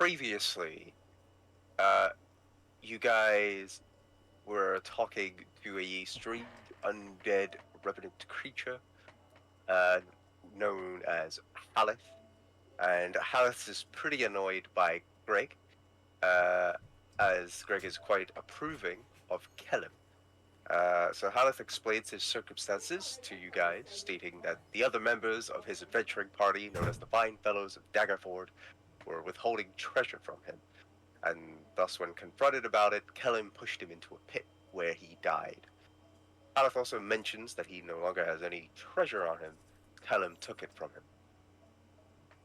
previously, uh, you guys were talking to a strange undead revenant creature, uh, known as Haleth, and Haleth is pretty annoyed by Greg, uh, as Greg is quite approving of Kellum. So Haleth explains his circumstances to you guys, stating that the other members of his adventuring party, known as the Fine Fellows of Daggerford, were withholding treasure from him, and thus when confronted about it, Kellum pushed him into a pit where he died. Haleth also mentions that he no longer has any treasure on him. Kellum took it from him.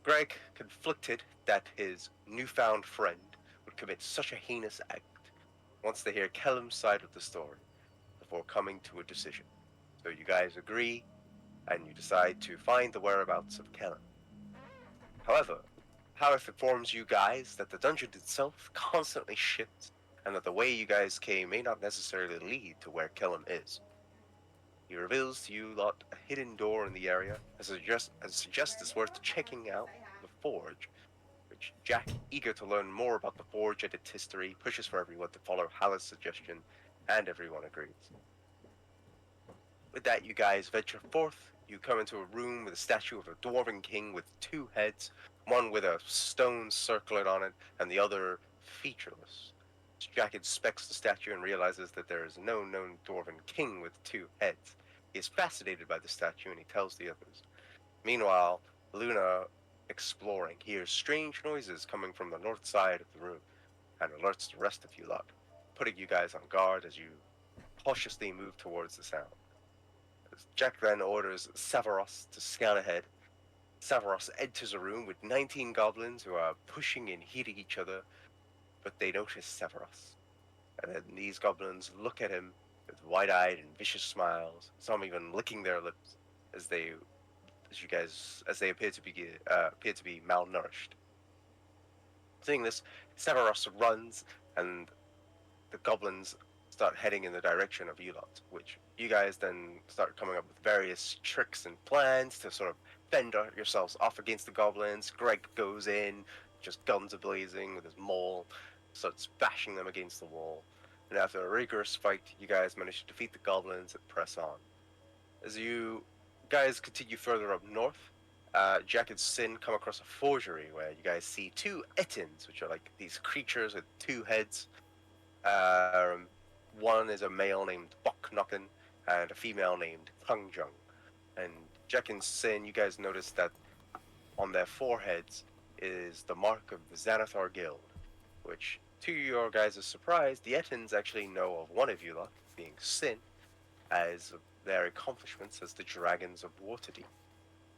Greg, conflicted that his newfound friend would commit such a heinous act, wants to hear Kellum's side of the story before coming to a decision. So you guys agree, and you decide to find the whereabouts of Kellum. However, Haleth informs you guys that the dungeon itself constantly shifts, and that the way you guys came may not necessarily lead to where Kellum is. He reveals to you lot a hidden door in the area, and suggests it's worth checking out the Forge, which Jack, eager to learn more about the Forge and its history, pushes for everyone to follow Haleth's suggestion, and everyone agrees. With that, you guys venture forth. You come into a room with a statue of a dwarven king with two heads, one with a stone circlet on it, and the other featureless. Jack inspects the statue and realizes that there is no known dwarven king with two heads. He is fascinated by the statue and he tells the others. Meanwhile, Luna, exploring, hears strange noises coming from the north side of the room and alerts the rest of you lot, putting you guys on guard as you cautiously move towards the sound. Jack then orders Severos to scout ahead. Severos enters a room with 19 goblins who are pushing and hitting each other, but they notice Severos. And then these goblins look at him with wide-eyed and vicious smiles, some even licking their lips as they appear to be malnourished. Seeing this, Severos runs, and the goblins start heading in the direction of you lot, which you guys then start coming up with various tricks and plans to sort of fend yourselves off against the goblins. Greg goes in, just guns a-blazing with his maul, starts bashing them against the wall. And after a rigorous fight, you guys manage to defeat the goblins and press on. As you guys continue further up north, Jack and Sin come across a forgery where you guys see two Ettins, which are like these creatures with two heads. Um, One is a male named Boknokken and a female named Hungjung. And Jack and Sin, you guys notice that on their foreheads is the mark of the Xanathar Guild, which, to your guys' surprise, the Ettins actually know of one of you lot, being Sin, as their accomplishments as the Dragons of Waterdeep.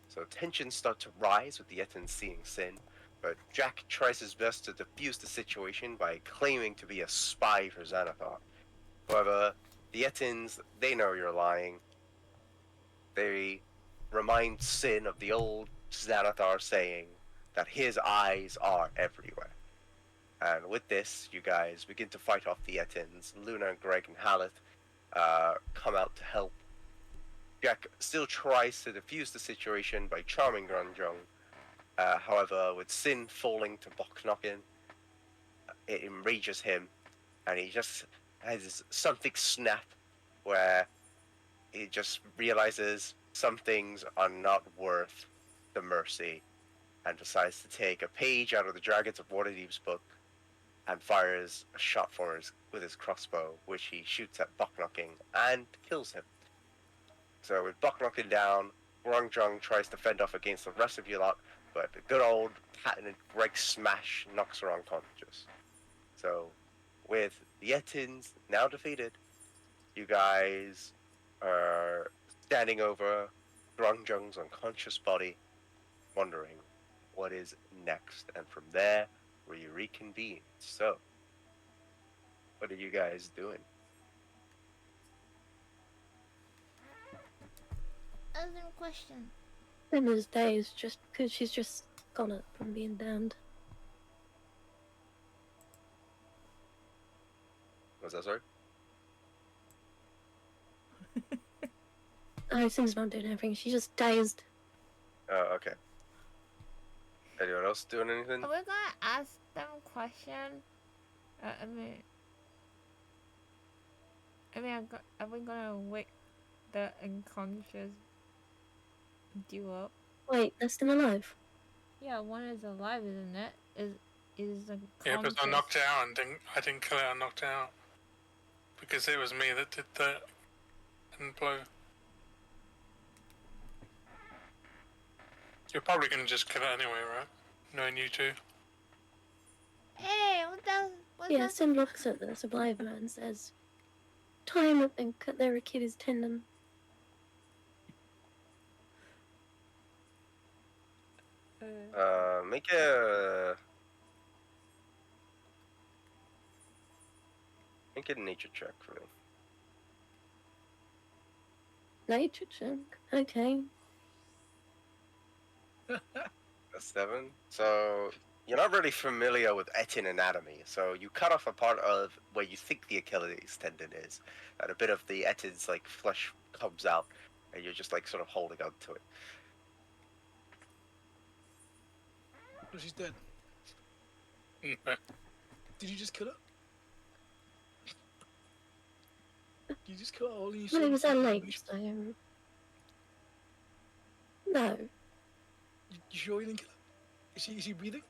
So tensions start to rise with the Ettins seeing Sin, but Jack tries his best to defuse the situation by claiming to be a spy for Xanathar. However, the Ettins, they know you're lying. They remind Sin of the old Xanathar saying that his eyes are everywhere. And with this, you guys begin to fight off the Ettins. Luna, Greg, and Haleth come out to help. Jack still tries to defuse the situation by charming Grunjung. However, with Sin falling to Boknokken, it enrages him, and he just has something snap where he just realizes some things are not worth the mercy, and decides to take a page out of the Dragons of Waterdeep's book and fires a shot with his crossbow, which he shoots at Boknokken and kills him. So with Boknokken down, Grungjung tries to fend off against the rest of you lot, but the good old Cat and Greg smash knocks her unconscious. So, with the Ettins now defeated, you guys are standing over Grungjung's unconscious body, wondering what is next. And from there, we reconvene. So, what are you guys doing? Other question. In his days, just because she's just gone up from being damned. Was that sorry? Sin's not doing anything. She's just dazed. Oh, okay. Anyone else doing anything? Are we gonna ask them question? I mean, are we gonna wake the unconscious dude up? Wait, they're still alive? Yeah, one is alive, isn't it? Is Yeah, but I unconscious. knocked it out and I didn't kill it, I knocked it out. Because it was me that did the end blow. You're probably going to just kill it anyway, right? Knowing you two. Hey, what the? What's Yeah, that? Sin looks at the survivor and says, tie him up and cut their Achilles tendon. Make a nature check for me. Nature check. Okay. A 7. So you're not really familiar with Etin anatomy, so you cut off a part of where you think the Achilles tendon is, and a bit of the Etin's like flesh comes out, and you're just like sort of holding on to it. So she's dead. Okay. Did you just kill her? You just kill her all you Well, it was saw? that late, so... No. You sure you didn't kill her? Is she breathing?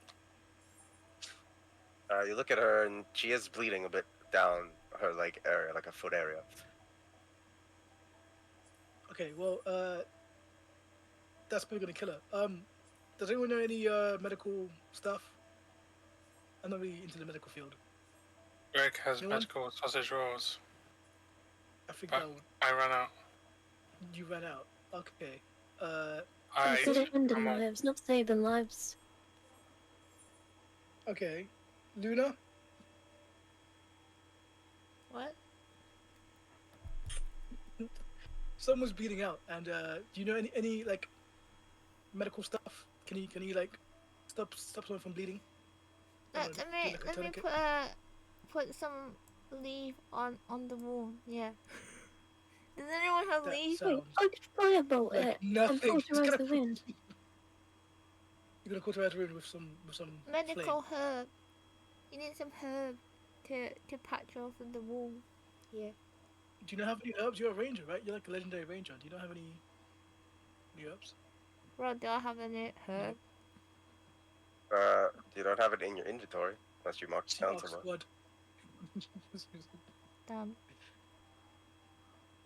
You look at her, and she is bleeding a bit down her like area, like a foot area. Okay, well, that's probably gonna kill her. Does anyone know any medical stuff? I'm not really into the medical field. Greg has Anyone? medical sausage rolls. I think But I ran out. you ran out. Okay. I He could have ended I'm on. lives, not saved the lives. Okay. Luna? What? Someone's bleeding out, and do you know any like medical stuff? Can you like stop someone from bleeding? Let Do me like a let me tourniquet? put some leaf on the wound. Yeah. Does anyone have That leaf? sounds I could firebolt like it and nothing. It's cauterize gonna the wound. You're gonna cauterize the wound with some Medical flame. herb. You need some herb to patch off the wound. Yeah. Do you not have any herbs? You're a ranger, right? You're like a legendary ranger. Do you not have any herbs? Bro, do I have any herb? You don't have it in your inventory unless you marked it down Oh, somewhere. squad. Damn.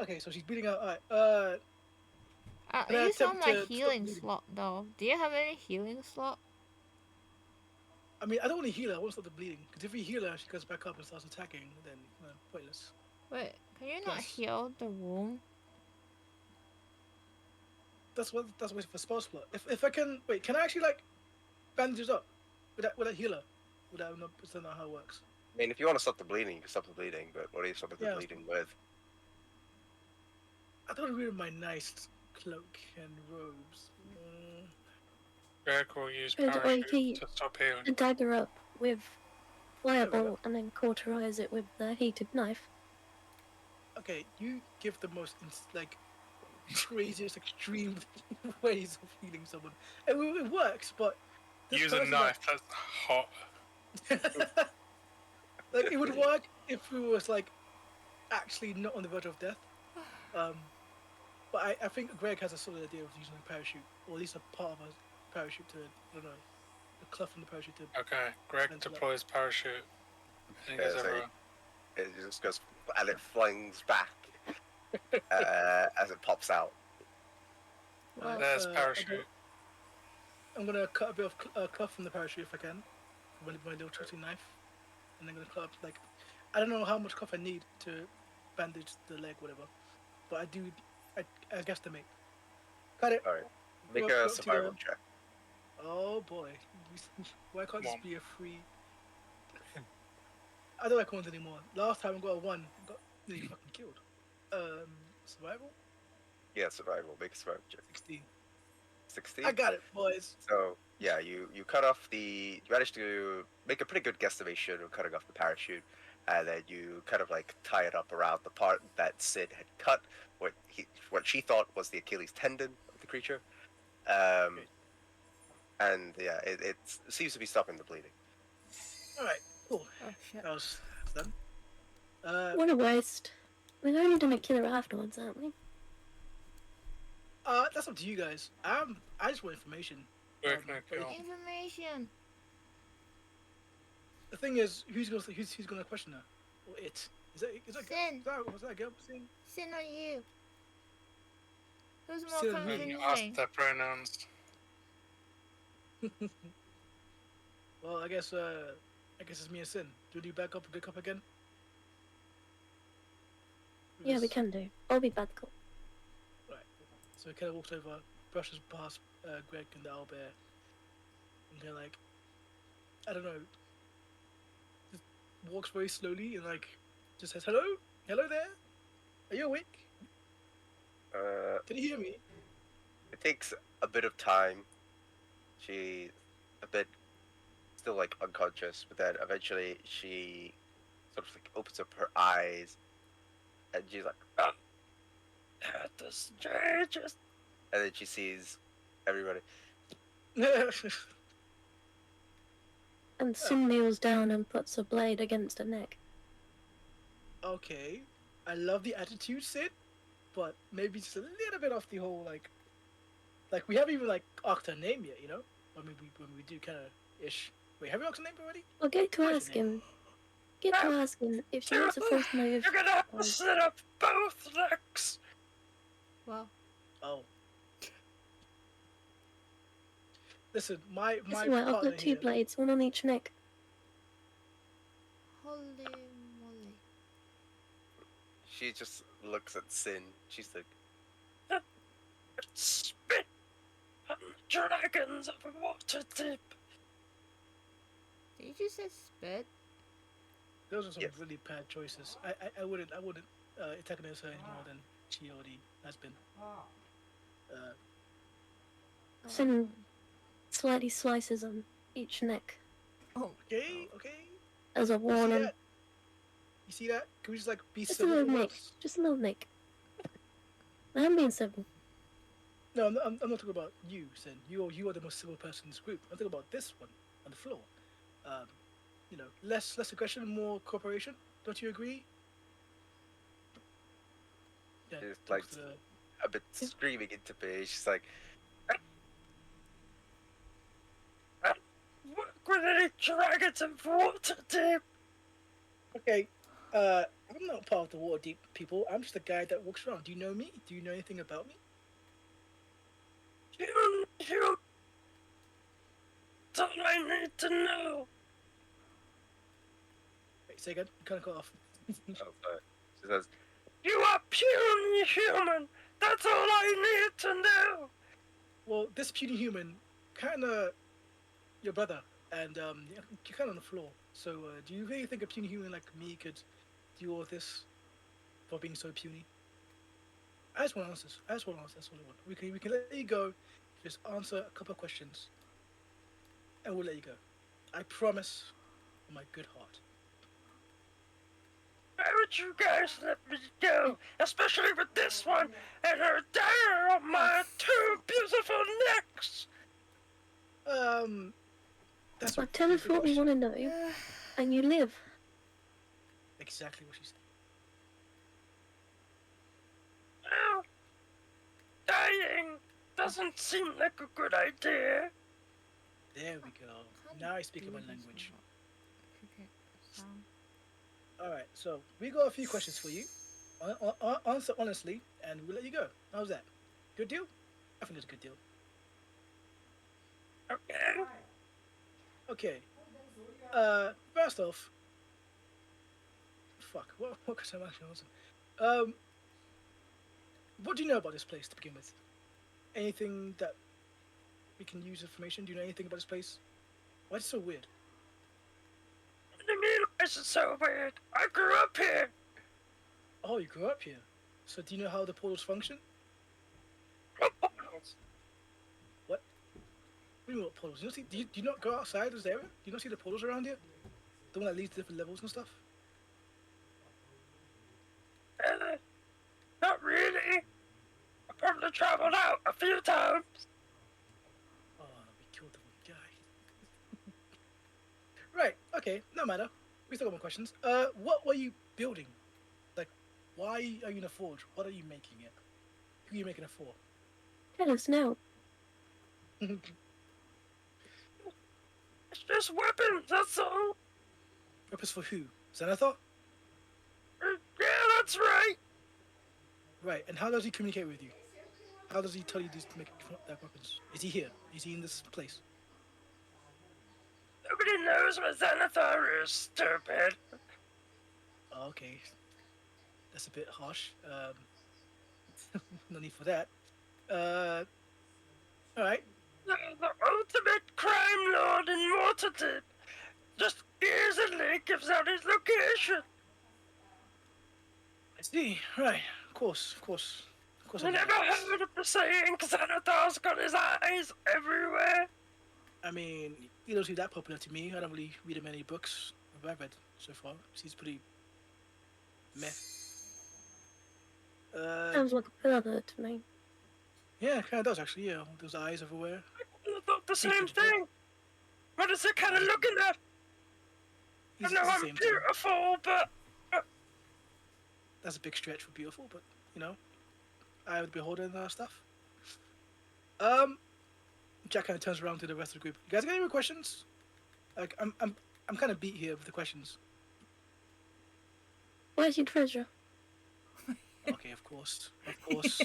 Okay, so she's bleeding out. Alright. I Can I use all attempt my to stop healing bleeding? slot though. Do you have any healing slot? I mean, I don't want to heal her. I want to stop the bleeding. Because if we heal her, she goes back up and starts attacking. Then pointless. Wait, can you not Plus- heal the wound? That's waiting for spell slot. If I can wait, can I actually like bandages up? Would that heal her? Would that not? Is that not how it works? I mean, if you want to stop the bleeding, you can stop the bleeding, but what are you stopping the Yeah. bleeding with? I don't wear my nice cloak and robes. Greg will use Good, or parachute he- to stop healing. A dagger up with There we go. firebolt and then cauterize it with the heated knife. Okay, you give the most like craziest, extreme ways of healing someone. It works, but this Use a person, knife that's hot. like it would work if we was like actually not on the verge of death. But I think Greg has a solid idea of using a parachute, or at least a part of a parachute to, I don't know, the cloth from the parachute to. Okay, Greg Thanks a lot. deploys parachute. And he Yeah, goes so everywhere. It just goes and it flings back as it pops out. Well, There's uh, parachute. I'm gonna cut a bit of cloth from the parachute if I can, with my little trusty knife, and I'm gonna cut up like, I don't know how much cloth I need to bandage the leg, whatever, but I guesstimate. Cut it. All right, make Go a up to survival the- check. Oh boy, why can't this One. be a free? I don't like ones anymore. Last time I got a 1, got nearly fucking killed. Survival? Yeah, survival. Make a survival check. 16. 16. I got it, boys. So yeah, you cut off the. You managed to make a pretty good guesstimation of cutting off the parachute, and then you kind of like tie it up around the part that Sid had cut, what she thought was the Achilles tendon of the creature, and yeah, it seems to be stopping the bleeding. All right, cool. Oh shit. That's done. What a waste. We're only gonna kill her afterwards, aren't we? That's up to you guys. I just want information. We're gonna but kill. Information. the thing is, who's gonna question her? Or it? Sin. Was that a girl? Sin? Sin on you. Who's more Sin on me. And ask convincing? their pronouns. Well, I guess it's me and Sin. Do we do back up a good cup again? Yeah, we can do. I'll be bad cop. Right. So he kind of walks over, brushes past Greg and the owlbear, and they're like, I don't know, just walks very slowly and like just says, "Hello, hello there. Are you awake? Can you hear me?" It takes a bit of time. She's a bit still like unconscious, but then eventually she sort of like opens up her eyes, and she's like, "Oh, the strangest," and then she sees everybody. And Sin kneels down and puts a blade against her neck. Okay, I love the attitude, Sid, but maybe just a little bit off the whole like we haven't even like asked her name yet, you know? I mean, when we do kind of ish. Wait, have we asked her name already? Well, get to What's ask your name? him. Get to ask him if she makes a false move. You're gonna have to set up both necks. Well, Oh. Listen, my It's alright, I've partner got two here. blades, one on each neck. holy moly. She just looks at Sin. She's like, spit on the dragons of Waterdeep. Did you just say spit? Those are some Yes. really bad choices. I wouldn't antagonize her any more than she already has been. Sin slightly slices on each neck Oh. Okay. as a You see warning. that? You see that? Can we just like be Just a civil little for nick. once? Just a little nick. I am being civil. No, I'm not talking about you, Sin. You are the most civil person in this group. I'm talking about this one on the floor. You know, less aggression, more cooperation. Don't you agree? Yeah, It's talks like to the- a bit screaming into me. She's like, work with any dragons of Waterdeep. Okay, I'm not part of the Waterdeep people. I'm just a guy that walks around. Do you know me? Do you know anything about me? You. That's all I need to know. Wait, say again. You kind of cut off. Oh, sorry. She says, "You are puny human. That's all I need to know." Well, this puny human, kind of your brother, and you're kind of on the floor. So, do you really think a puny human like me could do all this for being so puny? I just want answers. That's all I want. We can let you go. Just answer a couple of questions, and we'll let you go. I promise, from my good heart. Why would you guys let me go? Especially with this one and her dagger on my two beautiful necks. That's But a tell us good what we question. want to know, and you live. Exactly what she said. Well, dying doesn't seem like a good idea. There we go. Now I speak in my language. Cricket sound. Alright, so we got a few questions for you. Answer honestly, and we'll let you go. How's that? Good deal? I think it's a good deal. Okay. Okay. First off, fuck. What could I actually answer? What do you know about this place to begin with? Anything that we can use information? Do you know anything about this place? Why is it so weird? What do you mean? This is so weird. I grew up here. Oh, you grew up here. So do you know how the portals function? Portals. What do you mean what portals? Do you not go outside this area? Do you not see the portals around here? The one that leads to different levels and stuff? Not really. I probably traveled out a few times. Oh, we killed them. Okay, no matter. We still got more questions. What were you building? Like, why are you in a forge? What are you making it? Who are you making it for? Tell us now. It's just weapons, that's all. Purpose for who? Xanathar? Yeah, that's right. Right, and how does he communicate with you? How does he tell you these to make weapons? Is he here? Is he in this place? Nobody knows what Xanathar is, stupid. Oh, okay, that's a bit harsh. No need for that. All right. The ultimate crime lord in Waterdeep just easily gives out his location. I see. Right. Of course. Of course. Of course. I You know never that. heard of the saying, Xanathar's got his eyes everywhere? I mean, he don't seem that popular to me. I don't really read him many books. I've read so far. He's pretty meh. Sounds like a pervert to me. Yeah, kind of does actually. Yeah, those eyes everywhere. I thought the He's same pretty thing. What is it kind of looking at? I He's know the I'm same thing. beautiful, but That's a big stretch for beautiful, but you know, eye of the beholder and stuff. Jack kind of turns around to the rest of the group. You guys got any more questions? Like, I'm kind of beat here with the questions. Where's your treasure? Okay, of course, of course.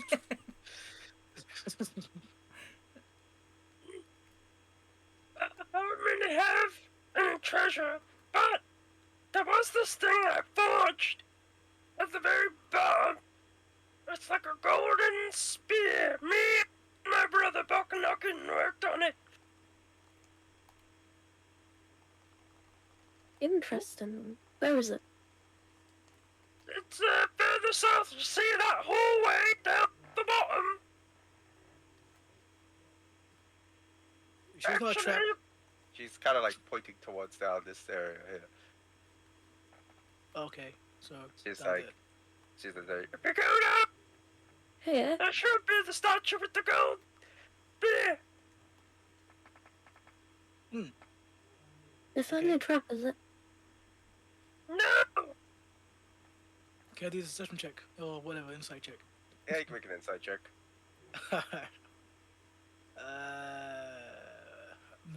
I don't really have any treasure. But there was this thing I forged at the very bottom. It's like a golden spear. Me and my brother Bokanockin worked on it. Interesting. Where is it? It's further south. You see that hallway down the bottom? You sure it's not a trap? She's kind of like pointing towards down this area here. Okay, so She's down like, there. she's like, If you go down, Here? there should be the statue with the gold spear. It's Okay. only a trap, is it? No. Can I do this assessment check or whatever insight check? yeah, you can make an inside check.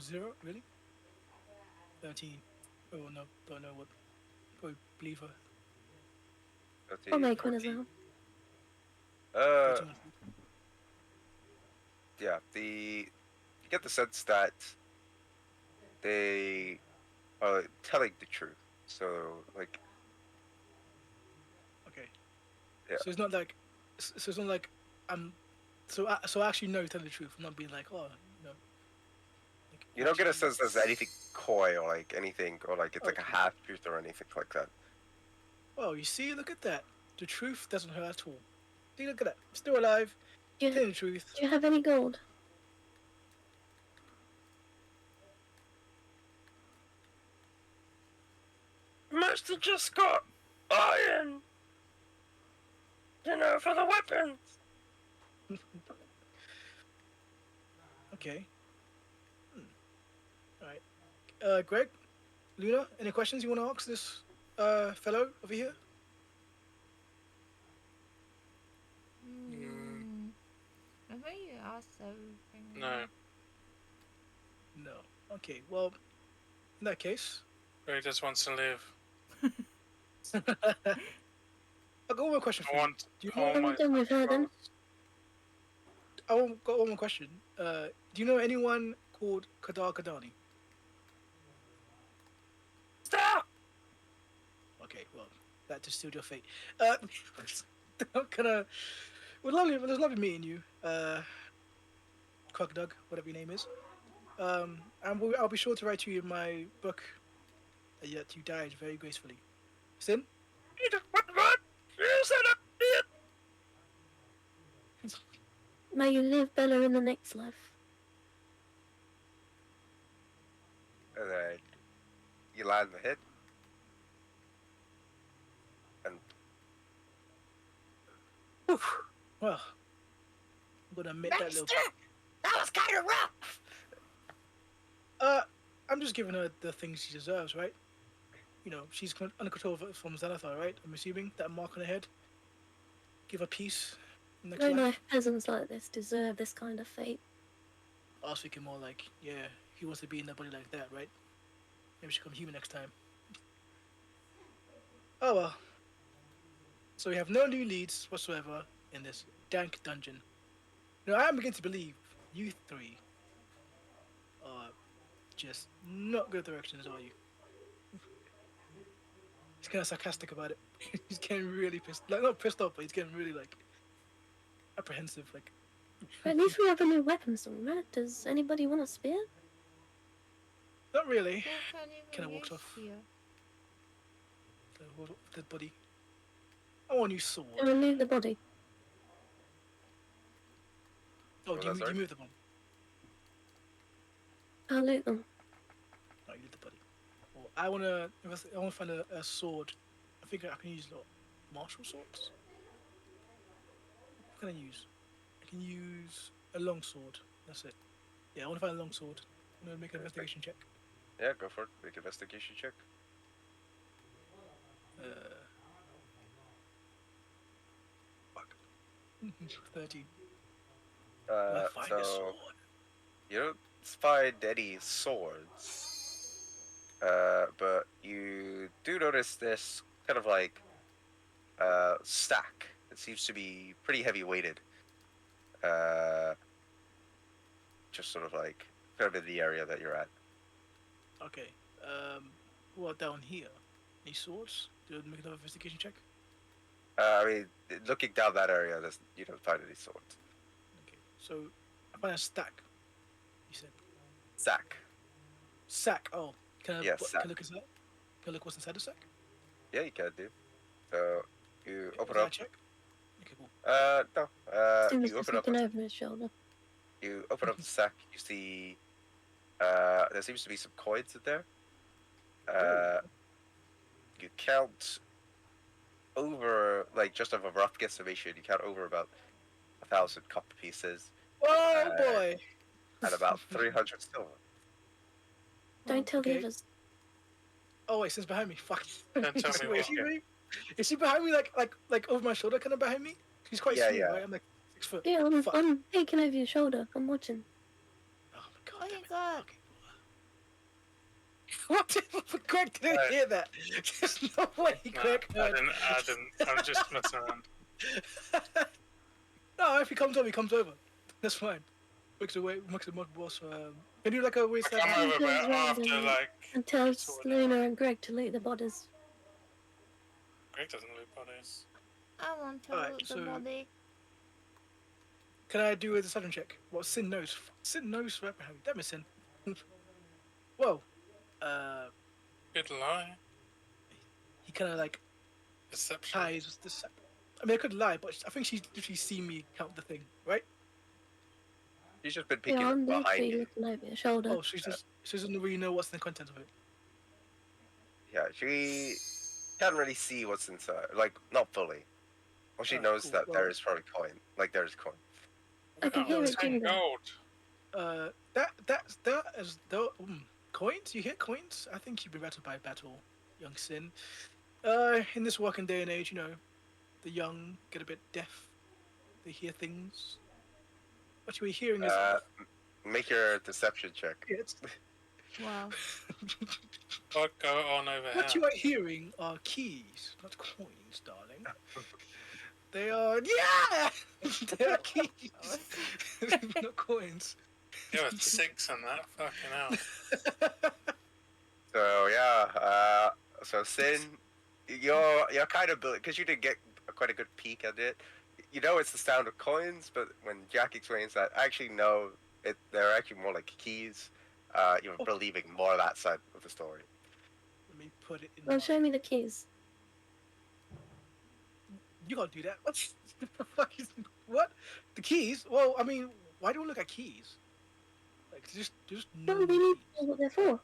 0 really? 13. Oh no, don't know what. Probably believe her. 13, I'll make one as 14. well. 13. Yeah, you get the sense that they are telling the truth. So, like, Okay. Yeah. So it's not like. So it's not like I'm. So I actually know you're telling the truth. I'm not being like, oh, no. Like, you don't get a actually- sense there's anything coy or like anything, or like it's like a Okay. half truth or anything like that. Oh, you see, look at that. The truth doesn't hurt at all. See, look at that. Still alive. Do you, Telling the truth. do you have any gold? Must have just got iron. You know, for the weapons. Okay. Alright. Greg? Luna, any questions you want to ask this fellow over here? I think you asked everything. No. No. Okay, well, in that case. He just wants to live. I've got one more question for I you. want Do you all know, my Done with her then. got one more question. Do you know anyone called Kadar Kadani? Stop! Okay, well, that just sealed your fate. I'm gonna. Well, it was lovely meeting you, Crocodug, whatever your name is. And I'll be sure to write to you in my book that you died very gracefully. Sin? What? You said it! May you live better in the next life. And then you land the hit, and Well, I'm gonna admit that little. That was kind of rough. I'm just giving her the things she deserves, right? she's under control from Xanathar, right? I'm assuming that mark on her head. Give her peace. Next No life. life peasants like this deserve this kind of fate. I was thinking more like, yeah, he wants to be in a body like that, right? Maybe she become human next time. Oh well. So we have no new leads whatsoever in this dank dungeon. Now I am beginning to believe you three are just not good directions, are you? He's kind of sarcastic about it. He's getting really pissed, like not pissed off, but he's getting really like apprehensive. Like, But at least we have a new weapon somewhere. Does anybody want a spear? not really. Who can even Kinda walked use off. spear? The dead body. I want a new sword. And remove the body. Oh, What do was that, you sorry? move the body? I'll loot them. No, you leave the body. Well, I wanna find a sword. I think I can use martial swords. What can I use? I can use a long sword. That's it. Yeah, I want to find a long sword. I'm gonna make an investigation check. Yeah, go for it. Make an investigation check. Fuck. 13. I find a So sword. you don't find any swords, but you do notice this kind of like stack. It seems to be pretty heavy weighted. Just sort of like kind of in the area that you're at. Okay. What down here? Any swords? Do I make another investigation check? I mean, looking down that area, you don't find any swords. Okay. So I find a stack. You said Sack. sack. Oh, Yeah, can sack. I look inside? Can I look what's inside the sack? Yeah, you can do. So you Okay, open is that a up. check? Okay, cool. No. Tim is You just open up. looking over his shoulder. You open up the sack. You see. There seems to be some coins in there. You count over, like, just of a rough guesstimation. You count over about 1,000 copper pieces Oh boy! and about 300 silver. Don't tell the Okay. others. Oh wait, since behind me. Fuck. Don't tell me Wait, what. is she behind me? Like over my shoulder, kind of behind me? She's quite Yeah, small, yeah. right? I'm like 6 foot. Yeah, Fuck. I'm peeking over your shoulder. I'm watching. Oh my god. Oh damn my it. god. Okay. What? Greg didn't Right. hear that. There's no way No, Greg I heard. didn't. I'm just messing around. No, if he comes over, he comes over. That's fine. Makes a mud boss. Can you like a waste I come that? over, but Turns around after and- like. And tells sword. Luna and Greg to loot the bodies. Greg doesn't loot bodies. I want to Alright, loot the so- body. Can I do a deception check? What Sin knows? Sin knows right behind me. Damn it, Sin. Whoa. Good lie. He kind of like Deception. ties this. I mean, I could lie, but I think she's literally seen me count the thing, right? She's just been peeking Yeah, I'm behind literally you. looking over your shoulder. Oh, she doesn't really know what's in the content of it. Yeah, she can't really see what's inside. Like, not fully. Well, she Alright, knows cool. that Well- there is probably coin. Like, there's coin. I can Oh, hear it's it 10 jingle. gold. That is the coins. You hear coins? I think you've been rattled by battle, young Sin. In this working day and age, the young get a bit deaf. They hear things. What you were hearing is Make your deception check. idiots. Wow. What go on over What here? you are hearing are keys, not coins, darling. They are they are keys, not coins. You're a 6 on that. Fucking hell. So yeah, so Sin, you're kind of because you did get quite a good peek at it. You know it's the sound of coins, but when Jack explains that, actually no, they're actually more like keys. You're Oh. believing more of that side of the story. Let me put it in. Well, show me the keys. You can't do that. What the fuck is what? The keys? Well, I mean, why do we look at keys? Like just No, no we need keys. to know what they're for.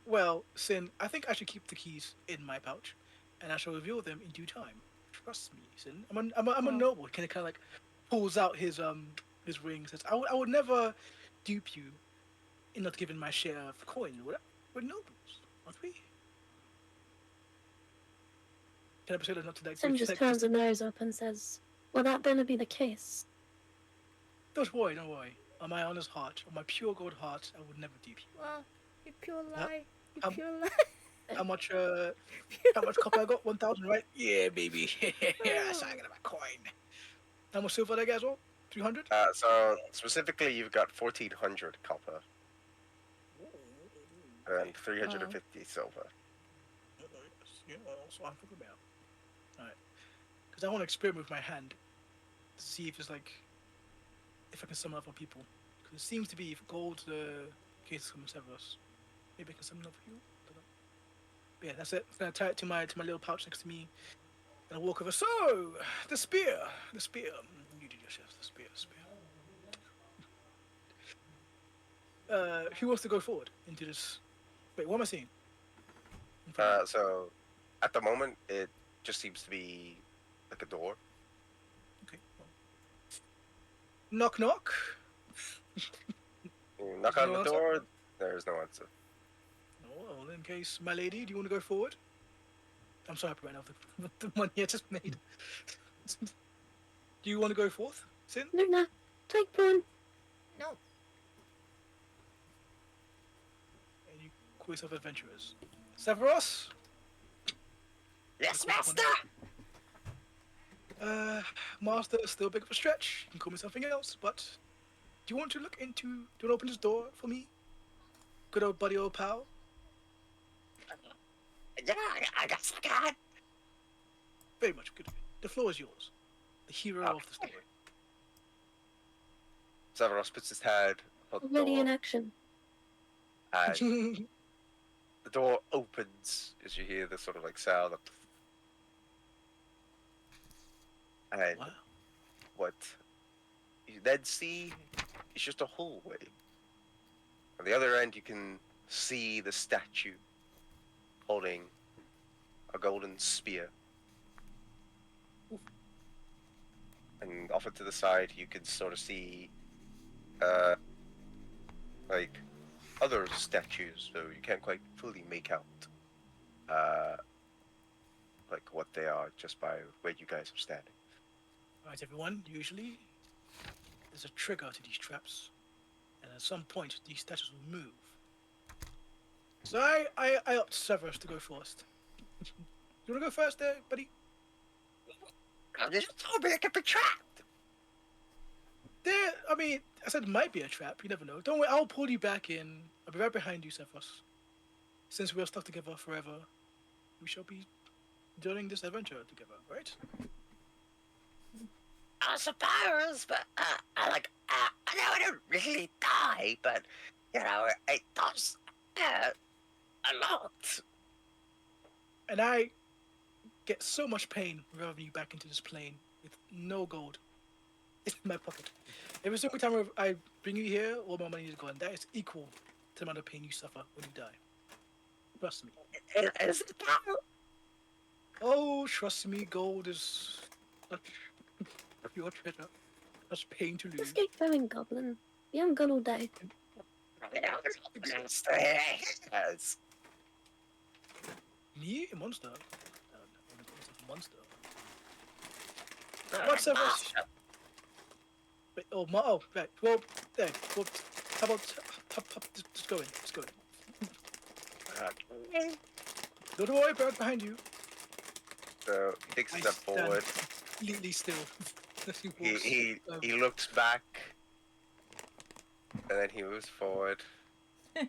Well, Sin, I think I should keep the keys in my pouch, and I shall reveal them in due time. Trust me, Sin. I'm a Oh. noble. Kind of like pulls out his ring. And says, I would never dupe you in not giving my share of the coin. We're nobles. Aren't we? Can I persuade her not to like? Sim just turns her nose up and says, "Well, that better be the case." Don't worry, don't worry. On my honest heart, on my pure gold heart, I would never dupe you. Well, you pure lie. You Um, pure lie. How much? How much copper I got? 1,000, right? Yeah, baby. Yes, I got my coin. How much silver did I get as well? 300. So specifically, you've got 1,400 copper and 350 silver. Yeah, that's what I'm talking about. All right, because I want to experiment with my hand to see if it's like if I can summon other people. Because it seems to be if gold case comes Severus, maybe I can summon other people. I don't know. But yeah, that's it. I'm gonna tie it to my little pouch next to me, and I walk over. So the spear. You did yourself. The spear. Who wants to go forward into this? Wait, what am I seeing? So at the moment, it just seems to be like a door. Okay. Well. Knock knock. You knock There's on no the answer? door. There's no answer. Well, in case, my lady, do you want to go forward? I'm so happy right now with the money I just made. Do you want to go forth, Sin? Luna, take one. No. And you call yourself adventurers. Severos? Yes, master! Master is still a bit of a stretch. You can call me something else, but do you want to look into... Do you want to open this door for me? Good old buddy, old pal? Yeah, I guess I can. Very much good. The floor is yours. The hero of the story. Severus puts his head on the Already in door, action. and the door opens as you hear the sort of like sound of... And Wow. what you then see is just a hallway. On the other end, you can see the statue holding a golden spear. And off to the side, you can sort of see, like, other statues, though you can't quite fully make out, like, what they are just by where you guys are standing. Alright, everyone, usually there's a trigger to these traps, and at some point these statues will move. So I opt Severus to go first. You wanna go first there, buddy? I just told me I could be trapped! There, I mean, I said it might be a trap, you never know. Don't worry, I'll pull you back in. I'll be right behind you, Severus. Since we're stuck together forever, we shall be doing this adventure together, right? I suppose, but I know I don't really die, but you know it does hurt a lot. And I get so much pain driving you back into this plane with no gold in my pocket. Every single time I bring you here, all my money is gone. That is equal to the amount of pain you suffer when you die. Trust me. Is it that? Oh, trust me, gold is such your treasure. Such pain to lose. Just get going, Goblin. We haven't gone all day. Yes. Me? A monster? A monster. What's up? Wait, oh, right. Well, there. Well, how about just go in. Just go in. Don't worry, Bird behind you. So he takes a I step stand forward. completely still. As he He walks, he looks back, and then he moves forward. And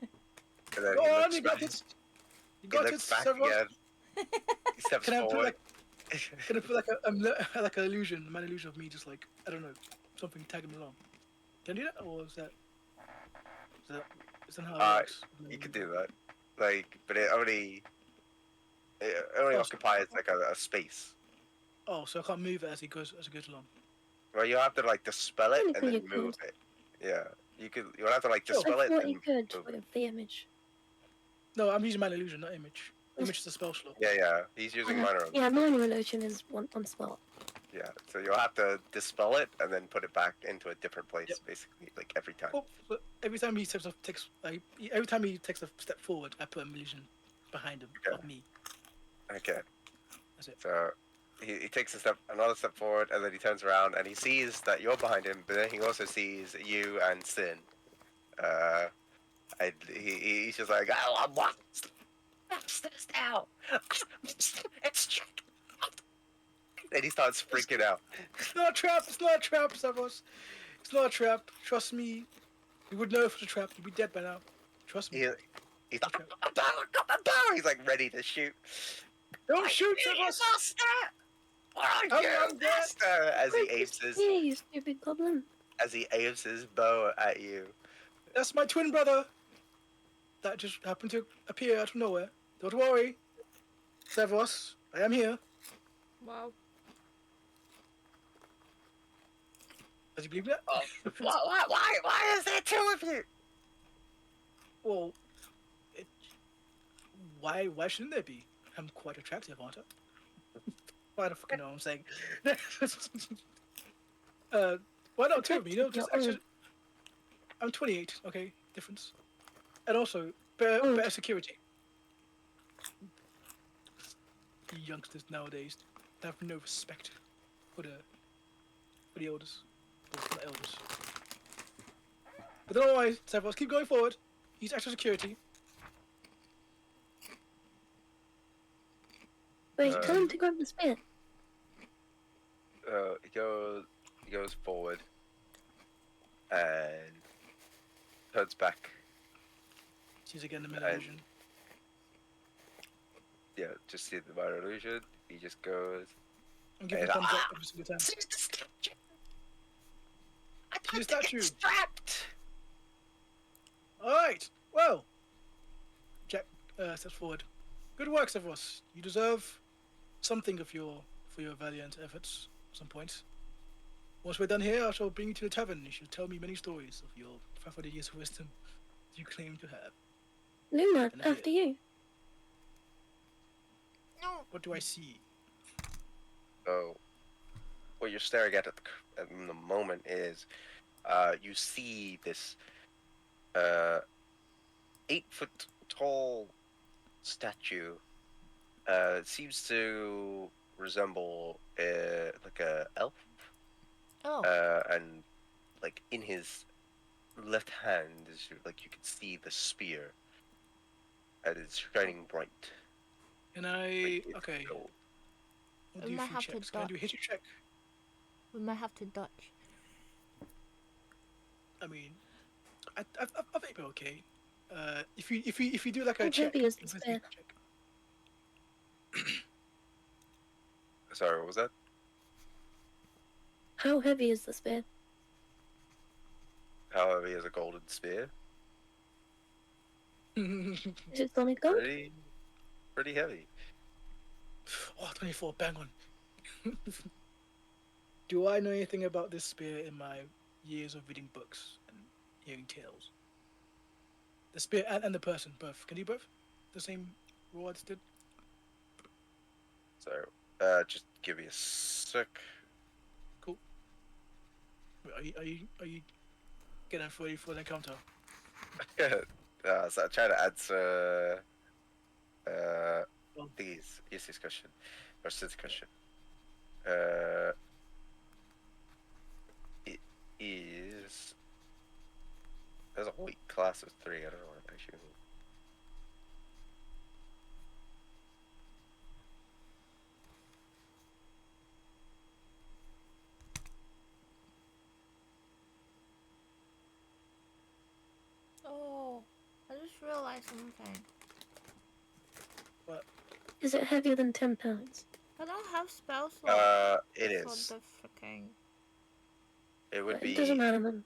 then Go he on, looks you back. got it. You He got it, looks back Severos. again. He steps Can I put forward. can I put like an illusion, an illusion of me just like, I don't know, something tagging along? Can I do that, or is that how it works? You could do that, like, but it only occupies like a space. Oh, so I can't move it as it goes along. Well, you have to like dispel it and Technically then you move it. Yeah, you'll have to like Sure. dispel I it thought and you could move it. with the image. No, I'm using my illusion, not image. Image is a spell slot. Yeah, he's using minor. Yeah, minor illusion is one spot. Yeah, so you'll have to dispel it and then put it back into a different place, Yep. basically, like every time. Oh, but every time he takes a step forward, I put an illusion behind him Okay. of me. Okay. That's it. So he takes another step forward, and then he turns around and he sees that you're behind him, but then he also sees you and Sin. And he's just like, I want this now. It's and he starts freaking out. It's not a trap. It's not a trap, Savos. It's not a trap. Trust me. You would know if it's a trap. You'd be dead by now. Trust me. He's Okay. like, he's like ready to shoot. Don't shoot, Savos. I'm dead. Master! As he Break aims his his ear, you stupid goblin. bow at you. That's my twin brother. That just happened to appear out of nowhere. Don't worry, Savos. I am here. Wow. Does he believe that? Oh, why is there two of you? Well, it, why shouldn't there be? I'm quite attractive, aren't I? I don't fucking know what I'm saying. Why not two of me? You know, just You're actually, I'm 28. Okay, difference. And also better security. The youngsters nowadays have no respect for the elders. Or for the elders. But don't worry, Savos, keep going forward. He's extra security. Wait, tell him to grab the spear. He goes forward and turns back. She's again the middle And- vision. Yeah, just see the minor illusion. He just goes. I'm giving and- thumbs up every single time. See the statue. I See the thought to statue. get strapped. Alright, well. Jack steps forward. Good work, Savos. You deserve something for your valiant efforts at some point. Once we're done here, I shall bring you to the tavern. You shall tell me many stories of your 500 years of wisdom you claim to have. Luna, And I after you. No. What do I see? So, what you're staring at the moment is, you see this 8-foot tall statue. It seems to resemble like a elf. Oh. And like in his left hand is like you can see the spear, and it's shining bright. Can like I... it's Okay, gold. we'll We do a might few have to checks. Can I do a history check? We might have to dodge. I mean, I think we're okay. If you do like a How check, heavy is the investigation spear? check. Sorry, what was that? How heavy is the spear? How heavy is a golden spear? Is it solid gold? Pretty heavy. Oh, 24, bang on. Do I know anything about this spear in my years of reading books and hearing tales? The spear and the person, both. Can you both? The same words did? So, just give me a sec. Cool. Wait, are you getting ready for the encounter? So I'm trying to answer Well, these this question or Sid's question. It is. There's a weak class of 3. I don't know what it actually means. Oh. I just realized something. Is it heavier than 10 pounds? I don't have spell slots It for is. the freaking. It would It doesn't be. matter then.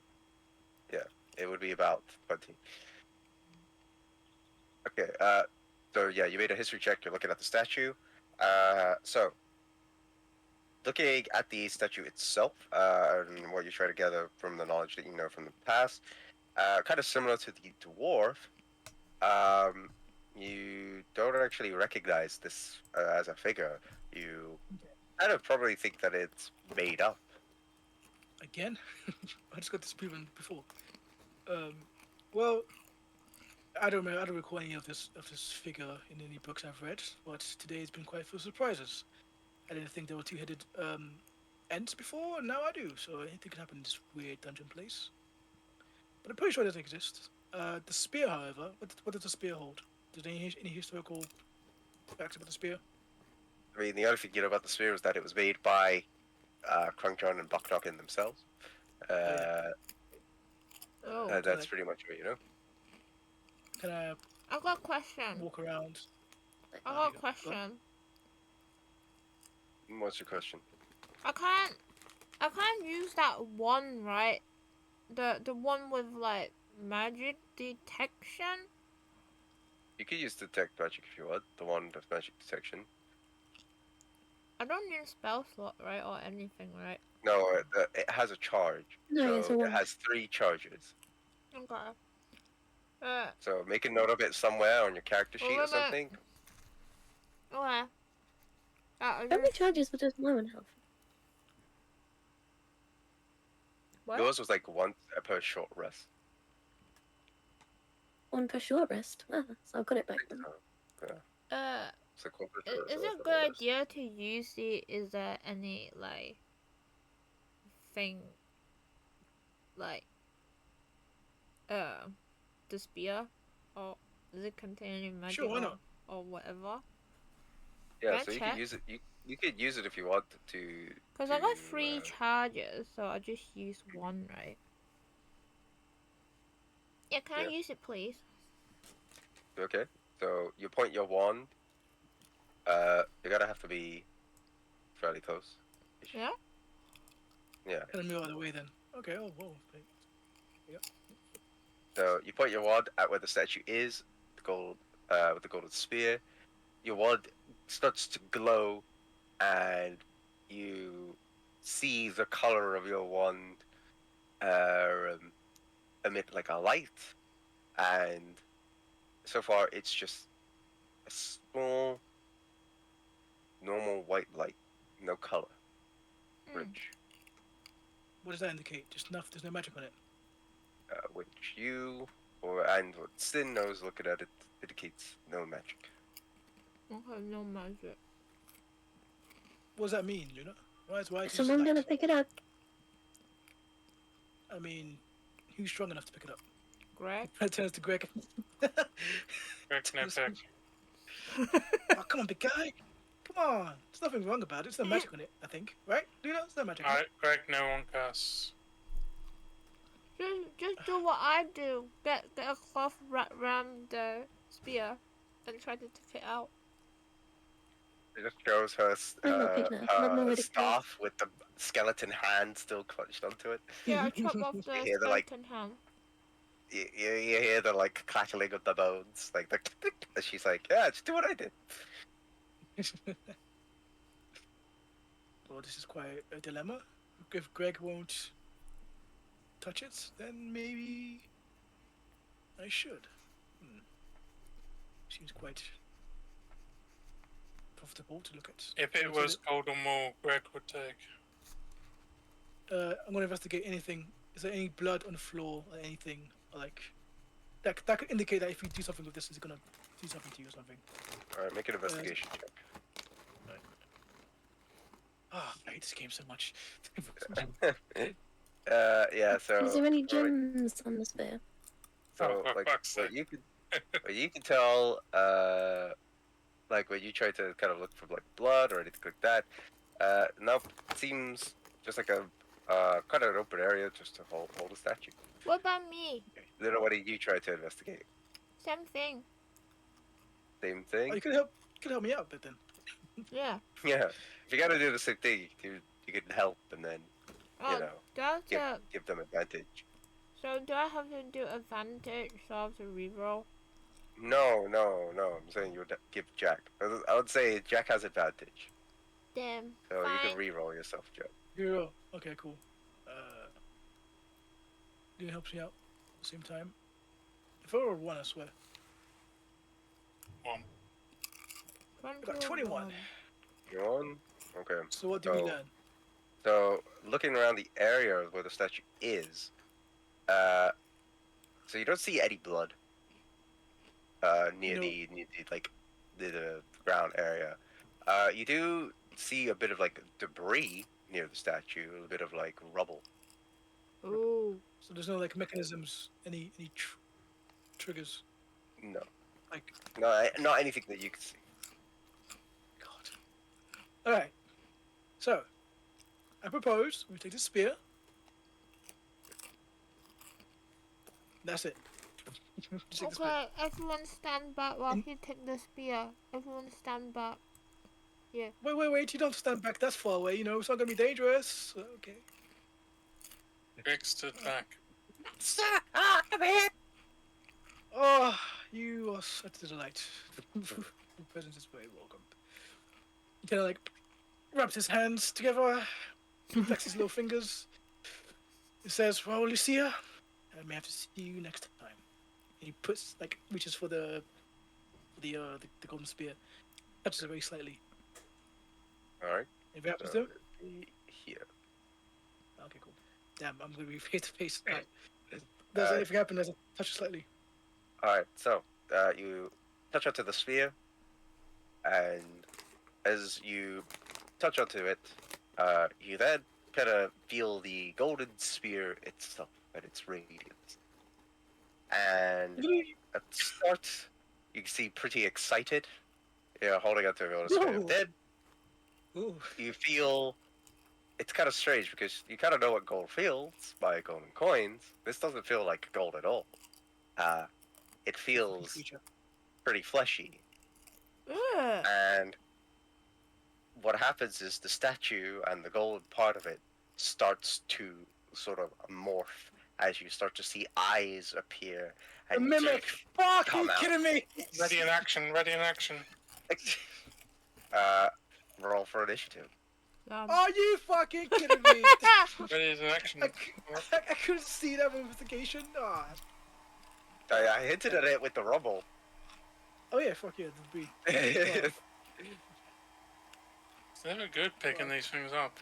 It would be about 20. Okay. So yeah, you made a history check. You're looking at the statue. So looking at the statue itself, and what you try to gather from the knowledge that you know from the past, kind of similar to the dwarf. You don't actually recognize this as a figure. You kind of probably think that it's made up. again? I just got this proven before. Well, I don't recall any of this figure in any books I've read, but today's been quite full of surprises. I didn't think there were two-headed ents before, and now I do. So anything can happen in this weird dungeon place. But I'm pretty sure it doesn't exist. The spear, however, what does the spear hold? Does any historical facts about the spear? I mean, the only thing you know about the spear is that it was made by Krungjon and Boknokin themselves. yeah. Oh, That's Like, pretty much what you know. can I I got a question. walk around? I Here got you a go. question. What's your question? I can't use that one, right? The one with like magic detection. You could use detect magic if you want, the one with magic detection. I don't need a spell slot, right, or anything, right? No, it has a charge. No, so it's a it one. has 3 charges. Okay. So make a note of it somewhere on your character Well, sheet or wait a minute. something. Okay. I How many just, charges would this woman have? what? Yours was like 1 per short rest. One per short rest. Ah, so I've got it back then. It's like 1 per short rest. Is so it that's a not good rest. idea to use it? Is there any like thing like the spear, or does it contain any magic Sure, why not? or whatever? Yeah, Can I so you check? could use it. You could use it if you want to. Because I got 3 charges, so I just use one, right? Yeah, can I Yeah. use it, please? Okay. So you point your wand. You're gonna have to be fairly close. Yeah. Yeah. Kind of move out of the way then. Okay. Oh, whoa. So you point your wand at where the statue is, with the golden spear. Your wand starts to glow, and you see the color of your wand emit like a light, and so far it's just a small, normal white light, no color, which What does that indicate? Just enough. There's no magic on it. which you and what Sin knows looking at it indicates no magic. Okay, no magic. What does that mean, Luna? Why is Is this someone light? gonna pick it up? I mean, who's strong enough to pick it up? Greg. It turns to Greg. Correct, no pick. Oh, come on, big guy. Come on. There's nothing wrong about it. There's no magic on it, I think. Right? Luna? There's no magic on it. Alright, Greg, no one casts. Just do what I do. Get a cloth wrapped around the spear and try to take it out. It just shows her, I'm not picking it up. I'm her already staff with the skeleton hand still clutched onto it. Yeah, I chop off the Yeah, they're like- skeleton hand. You hear the like crackling of the bones, like the click, and she's like, "Yeah, just do what I did." Well, this is quite a dilemma. If Greg won't touch it, then maybe I should. Seems quite profitable to look at. If it was golden wool, Greg would take. I'm gonna investigate anything. Is there any blood on the floor or anything like that could indicate that if you do something with this, it's gonna do something to you or something? All right, make an investigation check. Oh, I hate this game so much. Yeah. So. Is there any right, gems on the spear? So, Oh, for like, fuck's what sake. you can tell, like when you try to kind of look for like blood or anything like that, nope, it seems just like a kind of an open area just to hold a statue. What about me? Then what did you try to investigate? Same thing. Same Oh, thing. you could help me out a bit then. Yeah. Yeah. If you gotta do the same thing, you can help and then Oh, know, do I have to? give them advantage. So do I have to do advantage? So I have to reroll. No. I'm saying you would give Jack. I would say Jack has advantage, Damn. so Fine. you can re-roll yourself, Jack. Hero. Okay, cool. It helps me out at the same time. If I roll 1, I swear. One. I got 21. You're on. Okay. So what do we So- learn? So, looking around the area where the statue is, so you don't see any blood. near No. the like the ground area. You do see a bit of like debris near the statue, a bit of like rubble. Ooh. So there's no like mechanisms, any triggers, No, like not anything that you can see. God. All right. So I propose we take the spear. That's it. Just take the spear. Okay, everyone stand back while In- you take the spear. Everyone stand back. Wait! You don't stand back. That's far away. You know, it's not gonna be dangerous. Okay. Greg stood back. Come here. Oh, you are such a delight. Your presence is very welcome. He kind of like rubs his hands together, flexes his little fingers. He says, "Well, Lucia, I may have to see you next time." And he puts like reaches for the golden spear, touches it very slightly. All right. If it happens So to him, it'd be here. okay, cool. Damn, I'm gonna be face to face. Right. Does Uh, anything happen as I touch it slightly? All right. So you touch onto the sphere, and as you touch onto it, you then kind of feel the golden spear itself and its radiance. And at the start, you seem pretty excited. Yeah, holding onto a golden spear. Whoa. Then Ooh. you feel it's kind of strange because you kind of know what gold feels by golden coins. This doesn't feel like gold at all. It feels Creature. pretty fleshy. Ugh. And what happens is the statue and the gold part of it starts to sort of morph as you start to see eyes appear. A And mimic. Fuck! Are come you out. kidding me? Ready in action, ready in action. Roll for initiative. Are you fucking kidding me? Ready in action. I couldn't see that ramification. Ah. I hinted at it with the rubble. Oh yeah, fuck yeah, the bee. It's never good picking these things up.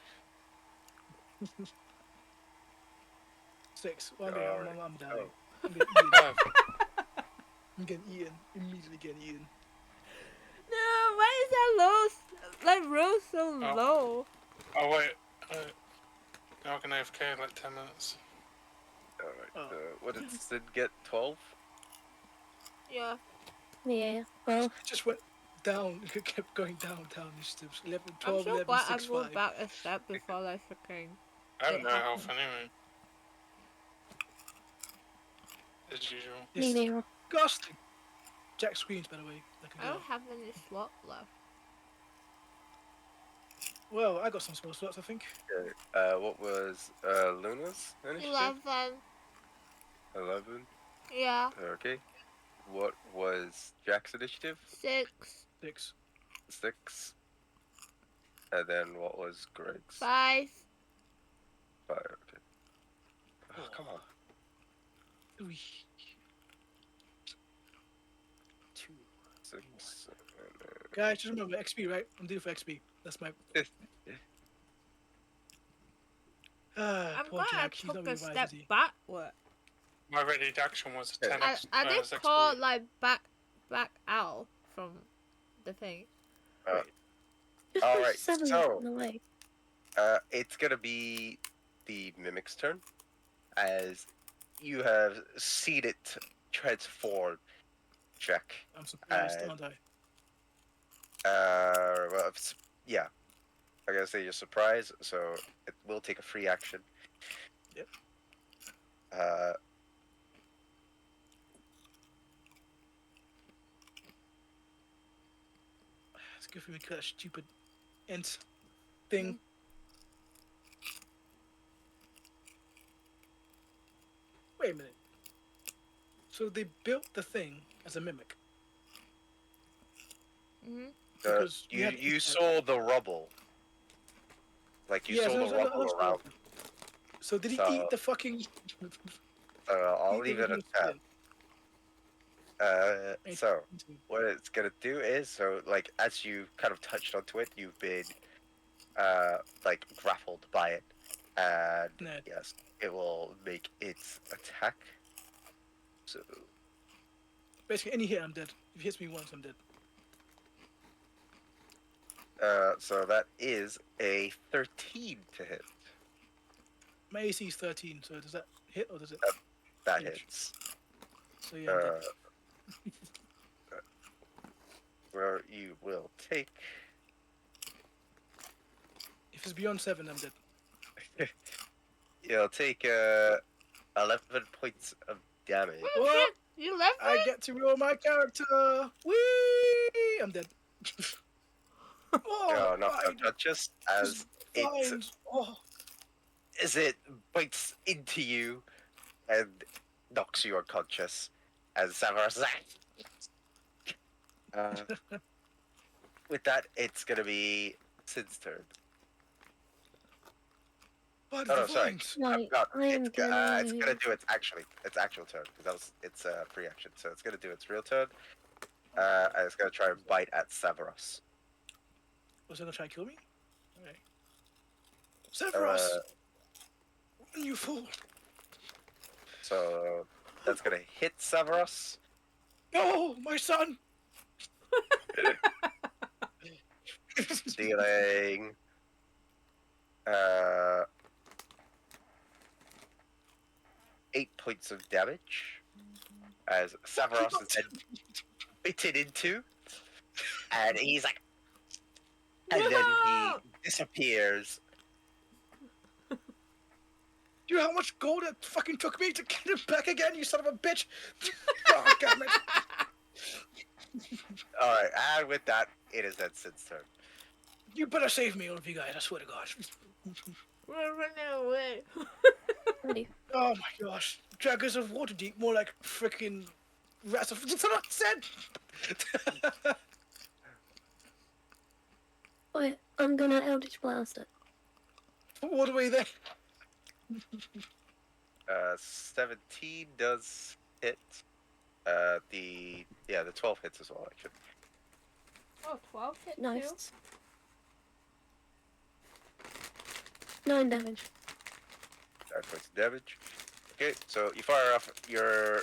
6. Well, Alright. I'm dying. Oh. I'm getting eaten. 5. I'm getting eaten. Immediately getting eaten. No, why is that low? Like roll so Oh. low. Oh wait. Now I can AFK in like 10 minutes. Alright. Oh. What did Sid get? 12? Yeah. Yeah. Well, It just went down. It kept going down initiatives. 11, I'm 12, so 11, glad 6, I moved 5. back a step before I freaking. I have no Yeah. health anyway. As usual. me It's neither. disgusting. Jack screams, by the way, like a I girl. don't have any slot left. Well, I got some spell slots, I think. What was Luna's initiative? 11. 11. Yeah. Okay. What was Jack's initiative? 6. 6. 6. And then what was Greg's? 5. 5. Okay. Oh, come on. 3. 2, 6. Guys, just remember XP, right? I'm due for XP. That's my. I'm Poor glad I Jack. He's not took really a wise, step is he? backward. My ready action was Yeah. 10 I did XP. call like back out from the thing. Just All push right, 7 so- in the way. It's gonna be the mimic's turn, as you have seen it transform. Jack. I'm surprised, aren't I? Well, yeah. I'm gonna say you're surprised, so it will take a free action. Yep. It's good for me to kill that stupid int thing. Wait a minute. So they built the thing as a mimic. Mhm. Because we you had you internet. saw the rubble. Like you Yeah, saw so- the so- rubble so- around. So did he So- eat the fucking? I'll eat leave it everything at else that. in? So what it's gonna do is, so like as you kind of touched onto it, you've been like grappled by it, and No. yes, it will make its attack. So Basically, any hit, I'm dead. If he hits me once, I'm dead. So that is a 13 to hit. My AC is 13, so does that hit or does it? That Finish. hits. So yeah, I'm dead. Where you will take. If it's beyond 7, I'm dead. You'll take 11 points of damage. Oh Well, shit! You left I me? get to roll my character. Whee! I'm dead. Oh, Not fine. unconscious as Fine. Oh, it bites into you and knocks you unconscious as Severus. With that, it's gonna be Sid's turn. but Oh the no, sorry. vines. Right, Not, I am it's gonna. gonna do its actual turn because it's a free action, so it's gonna do its real turn. And it's gonna try and bite at Severus. Was it gonna try and kill me? Okay. Severus, run, you fool! So that's gonna hit Severus. No, my son. Dealing 8 points of damage as Severus is then bitten into, and he's like, and then he disappears. Do you know how much gold it fucking took me to get him back again, you son of a bitch? God damn it. All right, and with that, it is then Sid's turn. You better save me, all of you guys, I swear to God. We're running away. Ready. Oh my gosh. Dragons of Waterdeep, more like freaking rats of... That's what I said! Wait, I'm gonna Eldritch Blast it. What away there? 17 does hit. The 12 hits as well, actually. Oh, 12 hit too? Nice. 9 damage. 9 points of damage. Okay, so you fire off your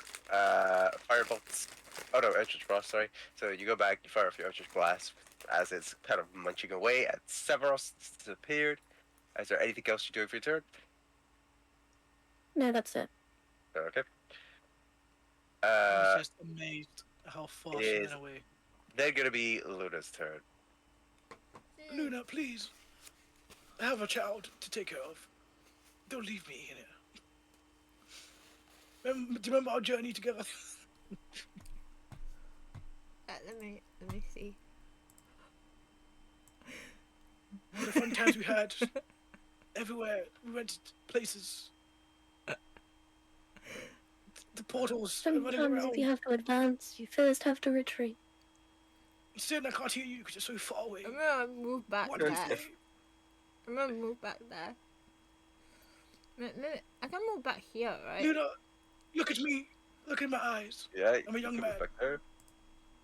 firebolts. Oh no, Eldritch Blast, sorry. So you go back, you fire off your Eldritch Blast as it's kind of munching away at Severus disappeared. Is there anything else you're doing for your turn? No, that's it. Okay. I was just amazed how fast she is- ran away. Then gonna be Luna's turn. Luna, please. I have a child to take care of. Don't leave me in here. Do you remember our journey together? Let me see. What the fun times we had. Everywhere. We went to places. The portals. Running Sometimes around. if you have to advance, you first have to retreat. Instead, I can't hear you because you're so far away. I'm gonna move back What there. did you say? I'm gonna move back there. Maybe I can move back here, right? Luna, look at me. Look in my eyes. Yeah, I'm a young you can man. move back there.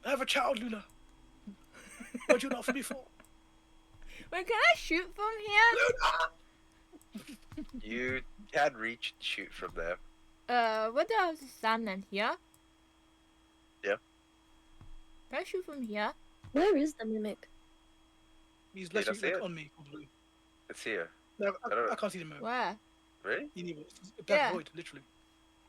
I have a child, Luna. What you not for me for? Wait, can I shoot from here? Luna! You can reach and shoot from there. What do I have to stand then? Here? Yeah. Can I shoot from here? Where is the mimic? He's don't literally see like it? on me, probably. It's here. No, I don't know. I can't see the move. Where? Really? You need it. It's a black Yeah. void, literally.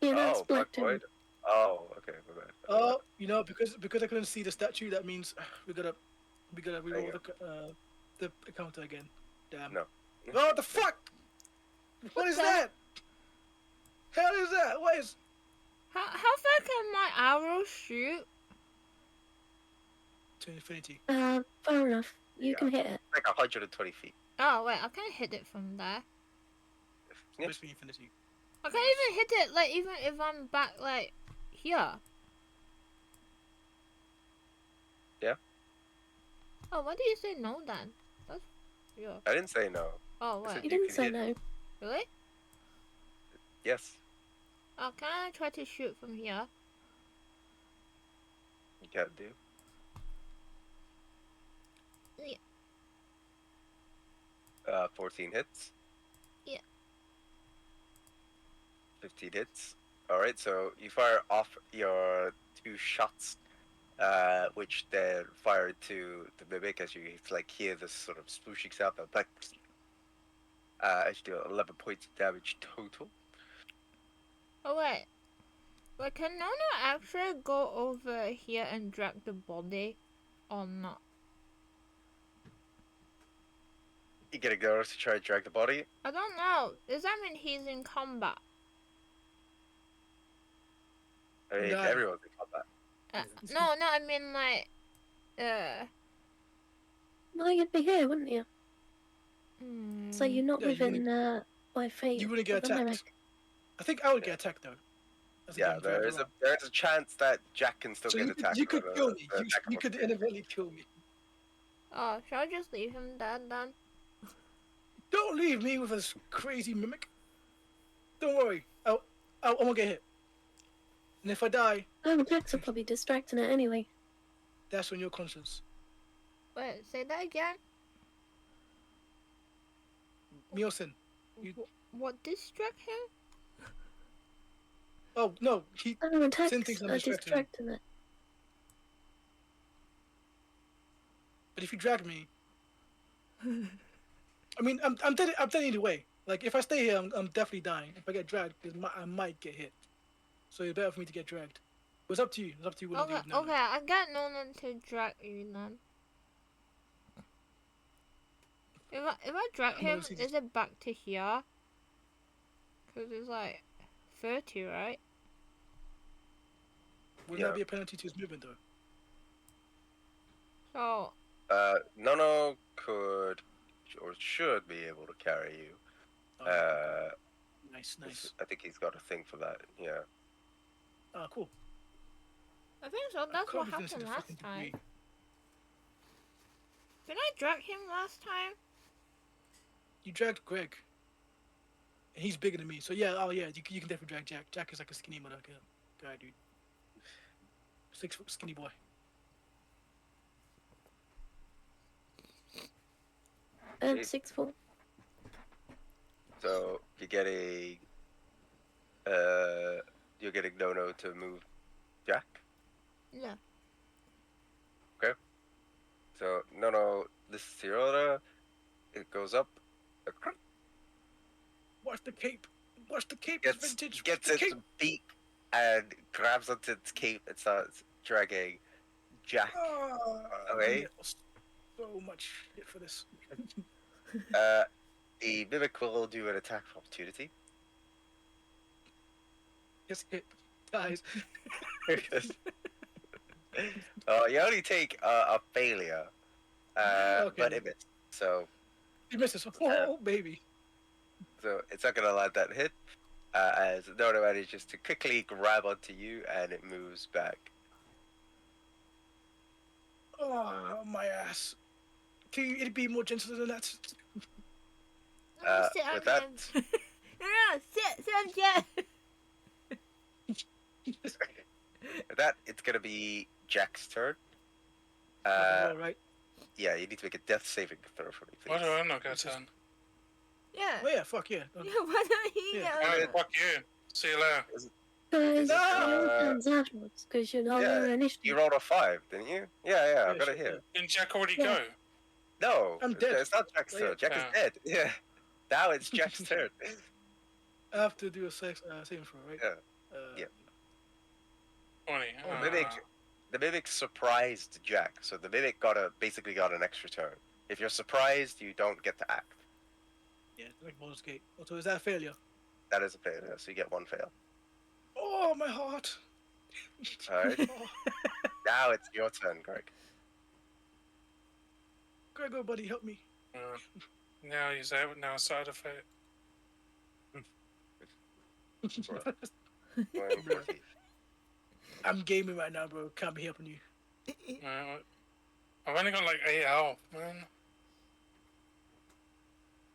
Yeah, that's Oh, Black Black Void. Tomb. Oh, okay, my bad. Oh, you know, because I couldn't see the statue, that means we gotta reroll you the counter again. Damn. No. Oh, what the fuck? What is the- that? Hell is that? What is? How far can my arrow shoot? To infinity. Far enough. You Yeah. can hit it. Like 120 feet. Oh wait, I can't hit it from there. Yeah. Basically infinity. I can't even hit it like even if I'm back like here. Yeah. Oh, why do you say no then? That's yeah. I didn't say no. Oh I said wait, You You didn't can say hit no. really? Yes, Oh, can I try to shoot from here? you can do. Yeah. 14 hits. Yeah. 15 hits. All right, so you fire off your 2 shots, which then fire into the mimic as you like hear this sort of splooshing sound. Like, as you do 11 points of damage total. Oh wait. Wait, can Nono actually go over here and drag the body? Or not? You get a go to try and drag the body. I don't know. Does that mean he's in combat? I mean, Die. everyone's in combat. No, I mean like, No, you'd be here, wouldn't you? So mm, you're not Yeah, you within by fate. You wouldn't get of the mimic. attacked. I think I would get attacked though. As I Yeah, get dragged around. there's a chance that Jack can still So get you could, attacked. you could by kill the- me. the You attacker could from- inevitably kill me. oh, shall I just leave him dead then? Don't leave me with this crazy mimic. Don't worry. I won't get hit. And if I die, Oh, Jax are probably distracting it anyway. that's on your conscience. Wait, say that again? Nielsen. You- What distract him? Oh no, he. Oh, attacks Sin thinks I'm are distracting. distracting it. But if you drag me, I mean, I'm dead. I'm dead either way. Like if I stay here, I'm definitely dying. If I get dragged, I might get hit. So it's better for me to get dragged. But it's up to you. It's up to you what Okay, to do. okay, I got Nolan to drag you then. If I drag I'm gonna him, see this- is it back to here? Cause it's like 30, right? Wouldn't Yeah. that be a penalty to his movement though? So Nono could or should be able to carry you. Oh, nice. I think he's got a thing for that. Yeah. Ah, cool. I think so. That's what Can't be finished happened in a last fucking time. degree. Did I drag him last time? You dragged Greg. And he's bigger than me, so yeah. Oh yeah, you can definitely drag Jack. Jack is like a skinny motherfucker guy, dude. 6 foot skinny boy. Jeez. 6'4". So you're getting Nono to move Jack. Yeah. So Nono, this is your order. It goes up. Watch the cape. Watch the cape. It's vintage. Gets the its cape. beak and grabs onto its cape and starts dragging Jack away. So much shit for this. The mimic will do an attack of opportunity. Yes, it dies. You only take a failure, Okay. but it missed. So He misses. Oh, baby. it's not gonna let that hit. As Nono manages to quickly grab onto you and it moves back. Oh, my ass. Can you be more gentle than that? No, sit with on that, him. No, sit on Jack. with that, it's gonna be Jack's turn. All right. Yeah, you need to make a death saving throw for me, Why please. do I not get a turn? Yeah. Oh yeah, fuck yeah. Yeah, why don't he Yeah. get Alright, over? fuck you. See you later. Guys, No! turns afterwards because you're not Yeah, initiative. You rolled a 5, didn't you? Yeah, I've got sure, it here. Didn't Jack already Yeah. go? No, I'm dead. It's not Jack's Oh, turn. yeah. Jack is Oh. dead. Yeah. Now it's Jack's turn. I have to do a saving throw, right? Yeah. Yeah. 20. Oh, Mimic, the mimic surprised Jack, so the mimic basically got an extra turn. If you're surprised, you don't get to act. Yeah, it's like Baldur's Gate. Oh, so is that a failure? That is a failure, so you get 1 fail. Oh, my heart. Alright. Oh, Now it's your turn, Greg. Gregor, buddy, help me. Now he's out. Now side of it. Going 40. I'm gaming right now, bro. Can't be helping you. I've only got like 8 health, man.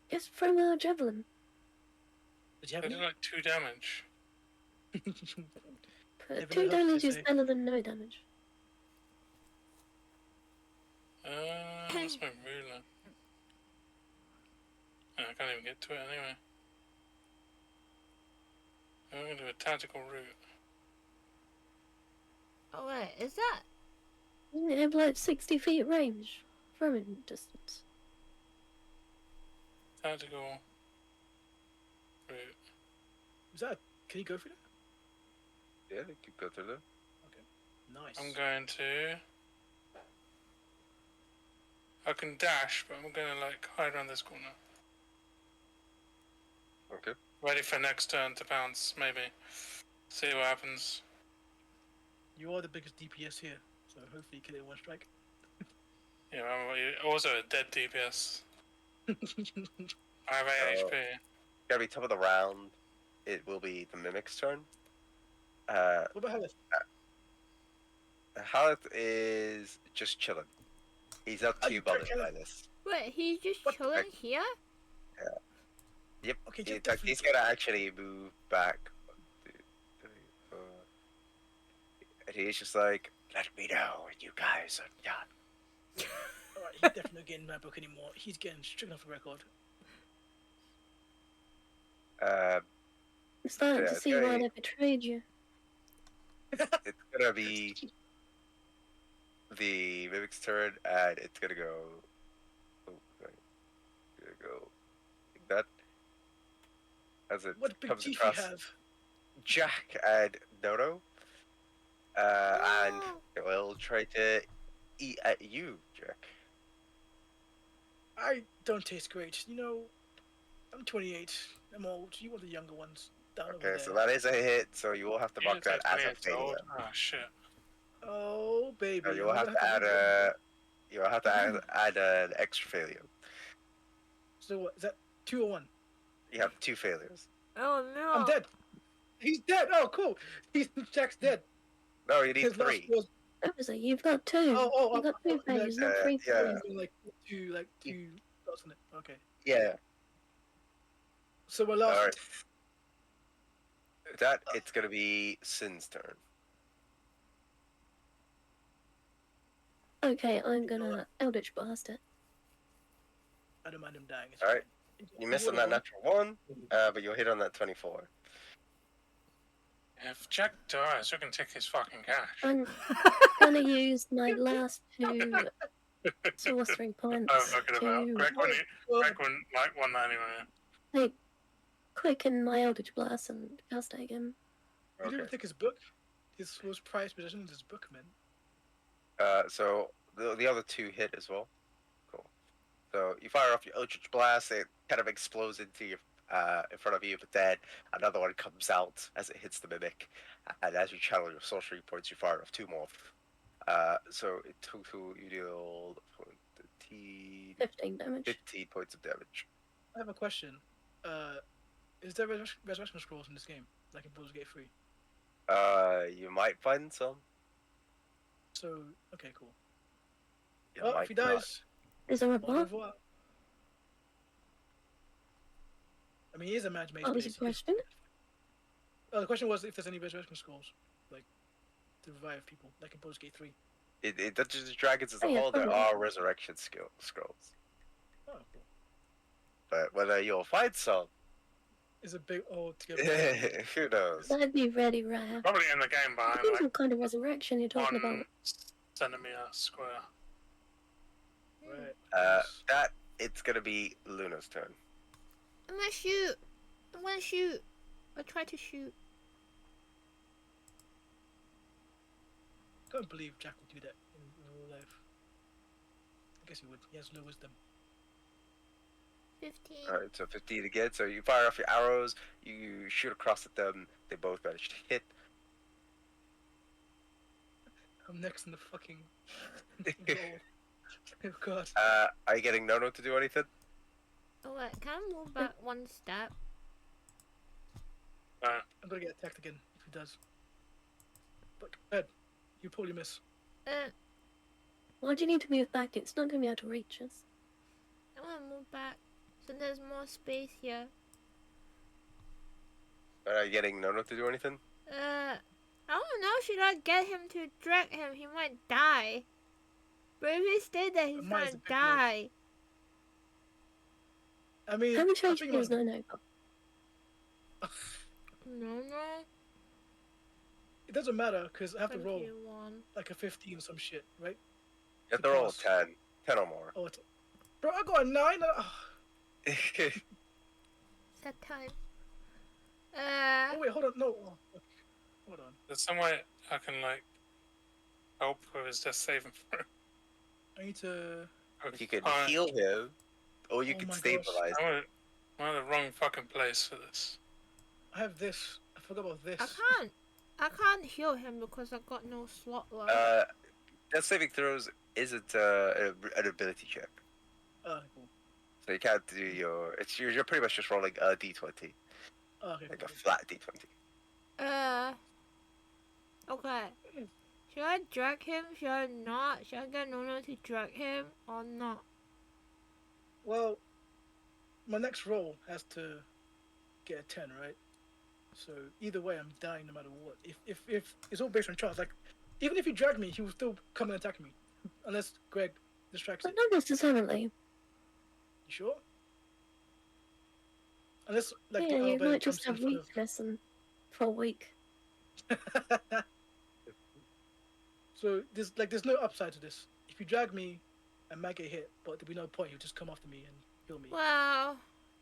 Just from a javelin. Did you I have did any? like 2 damage. But Never 2 know, damage they is say. better than no damage. What's my ruler? Oh, I can't even get to it anyway. I'm gonna do a tactical route. Oh wait, is that? Doesn't it have like 60 feet range? Throwing distance. Tactical route. Is that? Can you go through Yeah, you could go through there. that? Nice. I'm going to. I can dash, but I'm gonna like hide around this corner. Okay. Ready for next turn to pounce, maybe. See what happens. You are the biggest DPS here, so hopefully you kill it in one strike. Yeah, I'm also a dead DPS. I have 8 Oh. HP. Gotta be top of the round. It will be the Mimic's turn. What about Health? Haleth is just chilling. He's not Oh, too you bothered prick, by Haleth. this. Wait, he's just What the chilling heck? here? Yep. Okay, In just fact, he's gonna actually move back. 1, 2, 3, 4. And he's just like, let me know when you guys are done. Alright, he's definitely not getting my book anymore. He's getting stricken off the record. Um, I'm starting Yeah, to it's see why gonna- they betrayed you. it's gonna be the Mimic's turn, and it's gonna go. Oh, right. It's gonna go like that. As it What big comes teeth you across have? Jack and Nono. And No. it will try to eat at you, Jack. I don't taste great. You know, I'm 28. I'm old. You want the younger ones down over Okay, there. so that is a hit, so you will have to You mark didn't that say as a 28 old. failure. Oh shit. Oh, baby. So you I'm will gonna have to add roll. a. You will have to add an extra failure. So what? Is that 2 or 1? You have 2 failures. Oh no. I'm dead. He's dead. Oh, cool. Jack's dead. No, you need His last 3. was. That was it. You've got two. Oh, You've got two I mean, failures, not 3 yeah. failures. like two dots on it. Okay. Yeah. So my last. Alright. That it's gonna be Sin's turn. Okay, I'm gonna Eldritch Blast it. I don't mind him dying. It's Alright. fine. You miss on What that a natural 1, but you'll hit on that 24. If Jack dies, we can take his fucking cash. I'm gonna use my last 2 sorcery points I'm fucking about. to Greg one. wouldn't like one anyway. take quicken my Eldritch Blast and cast it again. You didn't Okay. even take his book. His most prized possession is his book, man. So the other 2 hit as well. Cool. So you fire off your Eldritch Blast, it kind of explodes into your in front of you, but then another one comes out as it hits the mimic. And as you channel your sorcery points, you fire off 2 more. So in total you deal 15 damage. 15 points of damage. I have a question. Is there resurrection scrolls in this game, like in Baldur's Gate 3? You might find some. So, okay, cool. You Well, if might he not. dies, Is there a au what? revoir. I mean, he is a mage What was base. the question? Oh, the question was if there's any resurrection scrolls, like, to revive people, like in Baldur's Gate 3. In Dungeons and Dragons as a Oh, yeah, whole, there probably. are resurrection scrolls. Oh, cool. But whether you'll find some, It's a big old together. who knows? That'd be really rare. Probably in the game behind Depends like what kind of resurrection you're talking 1 about. centimeter square. Right. That it's gonna be Luna's turn. I'm gonna shoot. I'm gonna shoot. I'll try to shoot. I can't believe Jack would do that in real life. I guess he would. He has no wisdom. 15. Alright, so 15 again. So you fire off your arrows, you shoot across at them, they both manage to hit. I'm next in the fucking goal. Oh god. Are you getting Nono to do anything? Oh wait, can I move back 1 step? I'm gonna get attacked again if he does. But go ahead. You probably miss. Why do you need to move back? It's not gonna be able to reach us. I wanna move back so there's more space here. Are you getting Nono to do anything? I don't know. Should I get him to drag him? He might die. But if he stayed there, he's Might gonna as a big die. I mean, How much I HP think is about- no? No. It doesn't matter because I have to roll 21. like a 15 or some shit, right? You have To to roll a pass. 10 or more. Oh, bro, I got a 9. Set time. Oh wait, hold on. No. Oh, okay. Hold on. There's some way I can like help with his death saving throw. I need to. You can Alright, heal him, or you Oh can my gosh. stabilize him. I'm in the wrong fucking place for this. I have this. I forgot about this. I can't heal him because I got no slot left. Death saving throws isn't an ability check, Cool. so you can't do your. You're pretty much just rolling a d20, Okay. like Cool. a flat d20. Okay. Should I drag him? Should I not? Should I get Nono to drag him or not? Well, my next roll has to get a 10, right? So either way, I'm dying no matter what. If it's all based on chance. Like, even if he dragged me, he will still come and attack me, unless Greg distracts But it. not necessarily. You sure? Unless like Yeah, the you Albert might just jumps have in weakness and for a week. front of. So there's no upside to this. If you drag me, I might get hit, but there'll be no point. He'll just come after me and kill me. Well,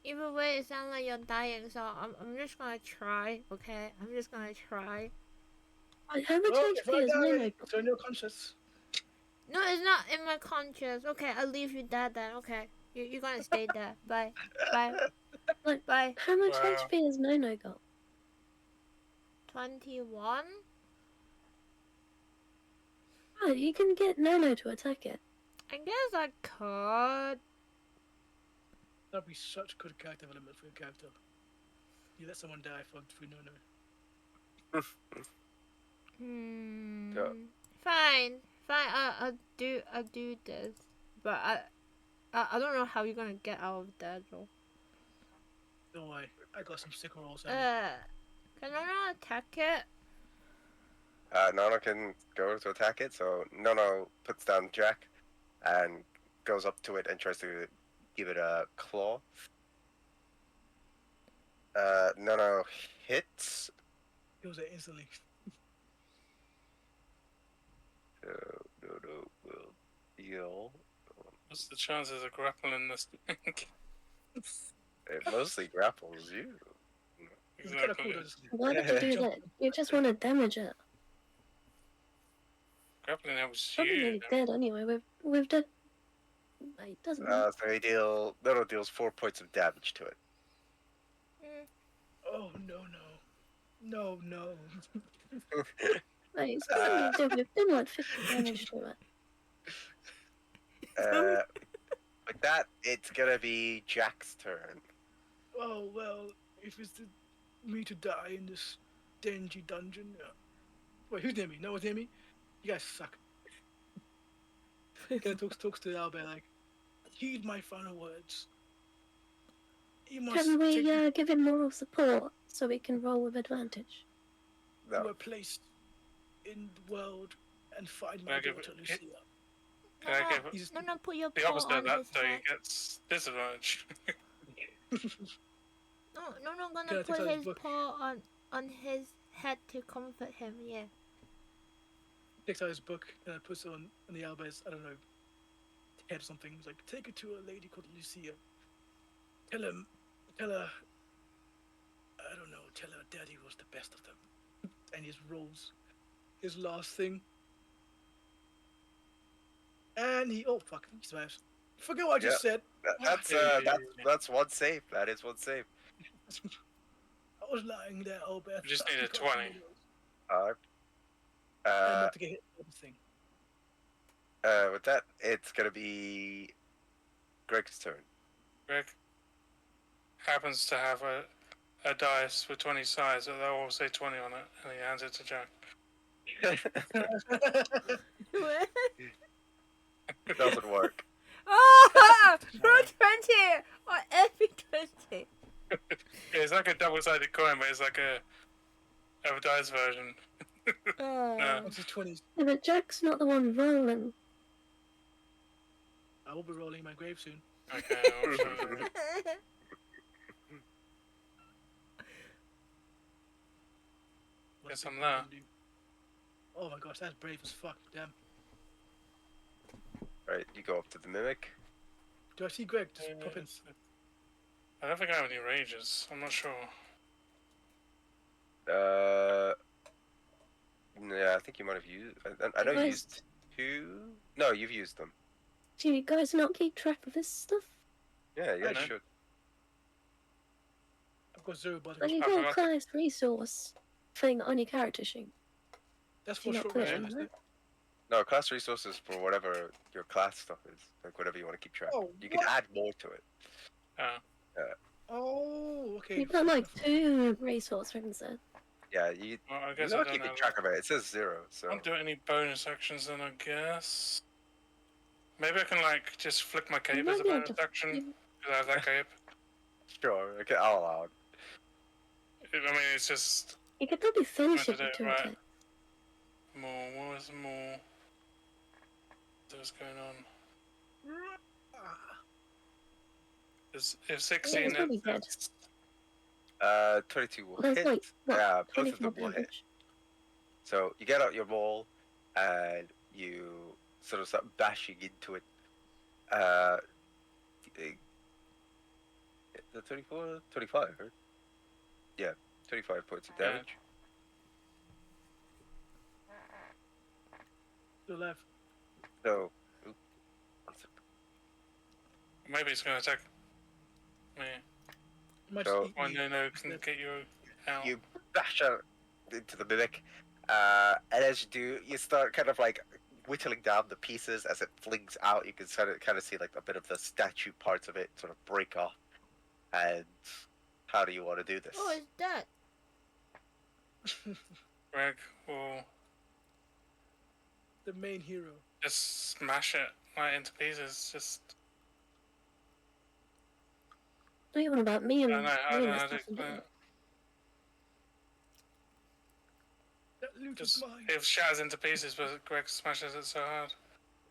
either way, it sounds like you're dying, so I'm just gonna try, okay? I'm just gonna try. How much Well, if HP I is Nono die, got? turn your conscious. No, it's not in my conscience. Okay, I'll leave you dead then. Okay, you're gonna stay there. Bye. Like- Bye. How much Wow. HP has Nono got? 21. Oh, you can get Nono to attack it. I guess I could. That'd be such good character development for your character. You let someone die for no. Yeah. Fine. I'll do this, but I don't know how you're gonna get out of that though. Don't worry, I got some sick rolls. Can I not attack it? Nono can go to attack it, so Nono puts down Jack and goes up to it and tries to give it a claw. Nono hits. Kills it instantly. So Nono will deal. What's the chances of grappling this thing? It mostly grapples you. It's kind of cool. Exactly. Why would you do that? You just want to damage it. Grappling helps Probably you. nearly dead anyway. We've done. It doesn't matter. So Nono deals 4 points of damage to it. Oh no. Like, it's not a big deal. We've done like 50 damage to it. With that, it's gonna be Jack's turn. Oh well, if it's me to die in this dingy dungeon. Wait, who's near me? No one's near me. You guys suck. Kind of talks to Albert like, heed my final words. You must Can we take give him moral support so we can roll with advantage? you No. a place in the world and find Can my I give daughter it- Lucia. Can I give He's- No, put your the paw opposite of on that, his so he head. gets disadvantage? No, Can gonna I take put out his his book? paw on his head to comfort him. Yeah. Takes out his book and puts it on the Albert's, I don't know, head or something. He's like, take it to a lady called Lucia. Tell her, I don't know, tell her daddy was the best of them. And he just rolls his last thing. And oh fuck, he survives. Forget what I just said. That's one save. That is one save. I was lying there, Albert. You just I need a forgot 20. who it was. And not to get hit with the thing. With that, it's gonna be Greg's turn. Greg happens to have a dice with 20 sides, that will say 20 on it, and he hands it to Jack. It doesn't work. Oh, roll 20 on every 20. It's like a double-sided coin, but it's like a dice version. Oh. What's his 20s? Yeah, but Jack's not the one rolling. I will be rolling my grave soon. Okay, I'll show you. Yes, thing I'm I there. can do. Oh my gosh, that's brave as fuck. Damn. Right, you go up to the mimic. Do I see Greg? Just pop in. I don't think I have any rages. I'm not sure. Yeah, I think you might have used. I know you Guys- used 2. No, you've used them. Do you guys not keep track of this stuff? Yeah, you guys know. should. I've got 0 body. Like you I got a forgot class resource thing on your character sheet. That's Do you for not short put rest, it in isn't there? it? No, class resources for whatever your class stuff is, like whatever you want to keep track. Oh, You can what? add more to it. Oh, okay. You've got like 2 resource rooms there. Yeah, you Well, I you're guess I not don't keeping have track of it. It says 0, so I don't do any bonus actions then, I guess. Maybe I can, like, just flick my cape might as a be able bonus to- action, you- because I have that cape. sure. Okay, I'll allow it. I mean, it's just You could probably finish Wanted it with it, 2 right. attacks. more. What was more? What's going on? Ah, If 16 it's really dead. hits, 22 will There's hit. like, what, Yeah, both of 24 them will hit. damage. So you get out your ball and you sort of start bashing into it. The 24, 25, right? Yeah, 25 points of Yeah. damage. still alive. So, oop, one sec. maybe it's going to attack me. Might So- eat One me. no can get you out. You bash out into the mimic, and as you do, you start kind of like whittling down the pieces as it flings out. You can kind of see like a bit of the statue parts of it sort of break off. And how do you want to do this? Oh, it's dead. Greg will The main hero. just smash it right into pieces. Just Not even about me and I don't doing know this how to stuff and explain doing it. That loot is Just mine. it shatters into pieces, but Greg smashes it so hard.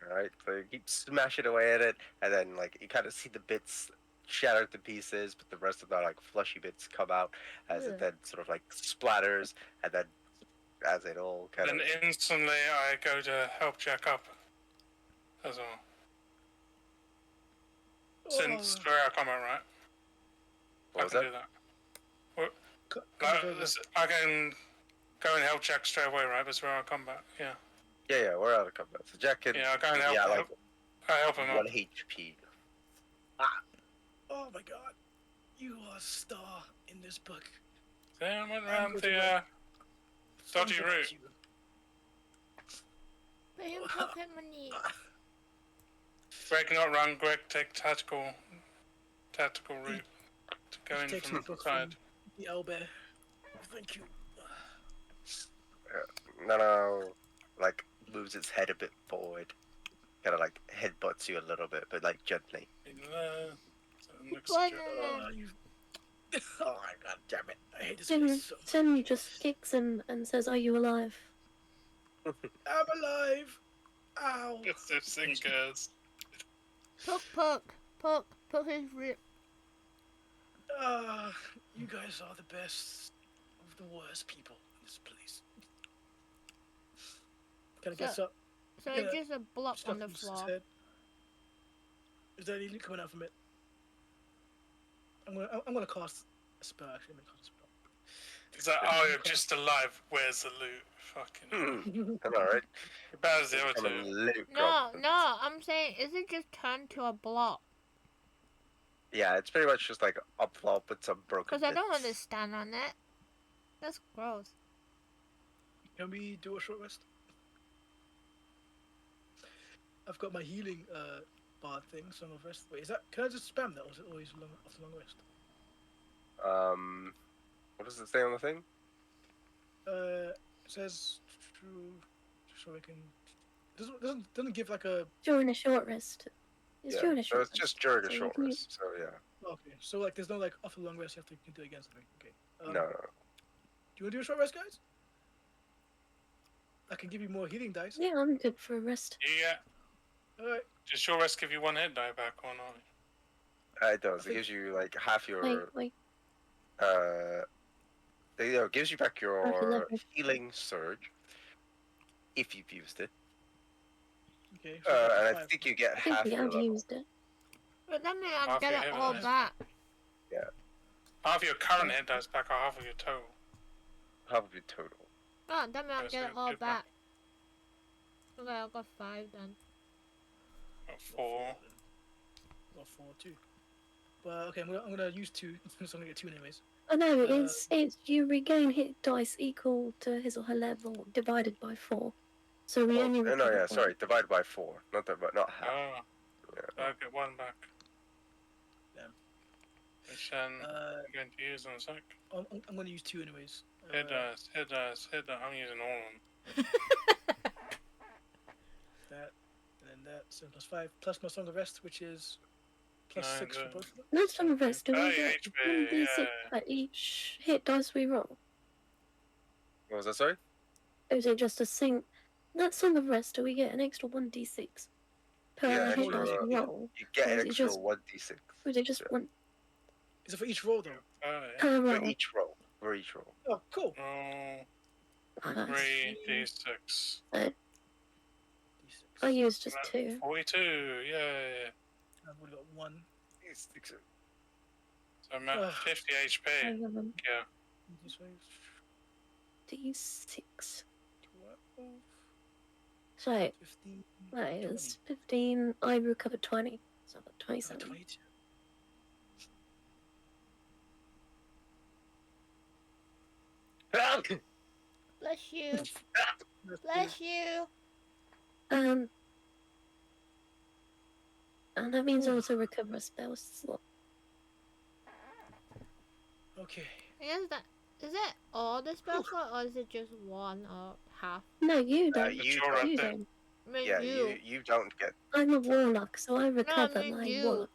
Alright, so you keep smashing away at it, and then like you kind of see the bits shatter to pieces, but the rest of the like fleshy bits come out as Yeah. it then sort of like splatters, and then as it all kind Then of instantly I go to help Jack up as well. Since we're out of combat, right? what I was can that? do that. Well, Come over. I can go and help Jack straight away, right? Because we're out of combat. Yeah. Yeah, we're out of combat. So Jack can Yeah, I'll go and help. yeah, like I help him 1 up. HP. Oh my god. You are a star in this book. Then I went I'm around going the to run. dodgy Something about route. you. Pay him pocket money. Greg not run. Greg take tactical route to go in Take from some the book side. from the owlbear. Thank you. No, like moves its head a bit forward, kind of like headbutts you a little bit, but like gently. So next Banana. Jack. You... Oh my god damn it. I hate this Tim, place so much. Tim just kicks him and says, "Are you alive?" I'm alive. Ow. Yes, those thinkers. Poke his rib. You guys are the best of the worst people in this place. Can I get up? So Yeah, it's just a block Stuff on the in his floor. head. Is there anything coming out from it? I'm gonna cast a spell actually. I'm gonna cast a spell. He's like, oh, you're just alive. Where's the loot? Fucking. Am I right? Bad as the other Become a two. loot No, goblin. no, I'm saying, is it just turned to a block? Yeah, it's pretty much just like a plop with some broken Because I don't bits. want to stand on it. That's gross. Can we do a short rest? I've got my healing bar thing, Song of Rest. Wait, is that? Can I just spam that, or is it always after long rest? What does it say on the thing? It says so I can. Doesn't give like a. During a short rest. It's during a so short it's rest. just during So a you short can rest. So yeah, Okay, so like there's no like after long rest you have to do it again something. Okay. no. Do you want to do a short rest, guys? I can give you more healing dice. Yeah, I'm good for a rest. Yeah. All right. Does your rest give you 1 hit die back or not? It does. It gives you like half Wait, your wait. uh gives you back your leverage. healing surge if you've used it. Okay. So And I 5. think you get I think half we your have level. used it. But that means I'll Half get your it hit all dice. back. Half your current hit dice back, or half of your total. Half of your total. Oh, that means I'll Yes, get it you all do back. back. Okay, I got 5 then. Got 4. Got 4 too. But okay, I'm gonna use 2. So I'm gonna get 2 anyways. Oh no, it's you regain hit dice equal to his or her level divided by 4. So we only no, recover yeah, one. sorry, divide by 4, not half. Oh, Yeah. I'll get 1 back. Damn. Which then Uh, I'm going to use in a sec. I'm gonna use 2 anyways. Hit dice, hit dice, hit dice. I'm using all of them. That, and then that. 7 plus 5 plus my Song of Rest, which is plus 9, 6 for both of them. Not some of us, do we Hey, get HP, 1d6 yeah. for each hit dice we roll? What was that, sorry? Or is it just a that Song of Rest, do we get an extra 1d6 per Yeah, hit extra, dice we roll? You get Or an is it extra just- 1d6 Or is it just Yeah. one Is it for each roll though? Yeah. per for roll? each roll. For each roll. Oh, cool. Roll Ah, 3d6. I D6. used just 2. 42, yeah. I've only got 1. D6. So I'm at Ugh. 50 HP. I have them. Yeah. D6. 12, So, 15, that is 15. I recovered 20. So I've got 27. 22. Bless you. Bless you. And that means I also recover a spell slot. Okay. Is it all the spell slot or is it just one or half? No, you don't. you It's don't. alright You then. don't. I mean, Yeah, you. you don't get. I'm a warlock, so I recover mean my you. warlock.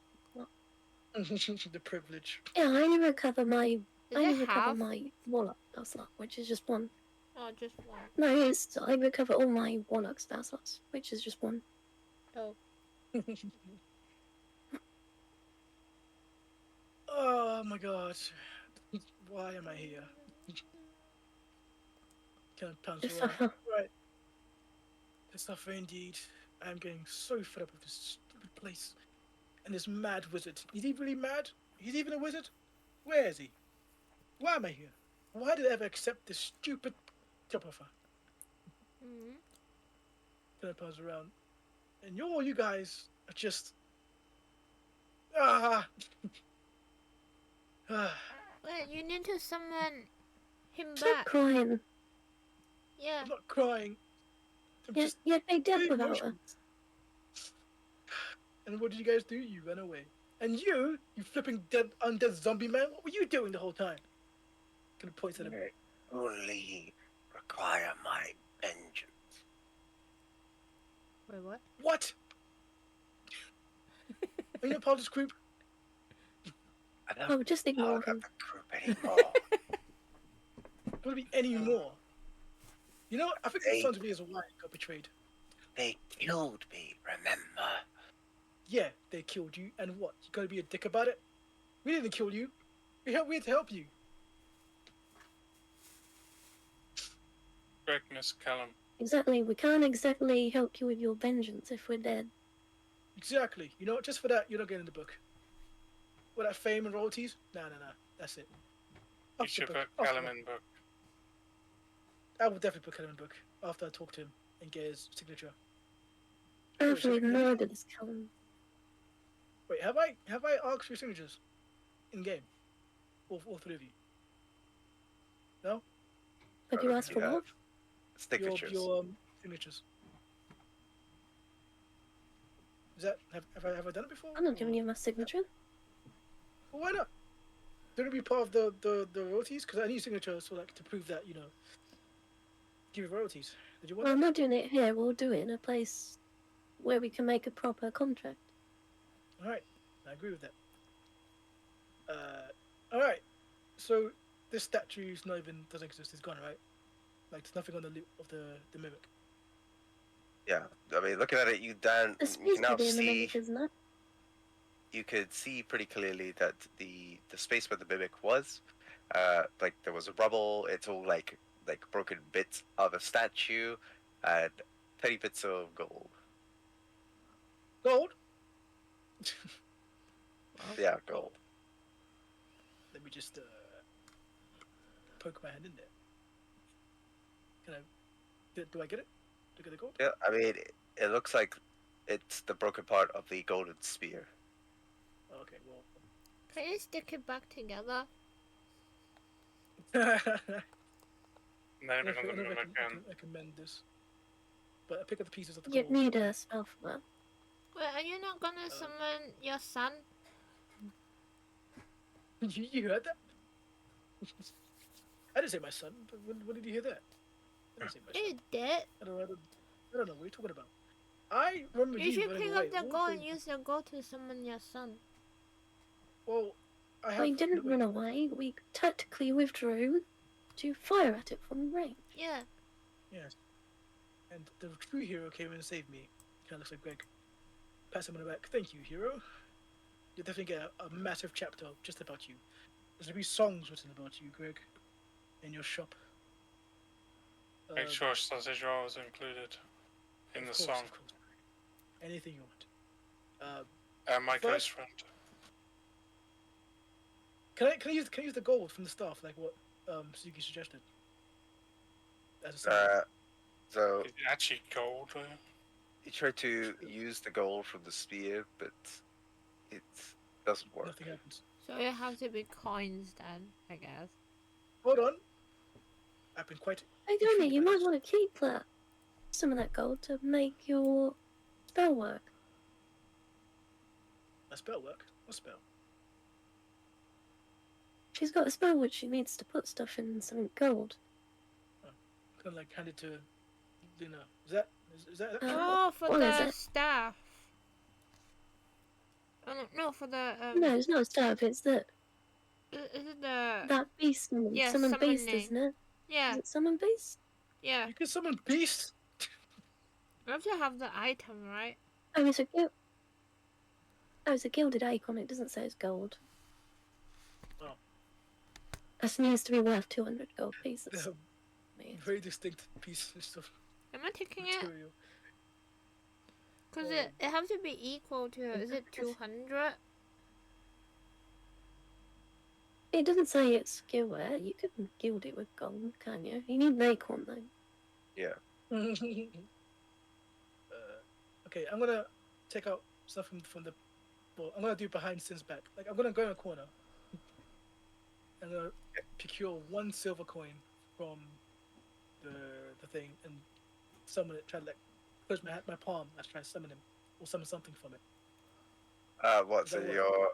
The privilege. Yeah, I only recover my Is I only it recover half? my warlock spell slot, which is just 1. Oh, just one. No, it's I recover all my warlock spell slots, which is just 1. Oh. Oh my god. Why am I here? Can I pounce Just around? suffer. Right. To suffer indeed. I'm getting so fed up with this stupid place. And this mad wizard. Is he really mad? He's even a wizard? Where is he? Why am I here? Why did I ever accept this stupid job offer? Mm-hmm. Gonna pause around. And you guys are just ah. Wait, you need to summon him Stop back. crying. Yeah. I'm not crying. I'm Yeah, just you'd be dead very without emotional. us. And what did you guys do? You ran away. And you flipping dead undead zombie man, what were you doing the whole time? Gonna point at him. Only require my vengeance. Wait, what? What? Are you not part of this group? I Oh, don't just part ignore of him. the group anymore. Don't be any more. You know, I think it sounds to me as why I got betrayed. They killed me, remember? Yeah, they killed you, and what? You gotta be a dick about it? We didn't kill you. We're here to help you. Correct, Miss Callum. Exactly. We can't exactly help you with your vengeance if we're dead. Exactly. You know what? Just for that, you're not getting the book. What, that fame and royalties? Nah. That's it. You Off the should book. put Off the Callum book. in book. I will definitely put Callum in book after I talk to him and get his signature. After we've so- murdered this Callum. Wait, have I asked for your signatures in game? All 3 of you. No? Have you asked for Yeah. what? Signatures. Your signatures. Is that have I done it before? I'm not giving you my signature. Well, why not? Don't it be part of the royalties? Because I need signatures so like to prove that give you royalties. Did you want Well, I'm that? not doing it here. We'll do it in a place where we can make a proper contract. All right, I agree with that. All right. So this statue is not even doesn't exist. It's gone, right? Like there's nothing on the loop of the mimic. Yeah, I mean, looking at it, you can now be in the see. mimic, isn't it? You could see pretty clearly that the space where the mimic was Like there was rubble. It's all like broken bits of a statue, and tiny bits of gold. Gold. Yeah, gold. Let me just poke my hand in there. Can I? Do I get it? Do I get the gold? Yeah, I mean, it looks like it's the broken part of the golden spear. Okay, well. Can you stick it back together? No, I no, no, no, no, can. can mend this. But I pick up the pieces of the You gold. need a spell for that. Wait, are you not gonna summon your son? You heard that? I didn't say my son. But when did you hear that? I didn't say my son. You did. I don't know what you're talking about. I remember You should running pick away. up the What gold was and use the gold to summon your son. Well, I have. We didn't wait, run away. We tactically withdrew to fire at it from range. Yeah. Yes. And the true hero came and saved me. Kind of looks like Greg. Pat him on the back. Thank you, hero. You'll definitely get a massive chapter just about you. There's gonna be songs written about you, Greg, in your shop. Make sure sausage roll is included in the of course, song. Of course. Anything you want. My First- close friend. Can I use the gold from the staff like what Suzuki suggested? As a symbol? So Is it actually gold? you try to use the gold from the spear, but it doesn't work. Nothing happens. So it has to be coins then, I guess. Hold on. I've been quite. Hey, Donny, intrigued you by might this. want to keep that. Some of that gold to make your spell work. A spell work? What spell? She's got a spell which she needs to put stuff in something gold. Kind of like hand it to Luna. Is that? Oh, for what is the it? staff. Oh, no, for the No, it's not a staff. It's that Is it the? that beast. Yeah, Summon beast, summoning. isn't it? Yeah, Is it summon beast? yeah. You can summon beasts. You have to have the item, right? Oh, it's a gil- Oh, it's a gilded icon. It doesn't say it's gold. Oh. That needs to be worth 200 gold pieces. Very distinct piece of Am I taking it? material. Cause it has to be equal to. Is it 200? It doesn't say it's gildware. You can gild it with gold, can you? You need an acorn though. Yeah. Okay, I'm gonna take out stuff from the. Well, I'm gonna do behind Sin's back. Like I'm gonna go in a corner. I'm gonna procure 1 silver coin from the thing and summon it. Try to like close my palm. I try to summon him or summon something from it. What? Does So that work? you're.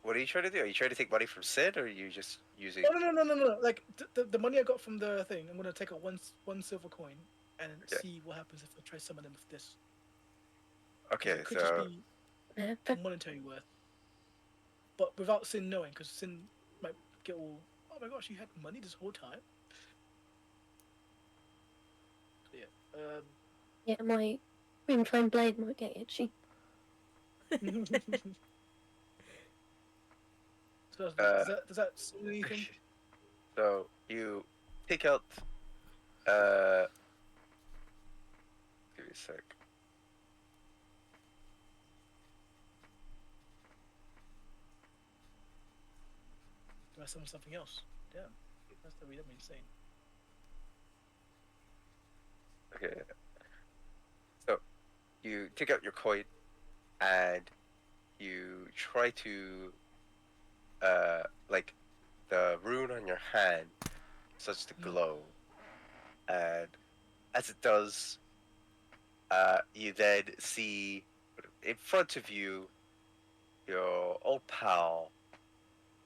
What are you trying to do? Are you trying to take money from Sid, or are you just using? No. Like the money I got from the thing, I'm gonna take out one silver coin and Okay. see what happens if I try to summon him with this. Okay, It could so just be Yeah, monetary worth, but without Sin knowing, because Sin might get all. Oh my gosh, you had money this whole time. So yeah. yeah, my green flame blade might get itchy. So does that say anything? so you take out. Give me a sec. Do I summon something else? Damn, that's the read insane. Okay. So you take out your coin, and you try to, like, the rune on your hand starts to glow, and as it does, you then see in front of you your old pal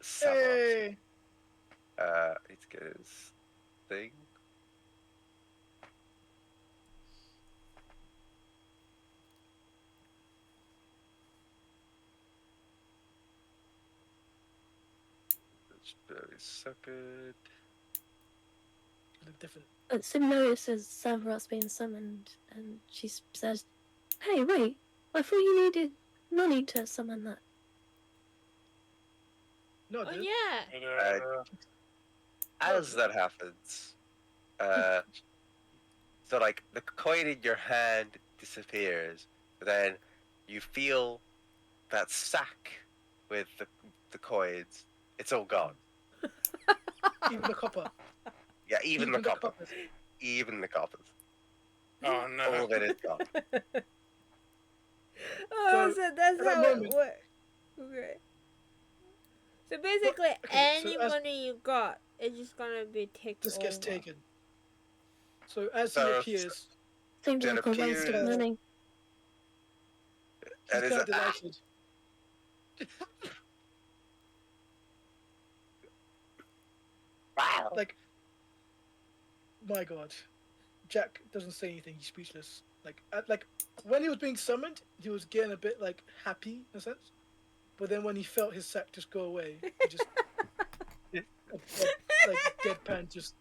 Severus. Hey! I need to get his thing. Just a second. Look different. But Sim notices Severus being summoned, and she says, "Hey, wait! I thought you needed money to summon that." No, Oh dude. yeah. But, as that happens, so like the coin in your hand disappears, but then you feel that sack with the coins. It's all gone. Even the copper. Yeah, even the copper. coppers. Even the coppers. Oh no. All of it is gone. Oh, So, so that's at that how it moment- works. Okay. So basically, okay, so any as- money you got is just gonna be taken This over. gets taken. So as he So- appears, Seems Then like a waste of appears- money. he's And is kind it- of delighted. Wow. Like, my God, Jack doesn't say anything. He's speechless. Like when he was being summoned, he was getting a bit like happy in a sense. But then when he felt his sack just go away, he just like deadpan just.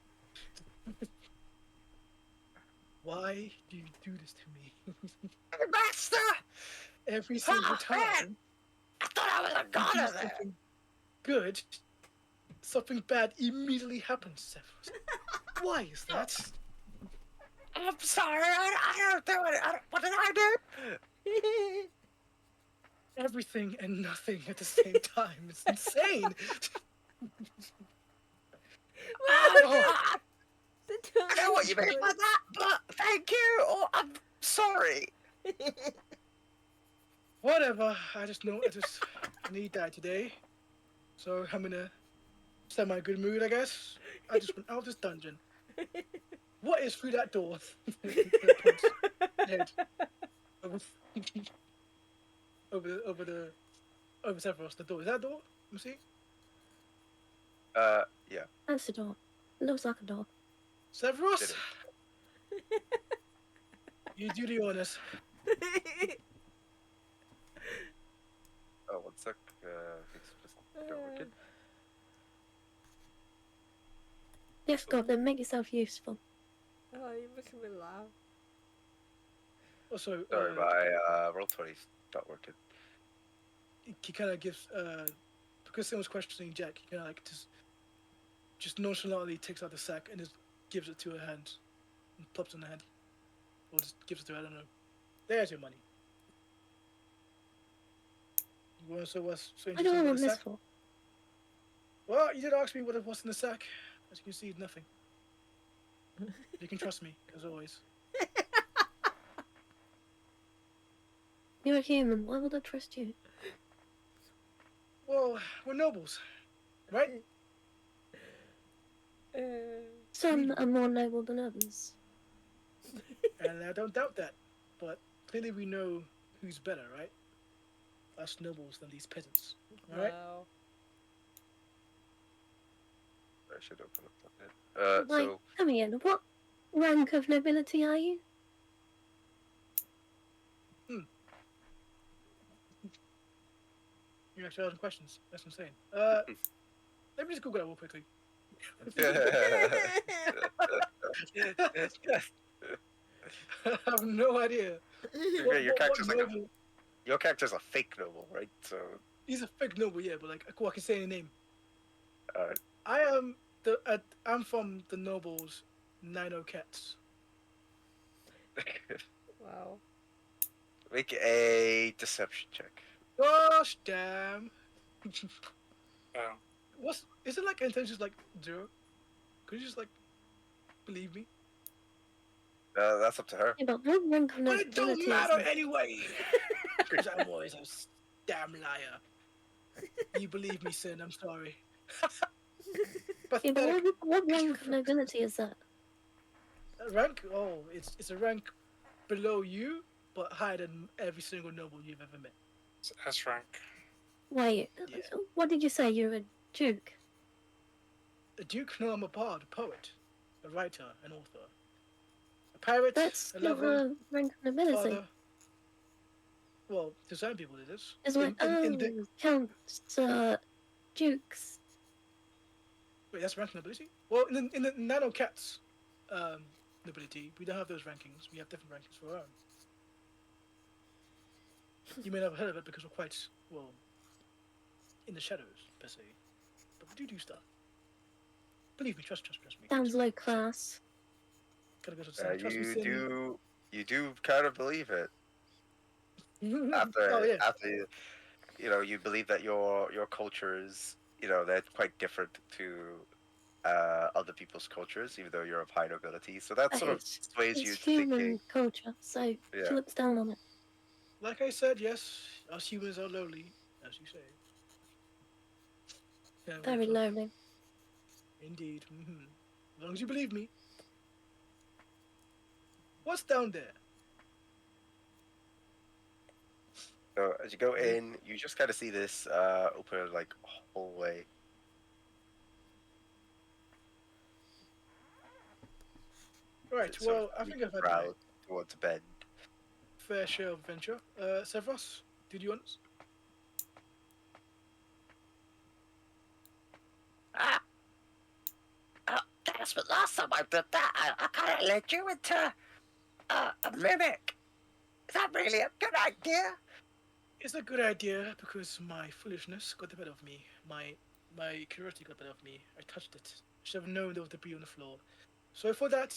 Why do you do this to me? Master! Every single Ah, man! time I thought I was a you do goner there. something good, something bad immediately happens, Severus. Why is that? I'm sorry, I don't do it. What did I do? Everything and nothing at the same time. It's insane. I The two I know what you mean of by that, but thank you. Oh, I'm sorry. Whatever. I just need that today. So I'm gonna stay my good mood, I guess. I just went out of this dungeon. What is through that door? Points head over, over Severus. The door. Is that a door? Let me see. Yeah. That's a door. Looks like a door. Severus, Did you do the honors. Oh, one sec. It's just don't work it. Yes, go up there. Make yourself useful. Oh, you're making me laugh. Also, Sorry, my Roll20's not working. he kind of gives because someone's questioning Jack. He kind of like just nonchalantly takes out the sack and just gives it to her hand and plops in the hand, or just gives it to her. I don't know. There's your money. You want to say what's so I interesting don't about want the this sack? for. Well, you did ask me what it was in the sack. As you can see, nothing. You can trust me, as always. You're a human. Why would I trust you? Well, we're nobles, right? Some are more noble than others. And I don't doubt that. But clearly we know who's better, right? Us nobles than these peasants. Alright? Wow. I should open up that bit. Like, So come again. What rank of nobility are you? You're actually asking questions. That's insane. Let me just Google that real quickly. I have no idea. your character's like noble? your character's a fake noble, right? So He's a fake noble, yeah, but like, I can say a name. Alright. I am I'm from the nobles, Nino Cats. Wow. Make a deception check. Gosh damn. Oh. Is it like intelligence like 0? Could you just like believe me? That's up to her. Yeah, but what rank of But it don't nobility is matter that? anyway. Because I'm always a damn liar. You believe me, Sin. I'm sorry. Yeah, but Pathetic. what rank of nobility is that? Rank? Oh, it's a rank below you, but higher than every single noble you've ever met. It's S rank. Wait, Yeah. what did you say? You're a duke? A duke? No, I'm a bard, a poet, a writer, an author, a pirate, That's a still lover, a rank of nobility. father. Well, to some people it is. It's like, counts, dukes. Wait, that's rank nobility? Well, in the Nano Cats nobility, we don't have those rankings. We have different rankings for our own. You may not have heard of it because we're quite, well, in the shadows, per se. But we do stuff. Believe me, trust me. Sounds low class. Gotta go to the side. Trust me, You Sin. do kind of believe it Oh yeah. after you believe that your culture is they're quite different to other people's cultures, even though you're of high nobility. So that sort of sways you It's to thinking, human culture, so yeah. she looks down on it. Like I said, yes, us humans are lowly, as you say. Yeah, Very lonely. Indeed. As long as you believe me. What's down there? So as you go in, you just kind of see this open like hallway. Right. Sort of Well, I think I've had my route towards a bend. fair share of adventure. Severus, did you want? Ah, guess what? Last time I did that, I kind of led you into a mimic. Is that really a good idea? It's a good idea because my foolishness got the better of me. My curiosity got the better of me. I touched it. I should have known there was debris on the floor. So for that,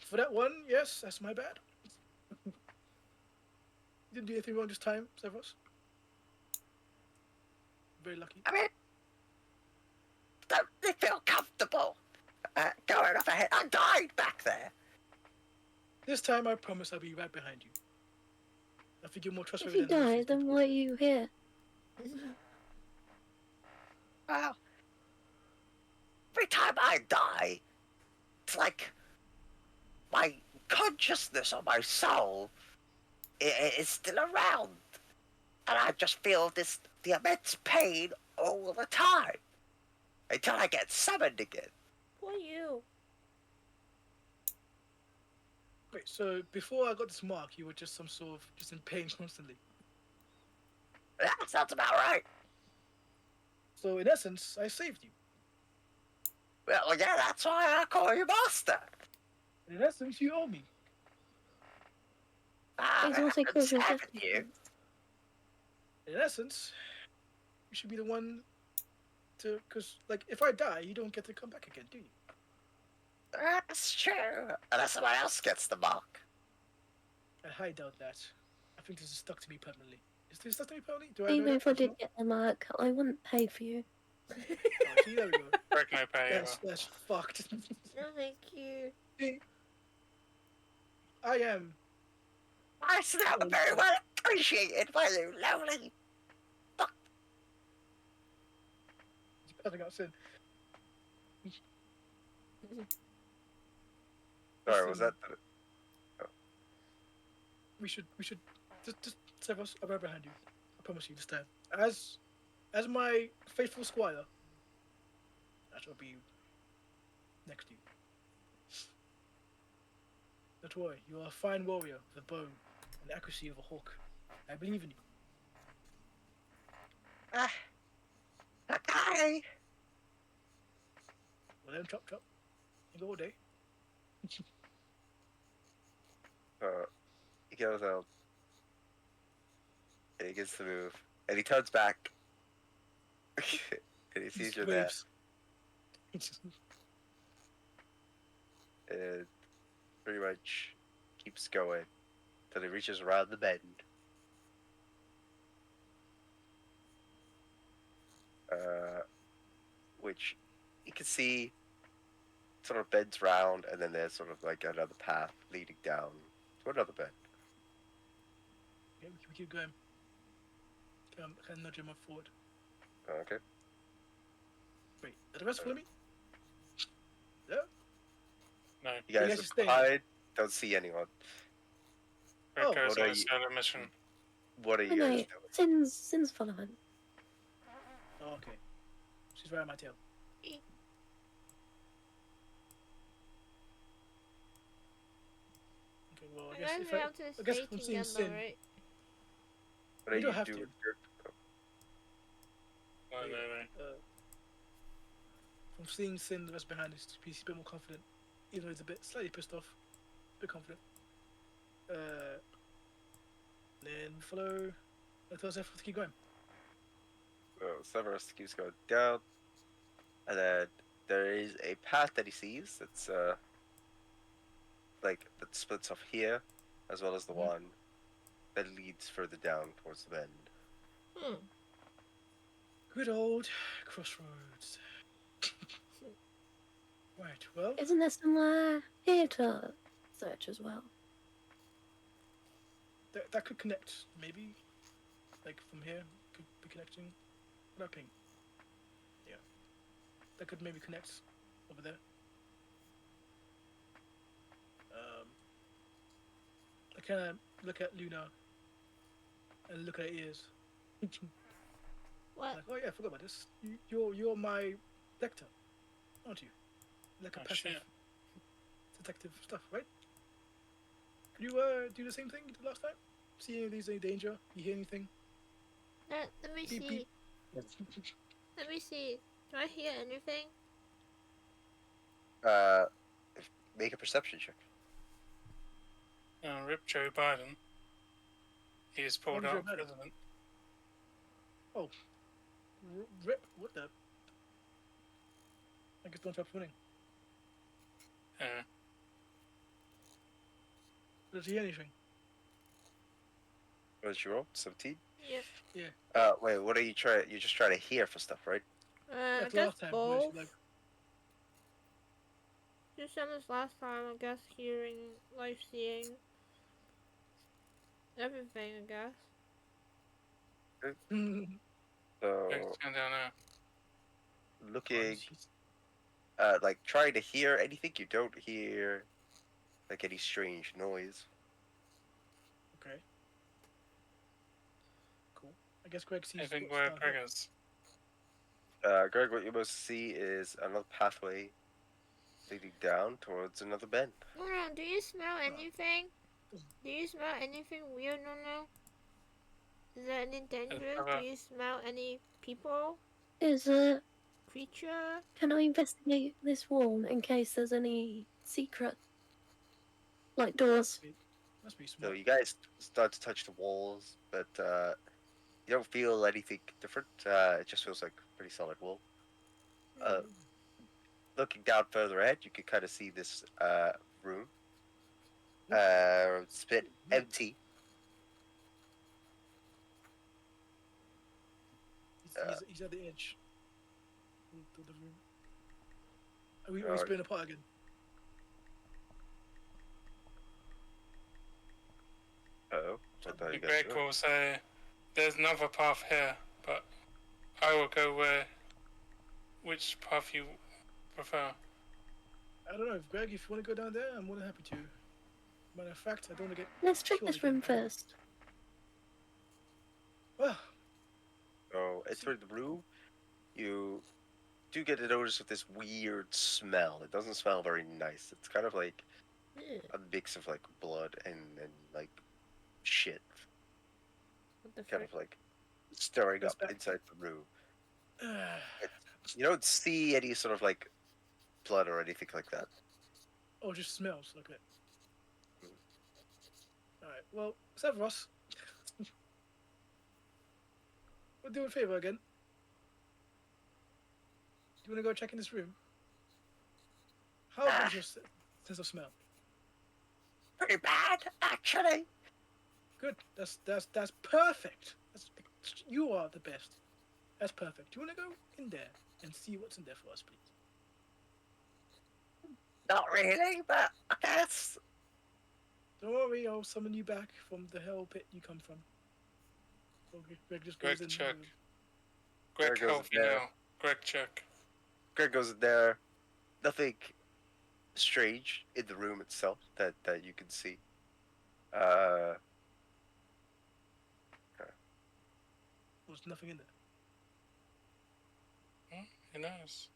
for that one, yes, that's my bad. You didn't do anything wrong this time, Severus. Very lucky. I mean, don't you feel comfortable going off ahead? I died back there. This time, I promise I'll be right behind you. I think you're more If trustworthy you than the die, rest of then these why are you here? Well, every time I die, it's like my consciousness or my soul is still around. And I just feel the immense pain all the time. Until I get summoned again. Poor you. Wait, so before I got this mark, you were just some sort of just in pain constantly. That sounds about right. So in essence, I saved you. Well, yeah, that's why I call you master. In essence, you owe me. He's also I'm called your saving death you. In essence, you should be the one to, because like if I die, you don't get to come back again, do you? That's true. Unless someone else gets the mark. I highly doubt that. I think this is stuck to me permanently. Is this stuck to me permanently? Do I know Even that? if I Yes or did no? get the mark, I wouldn't pay for you. Oh, see, there we go. Break no pay. That's fucked. No, thank you. See, I am. I still very well appreciated by you, lonely. Cutting out sin. Sorry, was that? We should just Severus, I'm right behind you. I promise you this time. As my faithful squire, I shall be next to you. Don't worry, you are a fine warrior with a bow and the accuracy of a hawk. I believe in you. Okay. Well then, chop chop. You go all day. He goes out. And he gets to move. And he turns back. And he sees Just you're there. waves. And pretty much keeps going till he reaches around the bend. Which you can see sort of bends round, and then there's sort of like another path leading down to another bend. Yeah, we keep going. Can nudge him up forward. Okay. Wait, are the rest follow me? Yeah? No. You You guys guys are are staying. behind, don't see anyone. Oh, Rick goes what on are a you- solo mission. What are Oh, you guys no, doing? Sin's following. Oh, okay. She's right on my tail. Okay, well, I I guess guess if we I, have to I guess stay if I'm seeing together, sin, right? What are You don't you have doing? No, no, no. if I'm seeing sin, the rest behind is he's a bit more confident, even though he's a bit slightly pissed off, a bit confident. Then follow. I tell Zephyr to keep going. So Severus keeps going down. And then there is a path that he sees that's like that splits off here, as well as the one that leads further down towards the bend. Hmm. Good old crossroads. Right, well, Isn't there somewhere here to search as well? that could connect, maybe. Like from here, could be connecting. What up, ping? Yeah. That could maybe connect over there. I kind of look at Luna and look at her ears. What? Like, oh yeah, I forgot about this. You're my detector, aren't you? Like a Oh, passive shit. detective stuff, right? Could you do the same thing you did last time? See any danger? You hear anything? Let me Beep see. beep. Let me see. Do I hear anything? Uh, make a perception check. Rip Joe Biden. He is pulled Why out Joe Biden? president. Oh, rip! What the? I guess don't stop winning. Yeah. Does he hear anything? What did you roll? 17? Yep. Yeah. Wait, what are you trying? You're just trying to hear for stuff, right? I Like guess last time, where both. she like, Just same as last time. I guess hearing, like seeing, everything. I guess. So Greg's going down there. looking, like trying to hear anything. You don't hear like any strange noise. Okay. Cool. I guess Greg sees I think what's where down Greg here. is. Greg, what you most see is another pathway leading down towards another bend. No, no. Do you smell anything? Do you smell anything weird? No, no. Is there any danger? Do you smell any people? Is it? Creature? Can I investigate this wall in case there's any secret, like doors? Must be So smart. you guys start to touch the walls, but you don't feel anything different. It just feels like pretty solid wall. Looking down further ahead, you can kind of see this room. It's a bit empty. He's at the edge of the room. Are we splitting apart again? Oh, what the you guys Greg doing? will say, "There's another path here, but I will go which path you prefer." I don't know, Greg. If you want to go down there, I'm more than happy to. Matter of fact, I don't want to get Let's check killed this room again. first. Well, So entering the room, you do get to notice of this weird smell. It doesn't smell very nice. It's kind of like a mix of like blood and like shit, What the kind frick? of like stirring That's up bad. inside the room. You don't see any sort of like blood or anything like that. oh, just smells. Okay. All right. Well, Severus, we'll do a favor again. Do you want to go check in this room? How good is your sense of smell? Pretty bad, actually. Good. That's perfect. You are the best. That's perfect. Do you want to go in there and see what's in there for us, please? Not really, but I guess. Don't worry, I'll summon you back from the hell pit you come from. So Greg just goes Greg in. check. There Greg goes healthy there. now. Greg check. Greg goes in there. Nothing strange in the room itself that you can see. There's nothing in there. Who knows?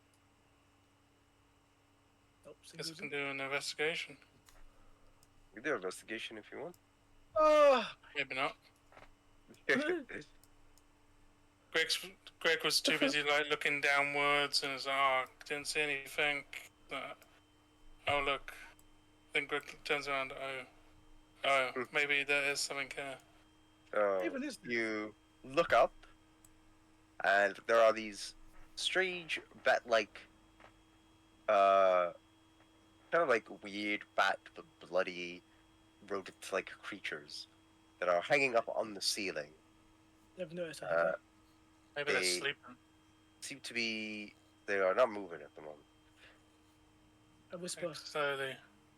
Nope. Same Guess goes we in. can do an investigation. You can do an investigation if you want. Oh, Maybe not. Greg was too busy like looking downwards and was like, oh, didn't see anything. Oh look. Then Greg turns around. Oh, maybe there is something here. So even this. you look up, and there are these strange bat-like, kind of like weird bat but bloody rodent-like creatures that are hanging up on the ceiling. Never noticed that. Have I? Maybe they're They sleeping. seem to be. They are not moving at the moment. I whisper. Slowly.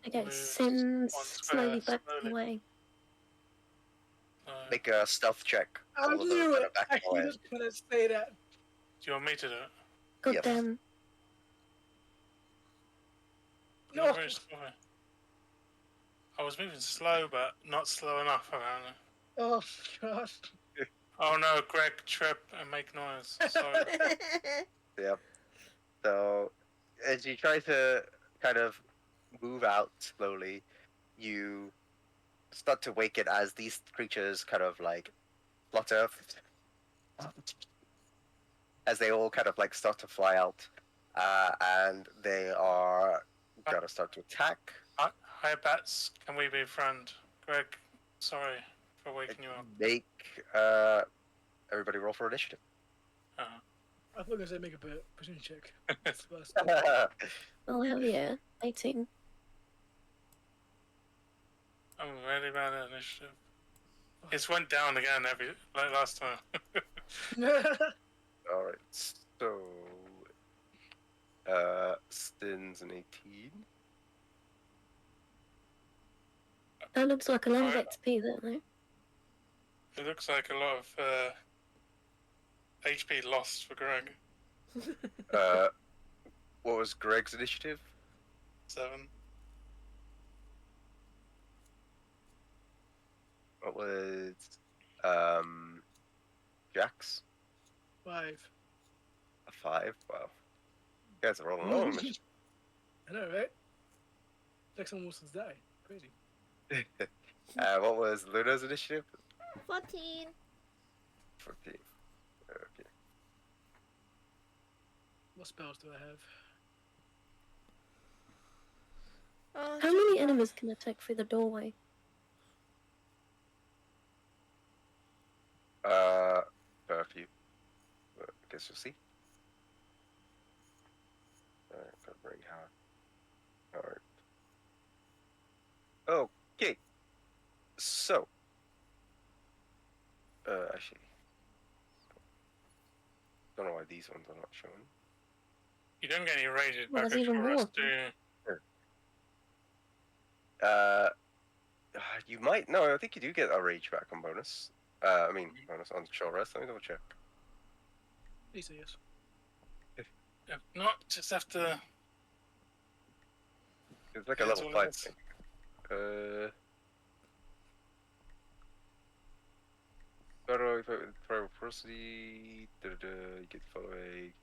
Okay, Moves Sims one slowly square, back slowly. away. Make a stealth check. I All of those knew that it! are back I away. was gonna say that. Do you want me to do it? God Yes. damn. You're No! very slow. I was moving slow, but not slow enough, apparently. Oh, God. Oh no, Greg, trip and make noise. Sorry. Yep. So, as you try to kind of move out slowly, you start to waken as these creatures kind of like flutter as they all kind of like start to fly out, and they are gonna start to attack. Hi, Bats. Can we be friend? Greg, sorry for waking you up. Make everybody roll for initiative. I thought you were gonna say make a precision check. That's first. Oh, hell yeah. 18. I'm really bad at initiative. It's went down again like last time. All right, so Stin's an 18. That looks like a lot of Alright. XP there, though. It looks like a lot of HP lost for Greg. What was Greg's initiative? 7. What was Jack's? 5. A 5? Wow. You guys are rolling along. I know, right? Like someone wants to die. Crazy. What was Luna's initiative? 14. 14. Okay. What spells do I have? How many enemies can attack through the doorway? A few. I guess you'll see. Gotta bring how. Alright. Okay. So. Actually. Don't know why these ones are not showing. You don't get any rated Well, back there's even for us, more. do you? You might. No, I think you do get a rage back on bonus. I mean, bonus on short rest. Let me double check. Please say yes. If not, just have to. It's like a That's level all 5 it is. thing. Throw ferocity. You get following.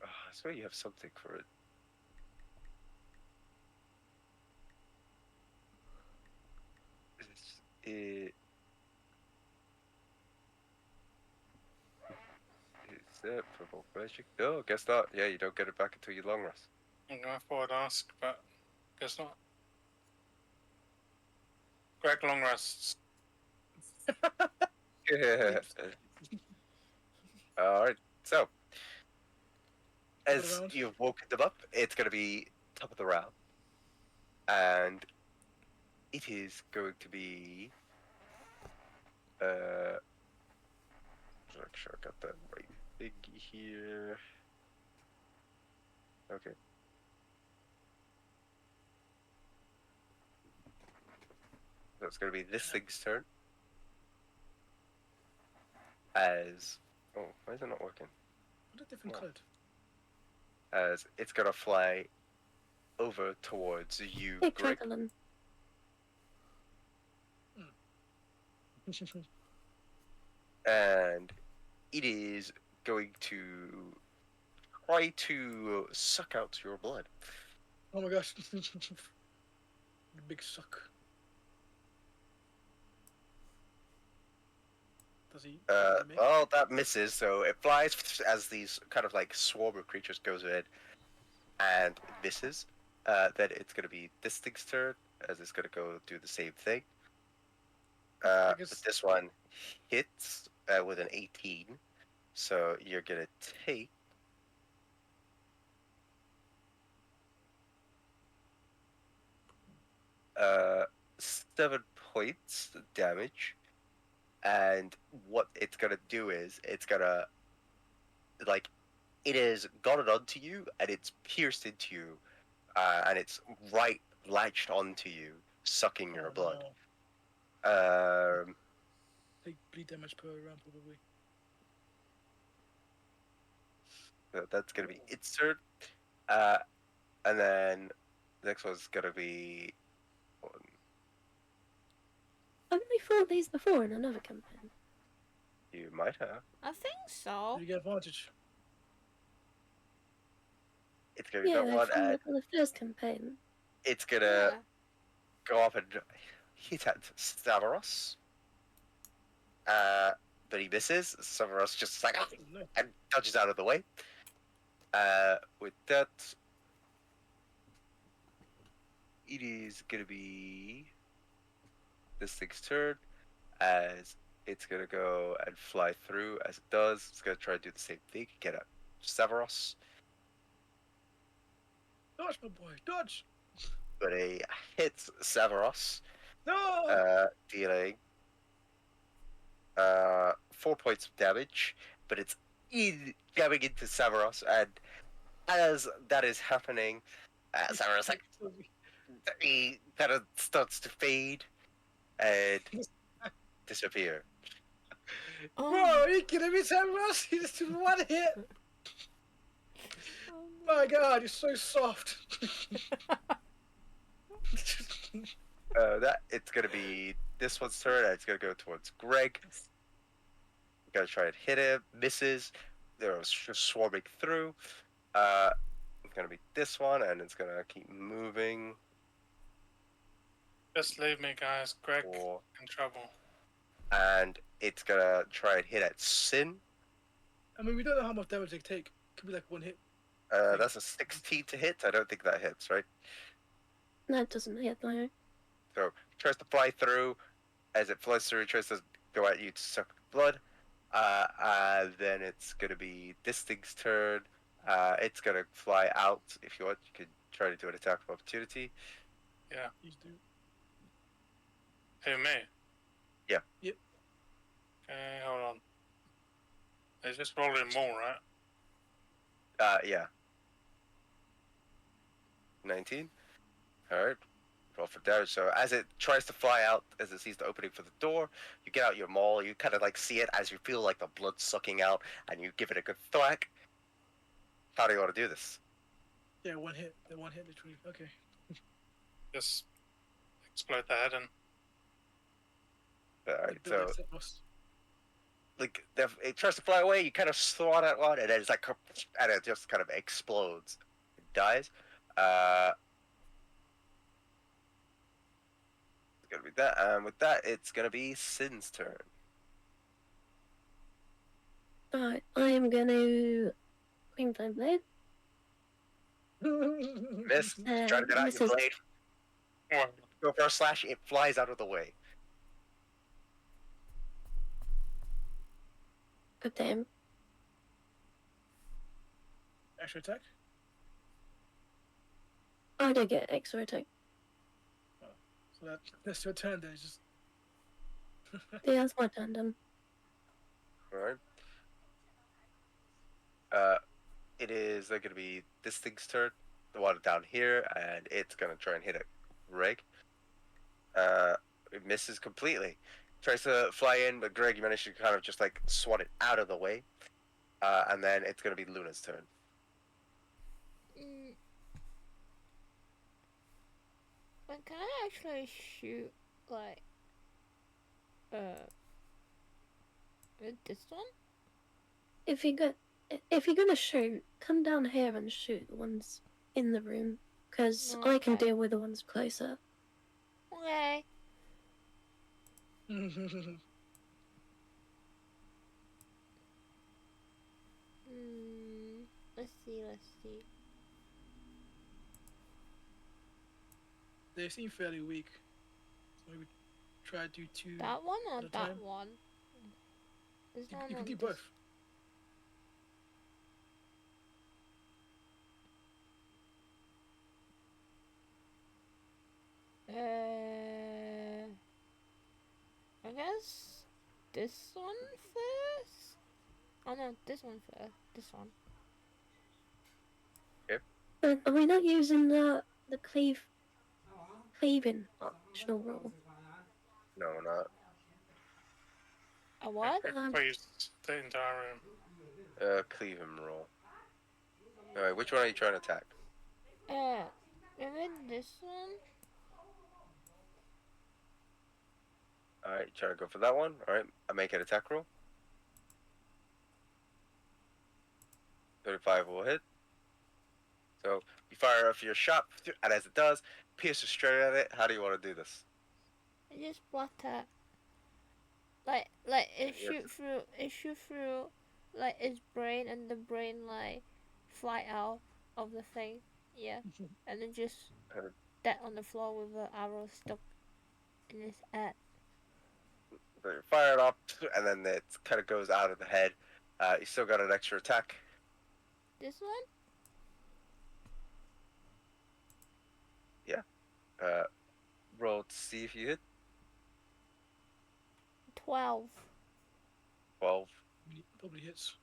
I swear you have something for it. Is that purple magic? No, guess not. Yeah, you don't get it back until you long rest. I thought I'd ask, but guess not. Greg long rests. Alright, so Top of the as round. you've woken them up, it's going to be top of the round. And it is going to be. Make sure I got that right thing here. Okay. So it's going to be this thing's turn. As. Oh, why is it not working? What a different Wow. colour. As it's going to fly over towards you, Hey, Greg. Travelin. And it is going to try to suck out your blood. Oh my gosh. Big suck. Does he? Make? Well, that misses, so it flies as these kind of like swarm of creatures goes in, and it misses. Then it's going to be this thing's turn, as it's going to go do the same thing. But guess- this one hits with an 18. So you're gonna take 7 points damage, and what it's gonna do is it's gonna like it is gotten onto you and it's pierced into you, and it's right latched onto you, sucking your blood. No. Um, Take bleed damage per round, probably. so that's gonna be its turn. Uh, and then the next one's gonna be Haven't we fought these before in another campaign? you might have. I think so. You get advantage. It's gonna be Yeah, that I one, from and the first campaign. it's gonna Yeah. go up and hit at Stavros. But he misses. Stavros just like No. and dodges out of the way. With that, it is gonna be this thing's turn, as it's gonna go and fly through. As it does, it's gonna try to do the same thing. Get at Stavros, Dodge, my boy, dodge! but he hits Stavros, No! dealing 4 points of damage. But it's jamming into Stavros, and as that is happening, Stavros like he kind of starts to fade and disappear. Oh. Bro, are you kidding me, Sam Ross? He just did one hit! Oh, My god, you're so soft! That it's gonna be this one's turn, and it's gonna go towards Greg. Gonna try and hit him, misses. They're just swarming through. It's gonna be this one, and it's gonna keep moving. Just leave me, guys. Greg For, in trouble. and it's gonna try and hit at Sin. I mean, we don't know how much damage they take. Could be like one hit. That's a 16 to hit. I don't think that hits, right? No, it doesn't hit though. So tries to fly through. As it flies through, it tries to go at you to suck blood. Then it's gonna be this thing's turn. It's gonna fly out. If you want, you can try to do an attack of opportunity. Please do. Who, me? Yeah. Yep. Okay, hold on. It's just rolling more, right? Yeah. 19. All right. Roll for damage. So as it tries to fly out, as it sees the opening for the door, you get out your maul. You kind of like see it as you feel like the blood sucking out, and you give it a good thwack. How do you want to do this? Yeah, one hit. The one hit, literally. Okay. Just explode the head and All right. Like, build So that set boss. like it tries to fly away. You kind of swat at one, and then it's like, and it just kind of explodes. It dies. It's gonna be that. With that, it's gonna be Sin's turn. Alright, I am gonna Queen Flame Blade. Miss. Try to get out your Misses. blade. well, Go for a slash. It flies out of the way. Good damn. Extra attack? I don't get extra attack. So that's your turn then. It's just. Yeah, that's my turn done. All right. It is going to be this thing's turn, the one down here, and it's going to try and hit it. Greg. It misses completely. Tries to fly in, but Greg, you managed to kind of just like swat it out of the way. And then it's going to be Luna's turn. Mm. But can I actually shoot like with this one? If you're gonna shoot, come down here and shoot the ones in the room, because I can Okay. deal with the ones closer. Okay. Let's see. They seem fairly weak. So maybe try to do two. That one or At a that time? one? There's You, one you can on do this. both. I guess this one first. Oh no, this one first. This one. But are we not using the cleaving optional rule? No, we're not. A what? Please, the entire room. Cleave him roll. Alright, which one are you trying to attack? Maybe this one. Alright, you trying to go for that one? Alright, I make an attack roll. 35 will hit. So you fire off your shot, and as it does, pierces straight at it. How do you want to do this? I just block that. Like it Yes. shoot through, like its brain, and the brain like fly out of the thing. Yeah, and then just Uh, dead on the floor with the arrow stuck in his head. So you fire it off, and then it kind of goes out of the head. You still got an extra attack. This one? Roll to see if you hit. 12. 12 Probably hits.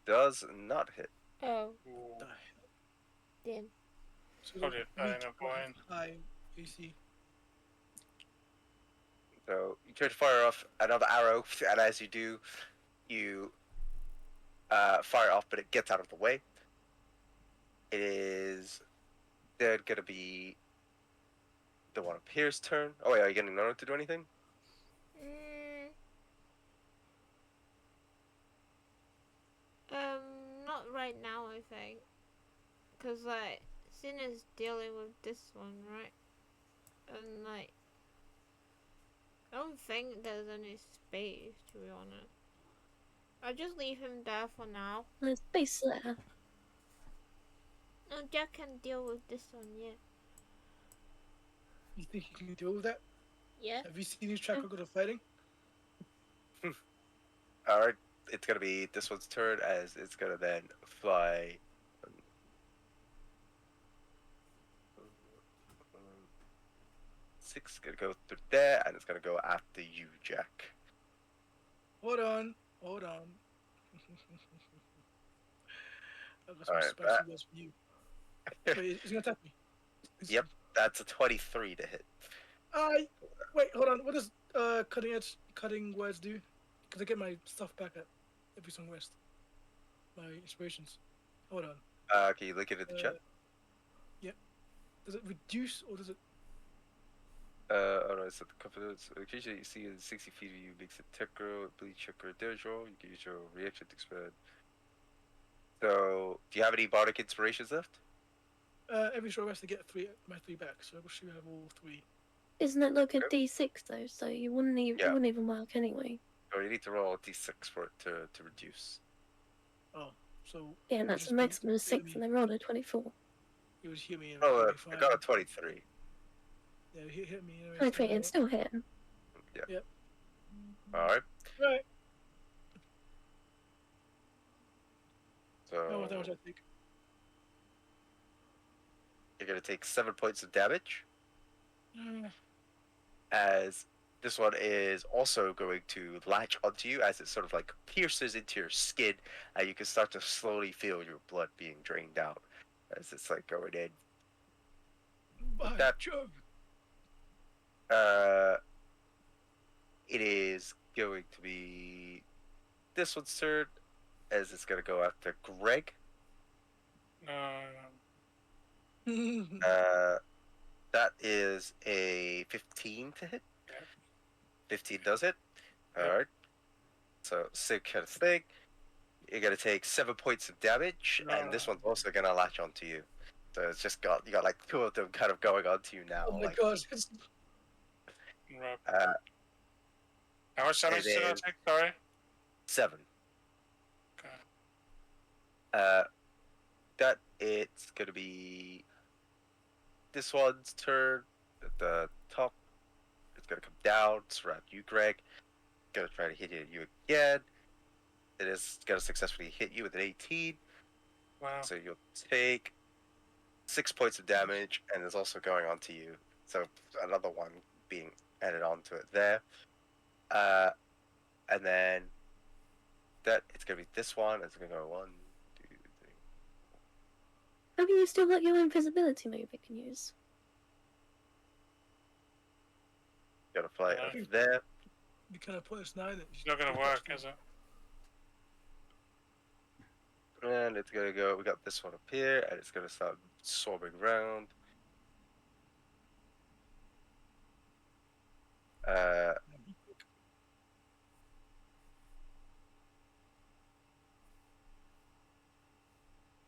does not hit. Oh, Die. damn. So Probably a pain weak of wine. high AC. So you try to fire off another arrow, and as you do, you fire off, but it gets out of the way. It is then going to be the one up here's turn. Oh, wait, are you getting Nona to do anything? Mm, not right now, I think. Cause like, Sin is dealing with this one, right? And like, I don't think there's any space, to be honest. I'll just leave him there for now. There's space there. No, Jack can deal with this one, yeah. You think you can deal with that? Yeah? Have you seen his track record of fighting? Alright, it's going to be this one's turn, as it's going to then fly. Six going to go through there, and it's going to go after you, Jack. Hold on. I've got some Alright, spicy words for you. Wait, he's gonna attack me. Yep. That's a 23 to hit. Wait, hold on. What does cutting words do? Because I get my stuff back at every song rest. My inspirations. Hold on. Can you look at it in the chat? Yep. Does it reduce or does it? Oh no, it's at the confidence. Occasionally you see in 60 feet of you makes a tech roll, bleed check or damage roll. You can use your reaction to expand. So, do you have any bardic inspirations left? Every short rest I get my three back, so I should have all three. Isn't it like a D6 though? So you wouldn't even Yeah. it wouldn't even work anyway. Or you need to roll a d6 for it to reduce. Oh, so Yeah, it and would that's just a be- maximum of 6, and they rolled a 24. It would hit me. Oh, it'd be I fine. got a 23. Yeah, hit me. Anyway, 23, so- and still hitting. Alright, Right. so How much I think? you're going to take 7 points of damage, Mm, as this one is also going to latch onto you as it sort of like pierces into your skin, and you can start to slowly feel your blood being drained out as it's like going in. by That- Jove. It is going to be this one's turn, as it's going to go after Greg. That is a 15 to hit. Yeah. 15 does hit. Yep. Alright. So, sick kind of thing. You're going to take 7 points of damage, and this one's also going to latch onto you. So it's just you got like two of them kind of going onto you now. Oh my like, god. Right. Uh, How much damage did I is- take? Sorry. 7. Okay. That it's going to be this one's turn at the top. It's going to come down, surround you, Greg. gonna try to hit you again. It is gonna successfully hit you with an 18. Wow. So you'll take 6 points of damage, and it's also going on to you. So another one being added onto it there. And then that it's gonna be this one. It's gonna go 1, 2, 3. Have you still got your invisibility move you can use? Gonna fly Yeah. over there. You kind of put us now. It's not gonna work, is it? And it's gonna go. We got this one up here, and it's gonna start swarming around.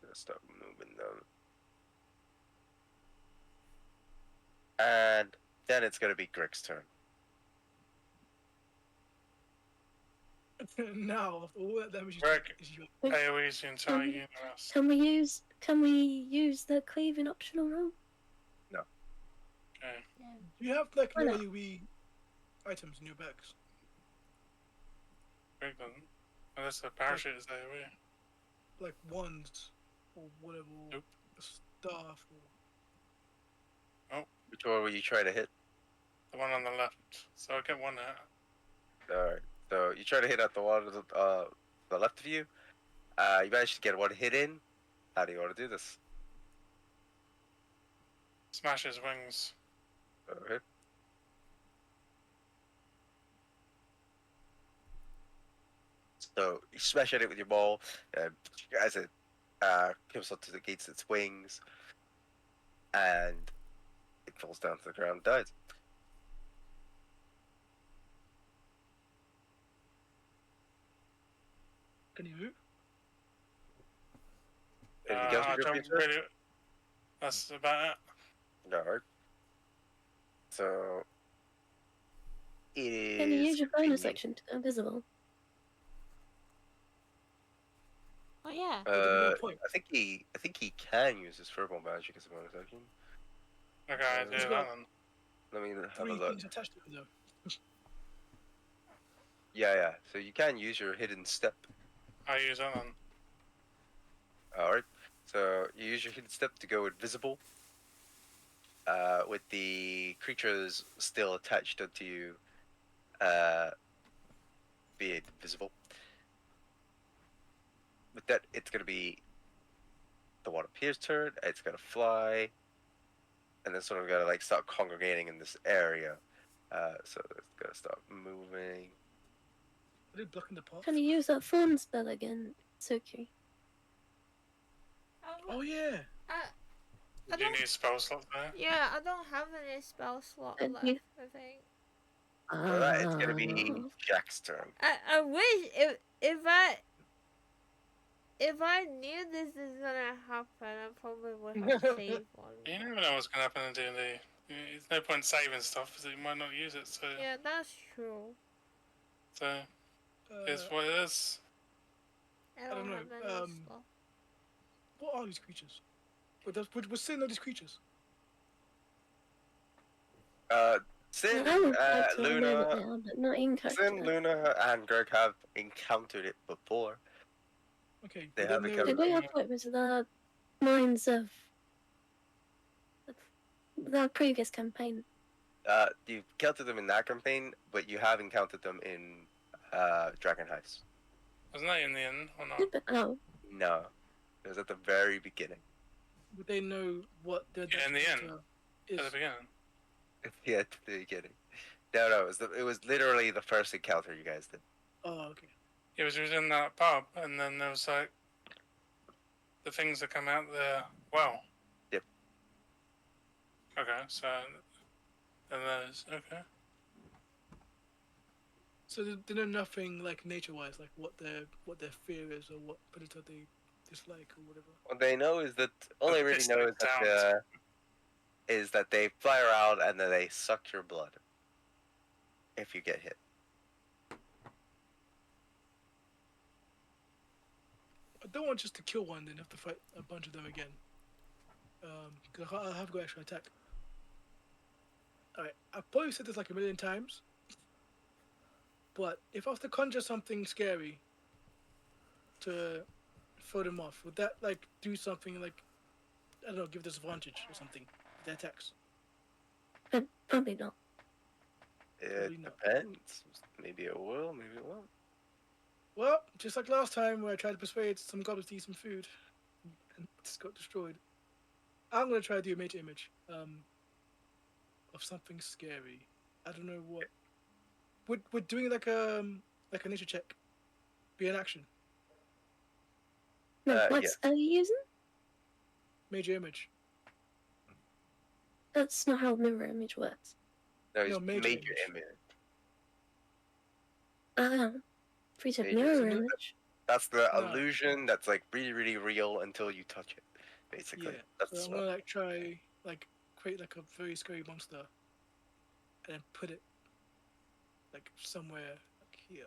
Gonna start moving them, and then it's gonna be Greg's turn. Now, after all that damage, Greg. is your AoE's the entire universe. Can we use the cleaving optional roll? Okay. Do you have like Why no not? AoE items in your bags? Greg doesn't. Unless the parachute is AoE. Like wands or whatever, or Nope. a staff or... Which one were you trying to hit? The one on the left. So I get one hit. All right. So you try to hit at the one the left of you. You managed to get one hit in. How do you want to do this? Smash his wings. All right. So you smash at it with your ball, as it comes onto against its wings, and it falls down to the ground and dies. Can you move? Anything else I with your don't feature? really. That's about it. No. So it is. Can you use your bonus the- action to go invisible? Oh yeah. no point. I think he can use his verbal magic as a bonus action. Okay, I do He's that got then. Let me have a 3 look. things attached to it though. Yeah. So you can use your hidden step. I use that then. Alright. So you use your hidden step to go invisible. With the creatures still attached onto you, being invisible. With that, it's gonna be the one up here's turn. It's gonna fly, and then sort of gonna like start congregating in this area. So it's gonna start moving. Are they blocking the path? Can you use that fawn spell again, Suki? Oh yeah. I Do you don't. need spell slot there? Yeah, I don't have any spell slot And left. you- I think. Alright, it's gonna be Jack's turn. I wish if I knew this is gonna happen, I probably would have saved one. You never know what's gonna happen in D&D. There's no point saving stuff because you might not use it. So, Yeah, that's true. it's what it is. I don't don't know, have any spell. What are these creatures? We're seeing all these creatures. Sin, I would like to remove it Luna, now, but not in Sin, character. Luna, and Greg have encountered it before. Okay. They but have then a there- Did we have what was the minds of the previous campaign? You encountered them in that campaign, but you have encountered them in Dragon Heist. Wasn't that in the end or not? Oh, No, it was at the very beginning. Would they know what the Yeah, in the end. is? At the beginning. Yeah, at the beginning. No, it was literally the first encounter you guys did. Oh, okay. It was in that pub, and then there was like the things that come out there. Well. Yep. Okay, so and there's okay. So they know nothing like nature-wise, like what their fear is or what predator they dislike or whatever. What they know is that all they really It's know like is that they fly around and then they suck your blood if you get hit. I don't want just to kill one, then have to fight a bunch of them again. Cause I'll have to go extra attack. All right, I've probably said this like a million times. But if I was to conjure something scary to throw them off, would that like do something like I don't know, give disadvantage or something with their attacks? But probably not. It Probably not. depends. Maybe it will, maybe it won't. Well, just like last time where I tried to persuade some goblins to eat some food and just got destroyed. I'm gonna try to do a major image of something scary. I don't know what. Would doing like a nature check be an action? No, what Yes. are you using? Major image. That's not how mirror image works. No, No, it's major major image. Ah, free to Major mirror image. image. That's the No. illusion that's like really, really real until you touch it. Basically, Yeah. that's So the I'm spell. gonna like try like create like a very scary monster and then put it like somewhere like here.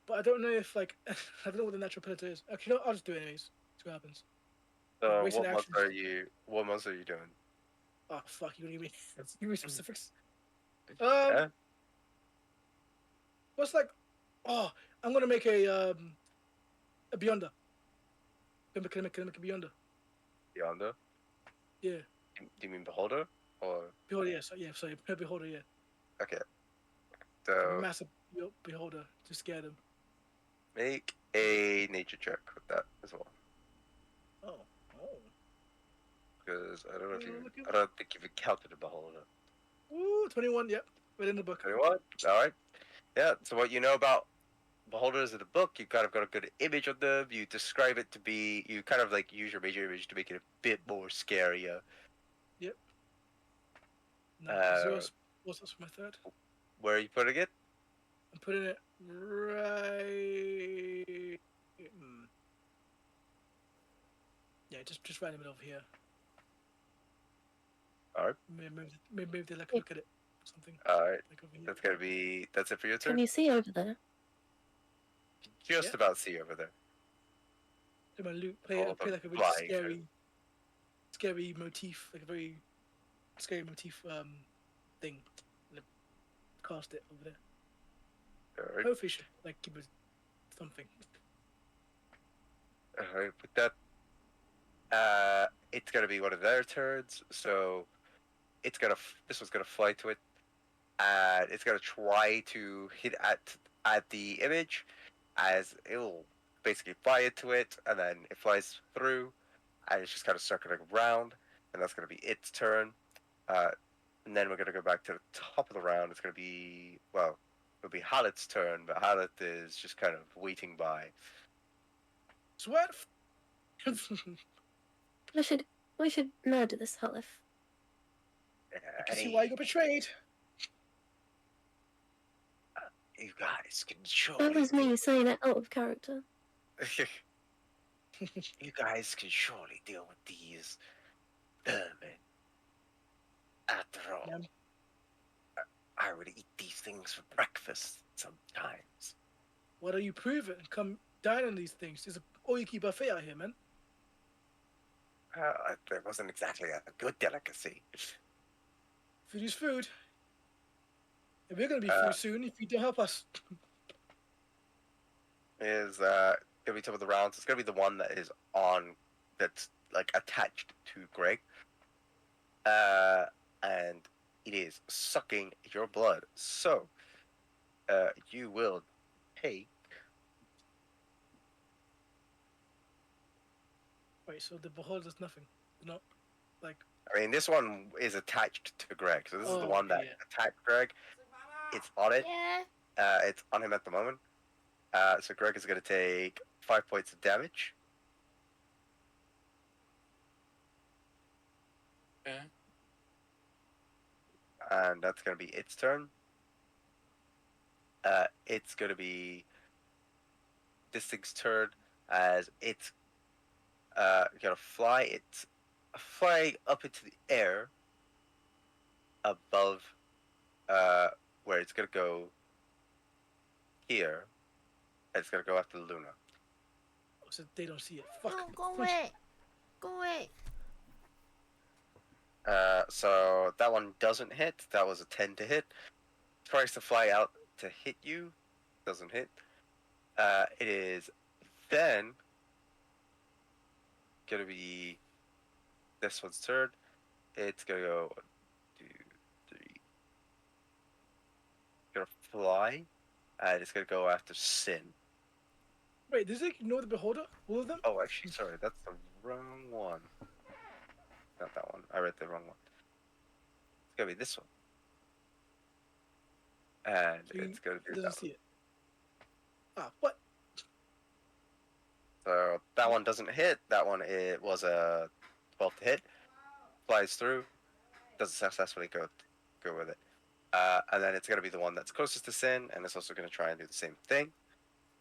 But I don't know if like I don't know what the natural predator is. Actually, no, I'll just do it anyways. See what happens. So, Wasted what monster actions. are you? What monster are you doing? Oh fuck! You gonna give me specifics? Yeah, What's like? Oh, I'm gonna make a Beyonder. Can I make a Beyonder? Yonder. Yeah. Do you mean Beholder? Or Beholder, yeah. So, yeah, sorry. Beholder, yeah. okay. Like a So massive beholder to scare them. make a nature check with that as well, Oh. Oh. because I don't know if you. Look at I don't think you've encountered a Beholder. Ooh, 21, yep. Right in the book. 21. All right. Yeah. So what you know about Beholders in the book, you kind of got a good image of them. You describe it to be. You kind of like use your major image to make it a bit more scarier. Yep. No, Uh, zero what's for my third? where are you putting it? I'm putting it right. Yeah, just right in the middle of here. All right. Maybe they like look at it or something. All right. Like over here. That's gonna be. That's it for your Can turn. you see over there? Just Yeah. about see over there. Do my loot play All of them like a really flying through. scary motif, like a very scary motif thing. And then cast it over there. All right. Hopefully, should like give us something. All right. With that, it's gonna be one of their turns. So it's gonna. This one's gonna fly to it, and it's gonna try to hit at the image, as it'll basically fly into it, and then it flies through, and it's just kind of circling around, and that's gonna be its turn. Uh, and then we're gonna go back to the top of the round. It's gonna be it'll be Hallet's turn, but Hallet is just kind of waiting by. Sweat. We should murder this Halif. I can see why you got betrayed. You guys can surely. That was me saying it out of character. You guys can surely deal with these vermin. After all, Yeah. I would eat these things for breakfast sometimes. What are you proving? Come dine on these things. There's a all-you-can buffet out here, man. There wasn't exactly a good delicacy. Food is food. And we're gonna be food soon if you don't help us. Is gonna be top of the rounds. It's gonna be the one that is on, that's like attached to Greg. And it is sucking your blood. So, you will take. Wait, so the beholder does nothing. They're not like. I mean, this one is attached to Greg, so this is the one okay, that yeah. attacked Greg. It's on it. Yeah. It's on him at the moment. So Greg is going to take 5 points of damage. Okay. And that's going to be its turn. It's going to be this thing's turn, as it's going to fly. It's flying up into the air above where it's going to go here. And it's going to go after Luna. So they don't see it. Fuck. No, go away. Go away. So that one doesn't hit. That was a 10 to hit. Tries to fly out to hit you. Doesn't hit. It is then gonna be this one's turn. It's gonna go 1, 2, 3. Gonna fly, and it's gonna go after Sin. Wait, does it ignore the beholder? All of them? Oh, actually, sorry, that's the wrong one. Not that one. I read the wrong one. It's gonna be this one, and So it's gonna do doesn't that see one. it. Ah, what? So that one doesn't hit. That one it was a 12 to hit. Flies through. Doesn't successfully go with it. And then it's gonna be the one that's closest to Sin, and it's also gonna try and do the same thing.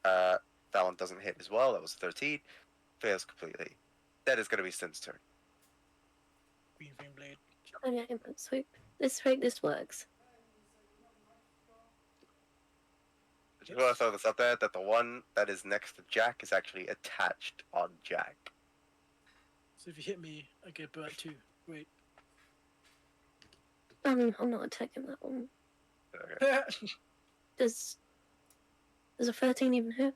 That one doesn't hit as well. That was 13. Fails completely. That is gonna be Sin's turn. Green flame blade. Oh yeah, input sweep. This works. I just want to throw this up there that the one that is next to Jack is actually attached on Jack. So if you hit me, I get burnt too. Wait. I'm not attacking that one. Okay. Does a 13 even hit?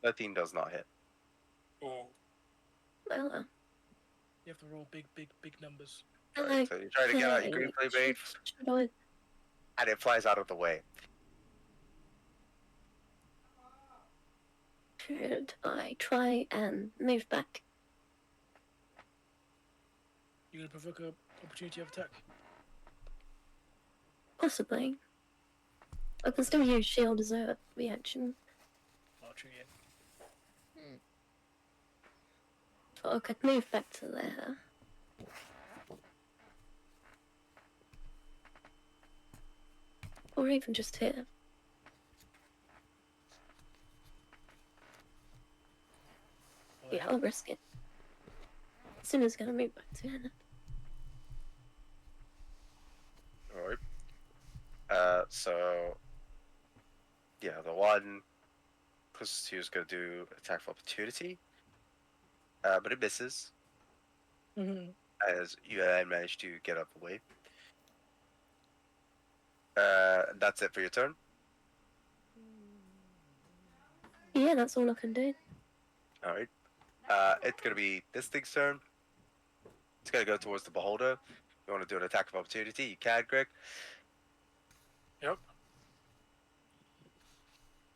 13 does not hit. Oh, Well, You have to roll big numbers. Right, so you try to get out your green flame blade, and it flies out of the way. Should I try and move back? You're gonna provoke a opportunity of attack. Possibly. I can still use shield as a reaction. Oh, true, yeah. But I could move back to there. Or even just here. Oh, Yeah, I'll risk it. Sinner's gonna move back to Hannah. Alright. So yeah, the one closest to you is gonna do attack of opportunity. But it misses Mm-hmm. as you then manage to get out of the way. That's it for your turn. Yeah, that's all I can do. Alright. It's gonna be this thing's turn. It's gonna go towards the beholder. You wanna do an attack of opportunity, you can, Greg. yep.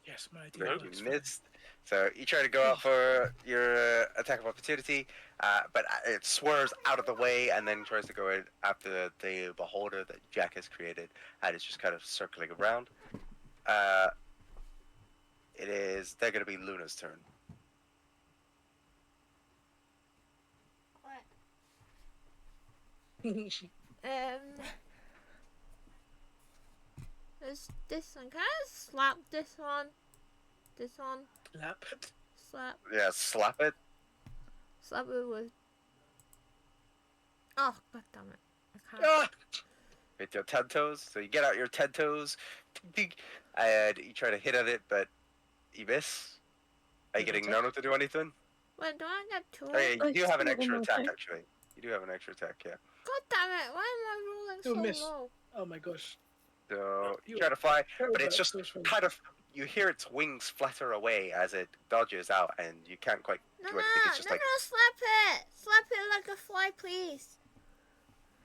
Yes, my idea Greg, works. you Fine. missed. So you try to go out for your attack of opportunity, but it swerves out of the way and then tries to go in after the beholder that Jack has created, and it's just kind of circling around. They're going to be Luna's turn. There's this one. Can I slap this one? This one? Lap. Slap Yeah, slap it. it with. Oh, god damn it. I can't. Ah! With your 10 toes. So you get out your 10 toes, and you try to hit at it, but you miss. Are you getting Attack? Nono to do anything? Wait, do I get two? Oh, yeah, you do I have an still got extra one more attack, turn. actually. You do have an extra attack, yeah. God damn it, why am I rolling Still so miss. low? Oh my gosh. So you You- try to fly, Terrible, but it's just so funny. kind of, you hear its wings flutter away as it dodges out, and you can't quite No, do no, anything. It's just no, like, no, slap it! Slap it like a fly, please.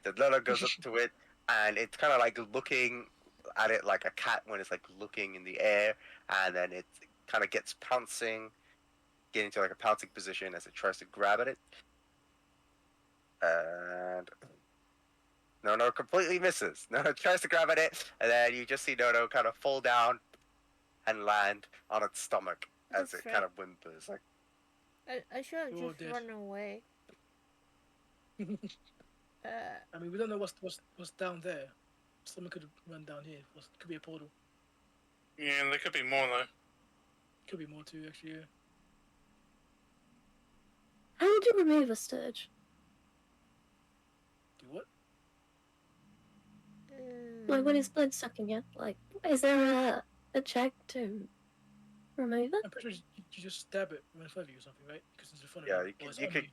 the Lola goes up to it, and it's kind of like looking at it like a cat when it's like looking in the air, and then it kind of gets pouncing, getting to like a pouncing position as it tries to grab at it. And Nono completely misses. Nono tries to grab at it, and then you just see Nono kind of fall down and land on its stomach as That's it kind of whimpers. Like, I should have Oh, just dear. run away. I mean, we don't know what's down there. Someone could run down here. Could be a portal. Yeah, and there could be more though. Could be more too, actually. Yeah. How would you remove a sturge? Do what? Like when it's blood sucking you? Like, is there a check to remove it? I'm pretty sure you just stab it in front of you or something, right? Because it's in front of yeah, you. you Or it's could, you on could,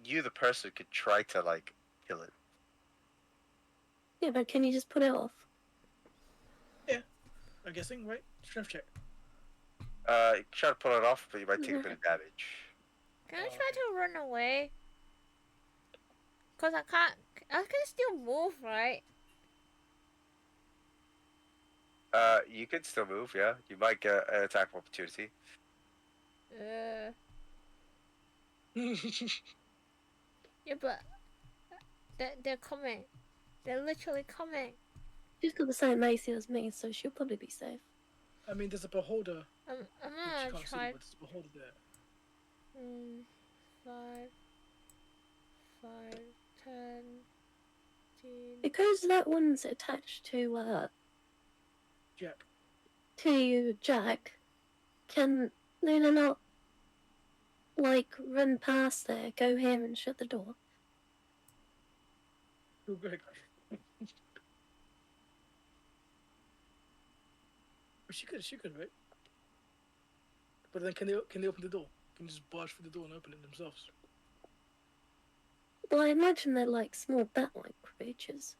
you the person could try to like kill it. Yeah, but can you just put it off? I I'm guessing, right? Strength check. You try to pull it off, but you might take a bit of damage. Can I Oh, try okay. to run away? Cause I can't. I can still move, right? You can still move, yeah. You might get an attack of opportunity. Yeah, but they're coming. They're literally coming. She's got the same AC as me, so she'll probably be safe. I mean, there's a beholder, I'm which gonna you can't see, try. but there's a beholder there. 5, 5, 10, 15. Because that one's attached Jack. to you, Jack, can Luna not, like, run past there, go here and shut the door? Go, Greg. She could, right? But then can they open the door? Can they just barge through the door and open it themselves? Well, I imagine they're like small bat-like creatures.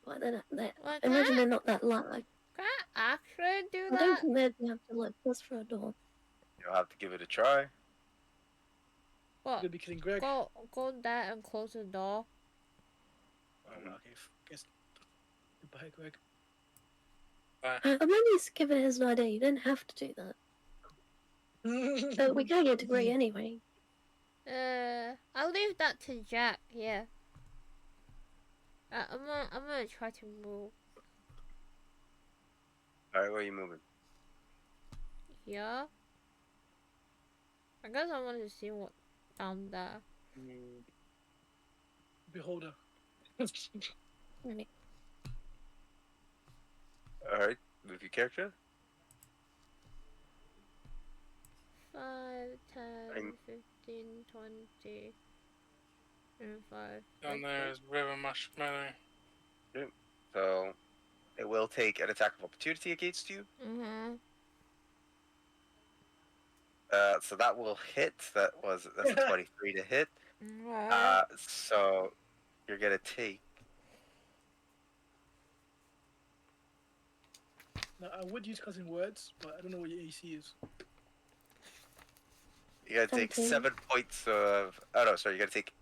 Like they're not that. Like, I imagine they're not that large. can I actually do I don't that? think they'd have to like bust through a door. You'll have to give it a try. You What? could be kidding, Greg. Go there and close the door. Oh, okay. Guess. Goodbye, Greg. I'm only giving his an idea. You don't have to do that. But we can get a degree anyway. I'll leave that to Jack. Yeah. I'm gonna try to move. Alright, where are you moving? Yeah. I guess I want to see what down there. Beholder. Alright, move your character. 5, 10, 15, 20, 25. Down there is River Marshmallow. So, it will take an attack of opportunity against you. So that will hit. That's a 23 to hit. Right. So you're gonna take. Now, I would use cussing words, but I don't know what your AC is. You're gonna take 17. 7 points of. Oh no, sorry. You're gonna take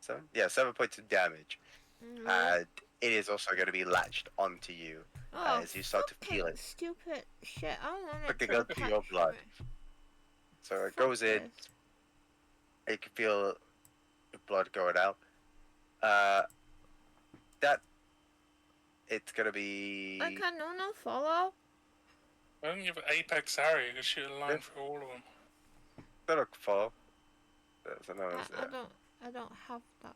7. Yeah, 7 points of damage, and it is also gonna be latched onto you as you start to feel it. Stupid shit. I don't want Like it they to go through your attach blood. me. So it Fuck goes in. this. You can feel the blood going out. That it's gonna be. Like, can no follow? Why don't you have Apex Harry? You can shoot a line Yeah. through all of them. That'll follow. So no, I don't have that.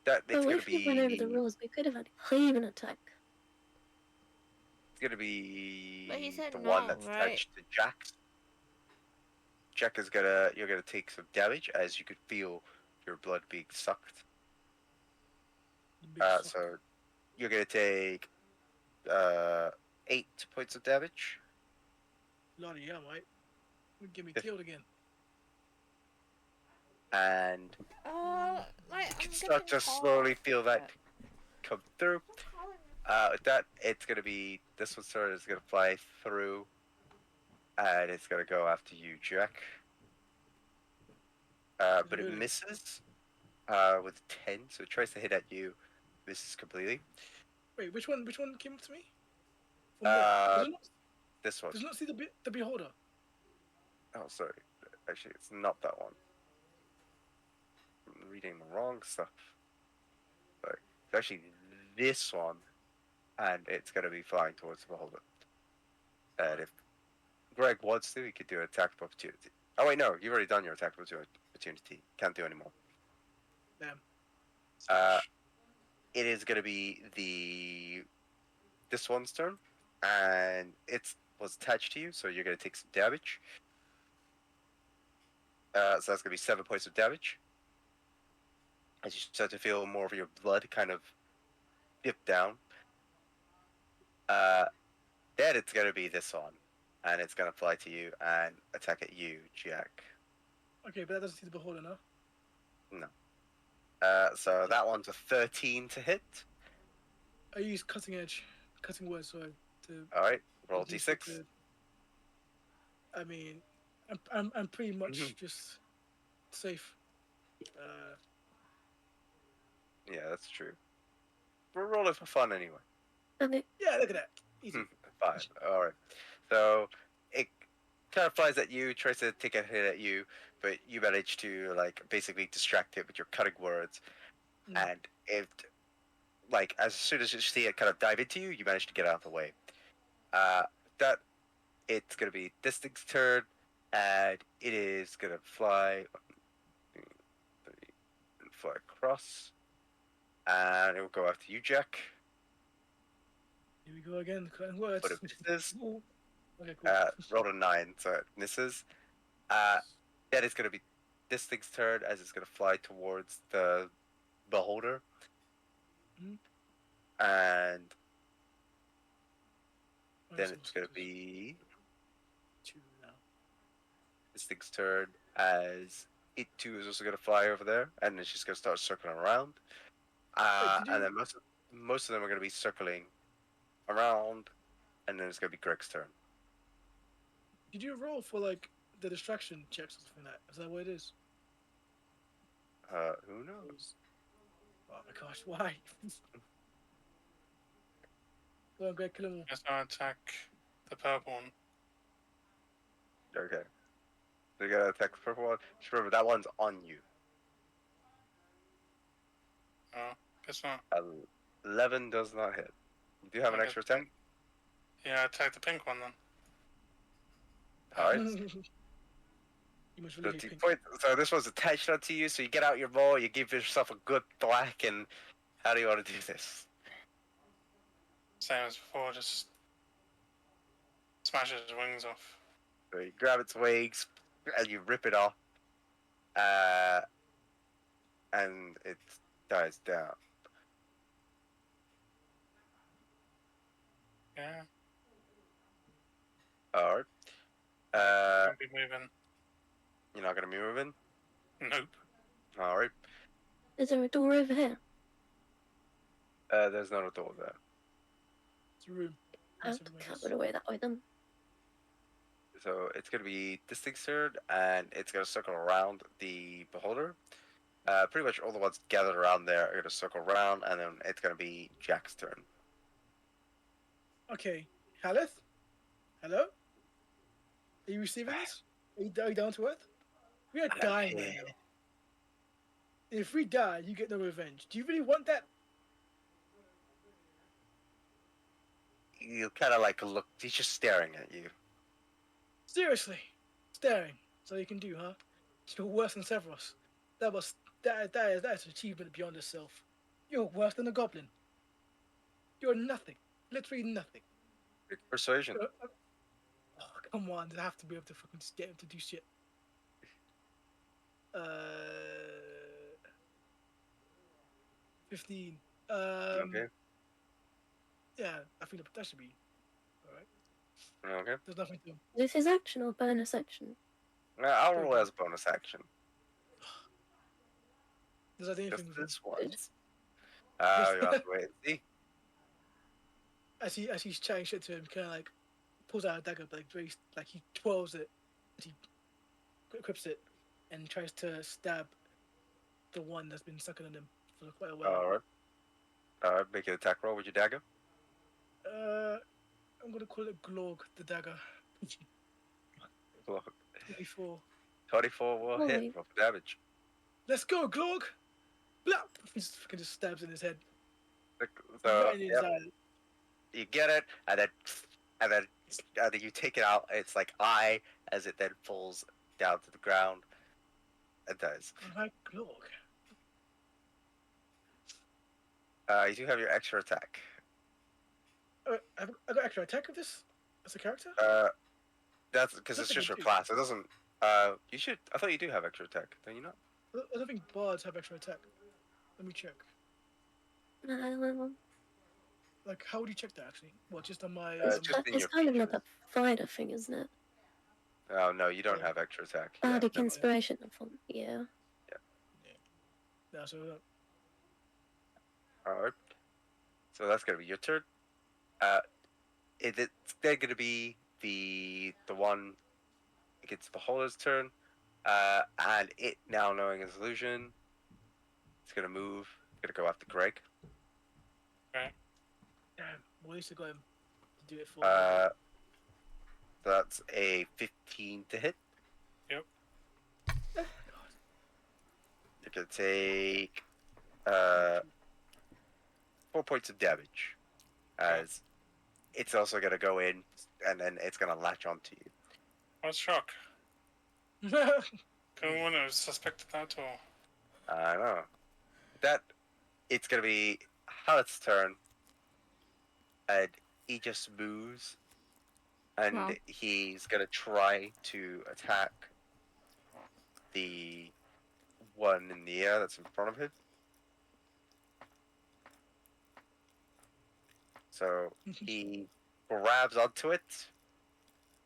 that it's Well, gonna if we went over the be. rules, we could have had cleave an attack. It's gonna be But he said the no, one that's right? attached to Jack's. Jack is gonna. You're gonna take some damage as you could feel your blood being sucked. The big suck. So you're gonna take 8 points of damage. Bloody hell, mate. You get me killed again. And Like, you I'm can start to getting slowly cold. feel that come through. With that, it's gonna be this one sort of is gonna fly through, and it's gonna go after you, Jack. But it Really? misses with 10, so it tries to hit at you. Misses completely. Wait, which one came up to me? This one. Does not see the beholder. Oh, sorry. Actually, it's not that one. I'm reading the wrong stuff. Sorry. It's actually this one, and it's going to be flying towards the beholder. And if Greg wants to, he could do an attack of opportunity. Oh, wait, no. You've already done your attack of opportunity. Can't do anymore. Damn. It is going to be this one's turn, and it was attached to you, so you're going to take some damage. So that's going to be 7 points of damage. As you start to feel more of your blood kind of dip down. Then it's going to be this one, and it's going to fly to you and attack at you, Jack. Okay, but that doesn't see the beholder, no? No. So that one's a 13 to hit. I use cutting words, sorry, to All right, roll reduce it d6. to. I mean, I'm pretty much just safe. Yeah, that's true. We're rolling for fun anyway. And it Yeah, look at that. Easy. 5. All right. So it kind of flies at you, tries to take a hit at you, but you manage to like basically distract it with your cutting words, Mm. and it like as soon as you see it kind of dive into you, you manage to get out of the way. Uh, that it's gonna be this thing's turn, and it is gonna fly, 1, 2, 3, and fly across, and it will go after you, Jack. Here we go again. Cutting But words. it misses. Ooh. Okay, cool. Rolled a 9, so it misses. Uh, that is gonna be this thing's turn as it's gonna fly towards the beholder, Mhm. and Alright, then so it's gonna be 2 now. this thing's turn as it too is also gonna fly over there, and it's just gonna start circling around. Wait, did And you then most of them are gonna be circling around, and then it's gonna be Greg's turn. roll for like the distraction checks or something like that? Is that what it is? Who knows? Oh my gosh, why? Go on, Greg, kill him all. Let's not attack the purple one. Okay, they're gonna attack the purple one. Just remember that one's on you. Oh, guess not. 11 does not hit. You do have an I extra guess- 10. Yeah, attack the pink one then. All right. You must So, really hate pink. so this one's attached onto you. So you get out your ball, you give yourself a good thwack, and how do you want to do this? Same as before, just smash its wings off. So you grab its wings and you rip it off, uh, and it dies down. Yeah. All right. Can't be moving. You're not gonna be moving. Nope. All right. is there a door over here? There's not a door there. It's a room. I have That's to everybody cover else. away that way then. So it's gonna be this thing's turn, and it's gonna circle around the beholder. Pretty much all the ones gathered around there are gonna circle around, and then it's gonna be Jack's turn. Okay, Haleth? Hello? Are you receiving this? Are you down to earth? We are dying right now. If we die, you get no revenge. Do you really want that? You kind of like look. He's just staring at you. Seriously? Staring. That's all you can do, huh? You're worse than Severus. That is an achievement beyond itself. You're worse than a goblin. You're nothing. Literally nothing. Persuasion. Oh, come on, I have to be able to fucking just get him to do shit. 15. Okay. Yeah, I think that should be alright. Okay. There's nothing to. This is action or bonus action? I'll roll as a bonus action. Does that do Just anything with him? this once. You have to wait and see. As he's chatting shit to him, kind of like pulls out a dagger, but like very like he twirls it, and he equips it, and tries to stab the one that's been sucking on him for quite a while. All right. Make an attack roll with your dagger. I'm gonna call it Glorg the dagger. 24. 24 will hit. Holy. Roll for damage. Let's go, Glorg! Blah! He just fucking just stabs in his head. So Right in his eye. you get it, and then you take it out. It's like eye as it then falls down to the ground and dies. Oh my Glorg. You do have your extra attack. I got extra attack with this as a character? That's because it's Nothing just to your do. class. It doesn't. You should. I thought you do have extra attack. Don't you not? I don't think bards have extra attack. Let me check. No, Like, how would you check that actually? What, just on my. It's just in it's your kind of like features. a fighter thing, isn't it? Oh no, you don't Oh. have extra attack. Bardic no, inspiration. Yeah. No, so All right. So that's gonna be your turn. It's then gonna be the one against the beholder's turn. And it now knowing his illusion, it's gonna move. It's gonna go after Greg. Okay. Damn, we used to got him to do it for. That's a 15 to hit. Yep. You're gonna take 4 points of damage, as it's also gonna go in, and then it's gonna latch onto you. I was shocked. Couldn't have suspected that at all. I know. That it's gonna be Hallett's turn, and he just moves, and Wow. he's gonna try to attack the one in the air that's in front of him. So he grabs onto it,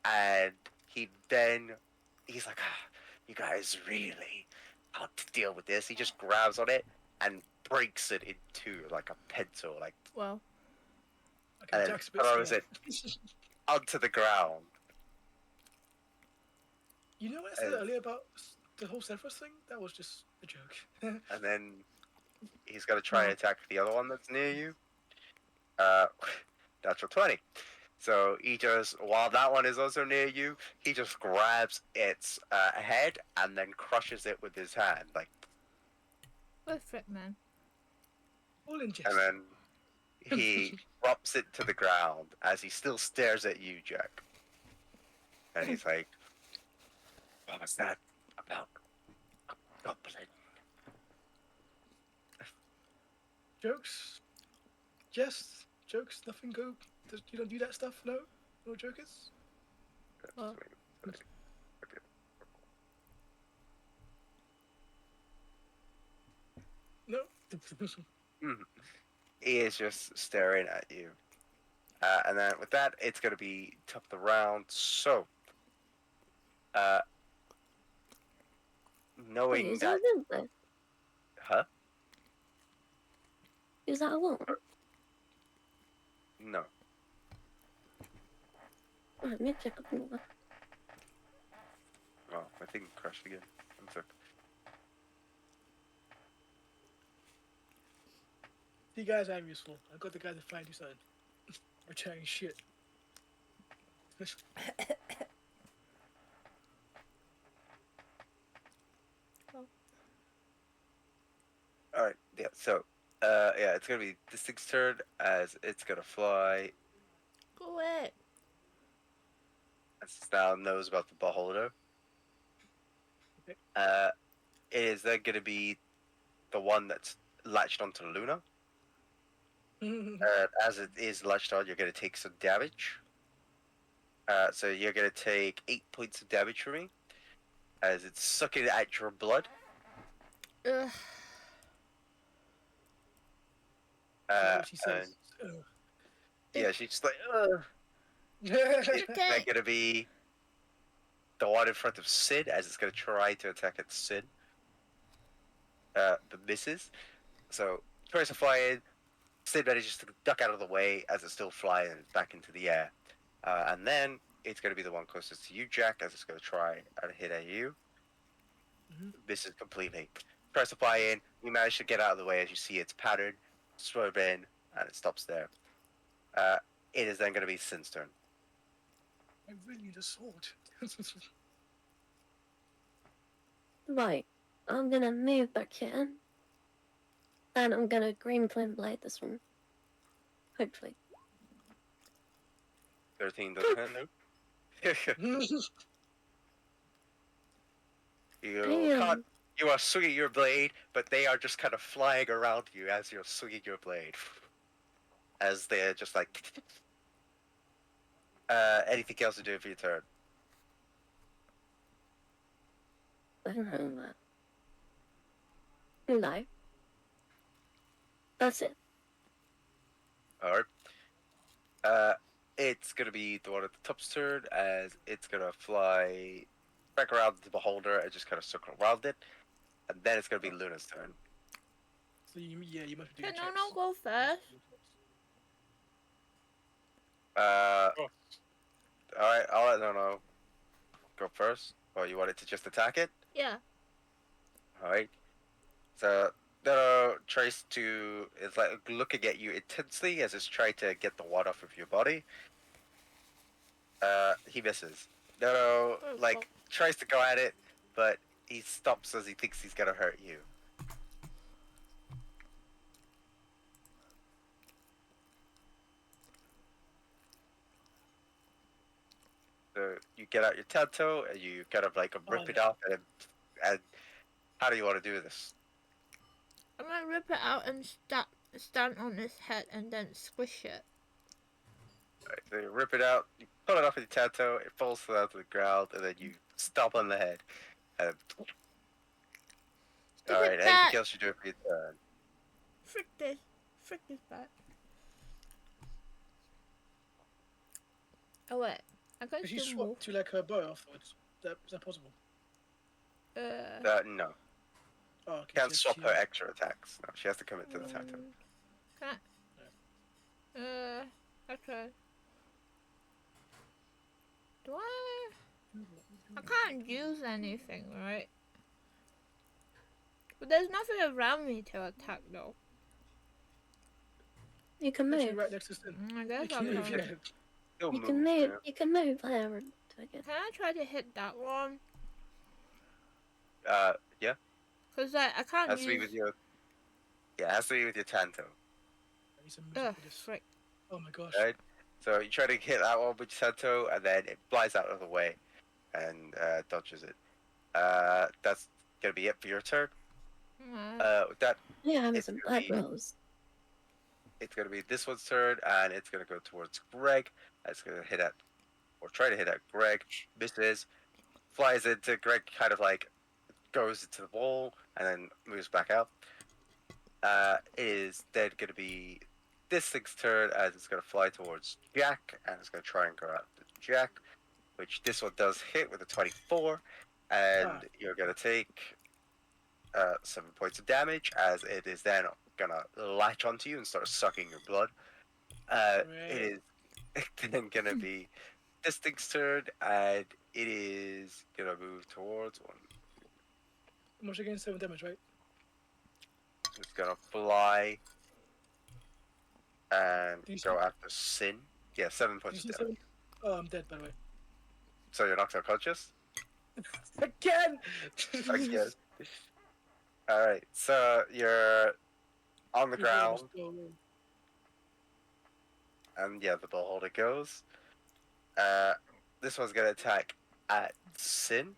and he's like, "You guys really have to deal with this." He just grabs on it and breaks it into like a pencil, like Wow. Okay, and Jack's a bit throws scared. it onto the ground. You know what I said earlier about the whole Sephiroth thing? That was just a joke. And then he's gonna try Wow. and attack the other one that's near you. Natural 20. So he just, while that one is also near you, he just grabs its head and then crushes it with his hand, like, What frick, man? All in jest. and then he drops it to the ground as he still stares at you, Jack. And he's like, "What was that about? A goblin?" Jokes? Jests? Jokes? Nothing go? You don't do that stuff? No? No jokers? Well. No? He is just staring at you. And then with that, it's going to be top of the round. So, Wait, knowing is that, that a limp? huh? Is that a one? No. Let me check up on that. Oh, my thing crashed again. One sec. See, guys, I'm useful. I got the guy to find you something. Returning shit. All right. Yeah. So, yeah, it's gonna be this thing's turn as it's gonna fly. Go away. As it now knows about the beholder. Okay. It is then gonna be the one that's latched onto Luna. As it is latched on, you're gonna take some damage. So you're gonna take 8 points of damage from me, as it's sucking at your blood. Ugh. What she says. And yeah, she's just like, ugh. It's then Okay. gonna be the one in front of Sid, as it's gonna try to attack at Sid. But misses. So tries to fly in. Sid manages to duck out of the way as it's still flying back into the air. And then it's gonna be the one closest to you, Jack, as it's gonna try and hit at you. Misses completely. Tries to fly in. You manage to get out of the way as you see its pattern, swerve in, and it stops there. It is then going to be Sin's turn. I really need a sword. Right. I'm gonna move back in. And I'm gonna green flame blade this one. Hopefully. 13 doesn't hit, no. Damn. You are swinging your blade, but they are just kind of flying around you as you're swinging your blade. As they're just like... anything else to do for your turn? I don't know that. No. That's it. Alright. It's gonna be the one at the top's turn, as it's gonna fly back around the beholder and just kind of circle around it. And then it's gonna be Luna's turn. So you must do Can your no checks. go first? course. Alright, I'll let Nono go first. Or you want it to just attack it? Yeah. Alright. So Nono tries to it's like looking at you intensely as it's trying to get the wand off of your body. He misses. Nono Oh, like fuck. tries to go at it, but he stops as he thinks he's gonna hurt you. So you get out your tattoo and you kind of like rip it off and how do you want to do this? I'm gonna rip it out and stand on his head and then squish it. Right, so you rip it out, you pull it off with your tattoo, it falls down to the ground, and then you stomp on the head. And, Stupid alright, bat! anything else you do for your turn? Frick this. Frick this bat. Oh wait. I can Does she still swap move. to like her bow afterwards? Is that possible? No. Oh, okay. Can't so swap she- her extra attacks. No, she has to commit to the tattoo. Can I? Okay. Do I? I can't use anything, right? But there's nothing around me to attack though. You can Actually, move. right next to Sin. I guess You I can move, can. yeah. Still You move, can move. yeah. You can move there and take it. Can I try to hit that one? Yeah. Cause I can't Has to be use. with your. Yeah, it has to be with your tanto. I need some music Ugh, for this. frick. Oh my gosh. Right? So you try to hit that one with your tanto, and then it flies out of the way and dodges it. That's gonna be it for your turn. With that, Yeah, having it's some gonna bad be rolls. it's gonna be this one's turn, and it's gonna go towards Greg. It's gonna hit at or try to hit at Greg. Misses, flies into Greg, kind of like goes into the wall and then moves back out. It is then gonna be this thing's turn as it's gonna fly towards Jack, and it's gonna try and go after Jack, which this one does hit with a 24, and you're gonna take 7 points of damage as it is then gonna latch onto you and start sucking your blood. It is then gonna be this thing's turn, and it is gonna move towards one. How much against 7 damage, right? It's gonna fly and Do you go see- after Sin. Yeah, 7 Do you points see of damage. 7? Oh, I'm dead, by the way. So you're knocked unconscious? Again! Again. Alright, so you're on the ground, and yeah, the ball holder goes. This one's gonna attack at Sin.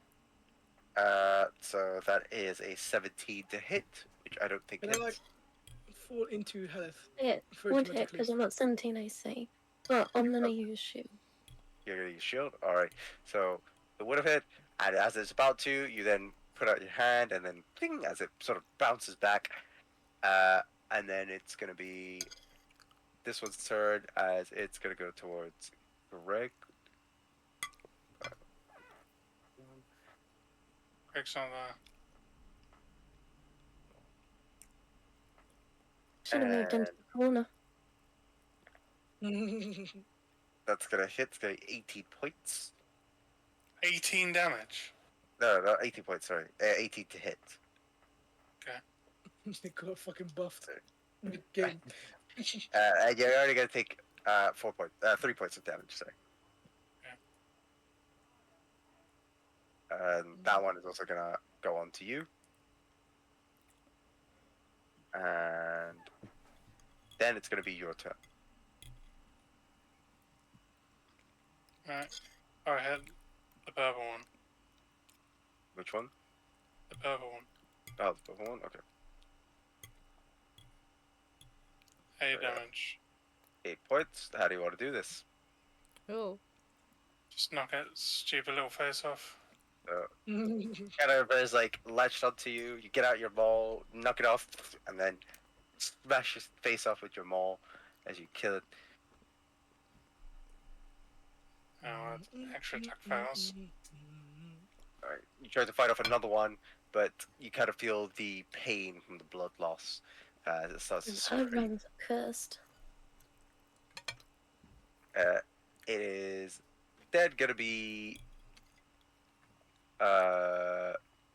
So that is a 17 to hit, which I don't think Can I, hits. like, fall into health? It For won't hit automatically. because I'm not 17 AC. But I'm gonna use shield. You're gonna use shield. All right. So it would have hit, and as it's about to, you then put out your hand, and then ping, as it sort of bounces back, and then it's gonna be this one's turn as it's gonna go towards Greg. Greg's not there. Should have moved into the corner. That's gonna hit. It's gonna be 18 points. 18 damage. No, 18 points. Sorry, 18 to hit. They got fucking buffed. Mid-game. And you're already gonna take 3 points of damage. Sorry. And that one is also gonna go on to you. And then it's gonna be your turn. Right. Oh, I hit the purple one. Which one? The purple one. Oh, the purple one. Okay. 8 damage. 8 points. How do you want to do this? Oh. Just knock its stupid little face off. Kind of is like latched onto you. You get out your maul, knock it off, and then smash his face off with your maul as you kill it. Oh, extra attack fails. Alright. You try to fight off another one, but you kind of feel the pain from the blood loss as it starts to Our suffer. runs are cursed. it is then gonna be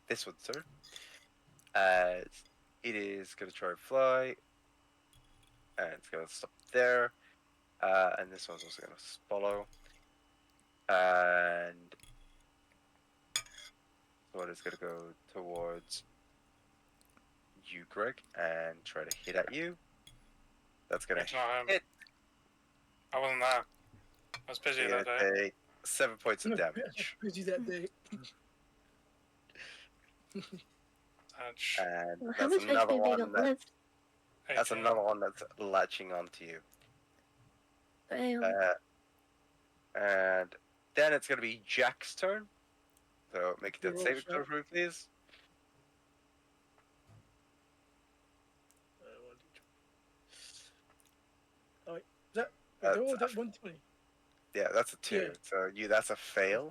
this one's turn. As it is gonna try and fly, and it's gonna stop there. And this one's also gonna follow. And one is gonna go towards you, Greg, and try to hit at you. That's gonna It's not him. hit. I wasn't there. I was busy You're that gonna day. take 7 points of damage. Busy that day. Ouch. And Well, how that's much HP another have you one got that, left? that's 18. another one that's latching onto you. Damn. And then it's gonna be Jack's turn. So make a Okay, death roll saving shot. throw for me, please. Oh wait, is that? That's They're all a- that 120. Yeah, that's a 2. Yeah. So that's a fail.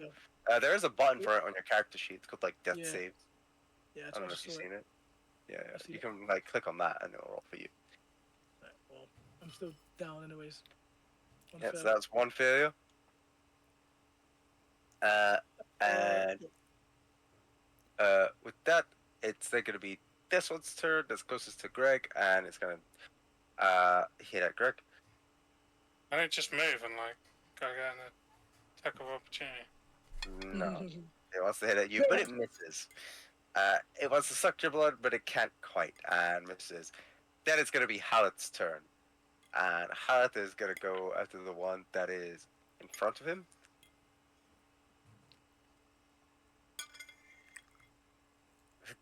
Yeah, There is a button for it on your character sheet. It's called like death Yeah. saves. yeah, I that's don't what know I if you've saw. seen it. Yeah, I see you it. can like click on that and it'll roll for you. Right, well, I'm still down anyways. One Yeah, so fail. that's one failure. And with that, it's then gonna be this one's turn. That's closest to Greg, and it's gonna hit at Greg. I didn't just move and like go get an attack of opportunity. No, it wants to hit at you, but it misses. It wants to suck your blood, but it can't quite, and misses. Then it's gonna be Hallett's turn, and Hallett is gonna go after the one that is in front of him.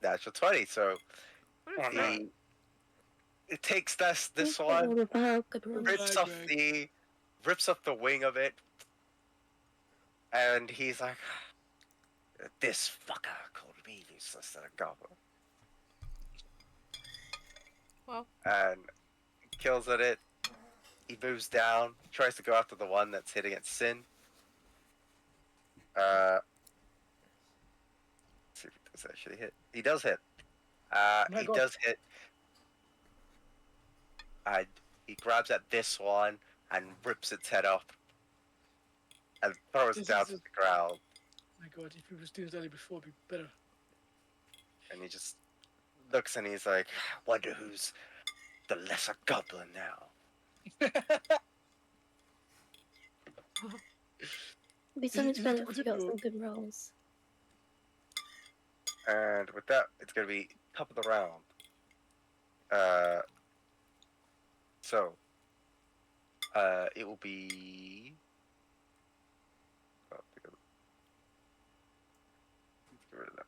Natural 20. So What Oh is no. that? it takes this It's one, all about good rolls. rips off the wing of it, and he's like, "This fucker called me useless and a goblin," Well, and kills at it. He moves down, tries to go after the one that's hitting at Sin. Let's see if he does actually hit. He does hit. My He God. does hit. He grabs at this one and rips its head off and throws it This down is to a- the ground. My God, if you were doing this earlier before, it'd be better. And he just looks and he's like, "Wonder who's the lesser goblin now." It'd be so much Is it better if you got difficult? some good rolls. And with that, it's gonna be top of the round. So it will be. Oh, let's get rid of that.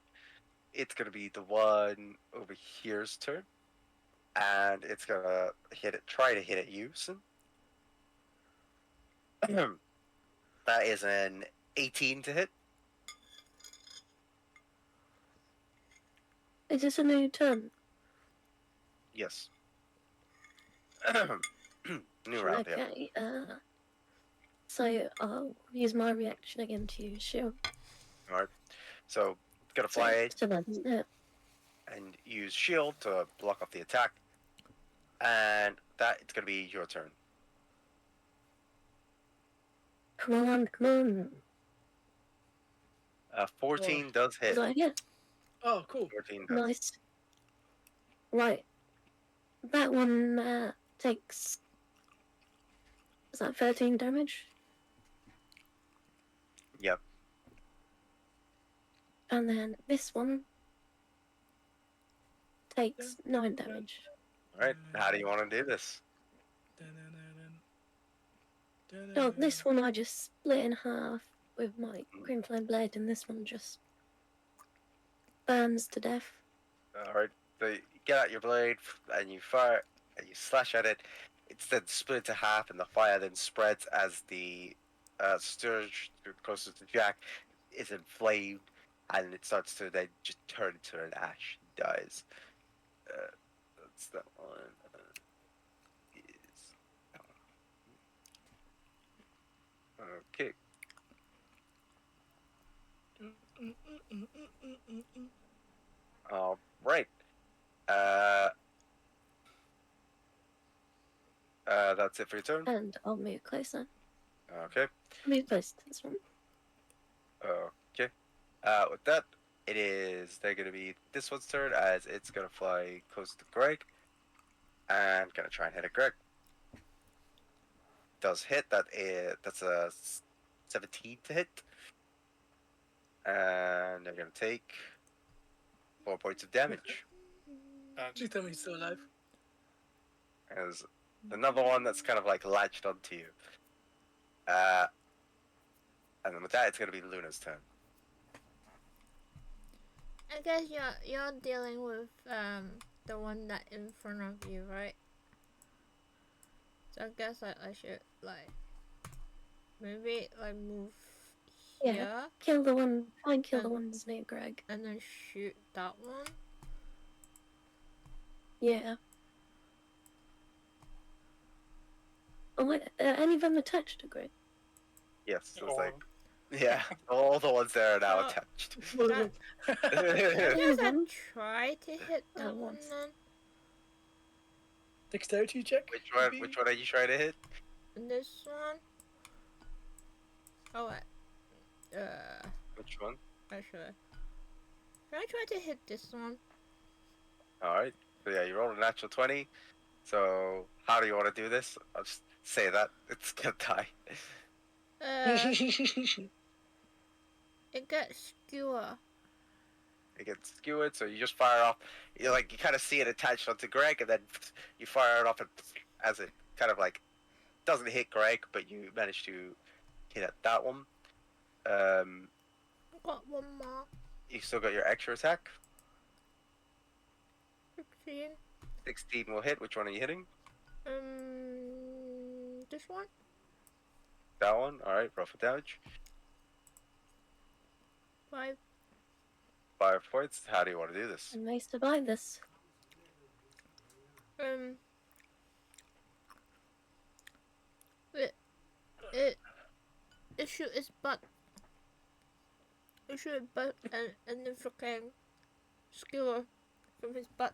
It's gonna be the one over here's turn, and it's gonna try to hit at you, Sin. That is an 18 to hit. Is this a new turn? Yes. New round, yeah. Okay, so I'll use my reaction again to you, sure. Alright. So, gonna So, fly in so that's it. and use shield to block off the attack. And that it's gonna be your turn. Come on, come on. 14 does hit. Was I here? Oh, cool. 14 does. Nice. Right. That one takes. Is that 13 damage? Yep. And then this one takes 9 damage. Alright, how do you want to do this? So this one I just split in half with my green flame blade, and this one just burns to death. Alright, so you get out your blade and you fire and you slash at it. It's then split into half, and the fire then spreads as the Sturge closest to Jack is inflamed, and it starts to then just turn into an ash. He dies. That's that one. Is that one. Okay. All right. That's it for your turn. And I'll move closer. Okay. Move close to this one. Okay. With that, it is. They're gonna be this one's turn as it's gonna fly close to Greg and gonna try and hit a Greg. Does hit. That's a 17 to hit, and they're gonna take 4 points of damage. Please tell me he's still alive. There's another one that's kind of like latched onto you. And then with that, it's gonna be Luna's turn. I guess you're dealing with the one that in front of you, right? So I guess I should like maybe like move Yeah. here Kill the one. Try and kill the one's near Greg. and then shoot that one. Yeah. Oh, wait, any of them attached to Greg? Yes, so it's Or- like yeah, all the ones there are now So- attached. That- I guess I Mhm. try to hit that Oh, one once. then. Dexterity check. Which one? maybe? Which one are you trying to hit? And this one. Oh, Which one? actually. Can I try to hit this one? All right. So yeah, you rolled a natural 20. So how do you want to do this? I'll just say that it's gonna die. It gets skewer. It gets skewered, so you just fire off. You kind of see it attached onto Greg, and then you fire it off, and as it kind of like doesn't hit Greg, but you manage to hit at that one. Got one more. You still got your extra attack. 16. 16 will hit. Which one are you hitting? This one? That one. All right. Roll for damage. 5. 5 points. How do you want to do this? And they survive this. It shoot its butt. It shoot its butt and then freaking skewer from his butt.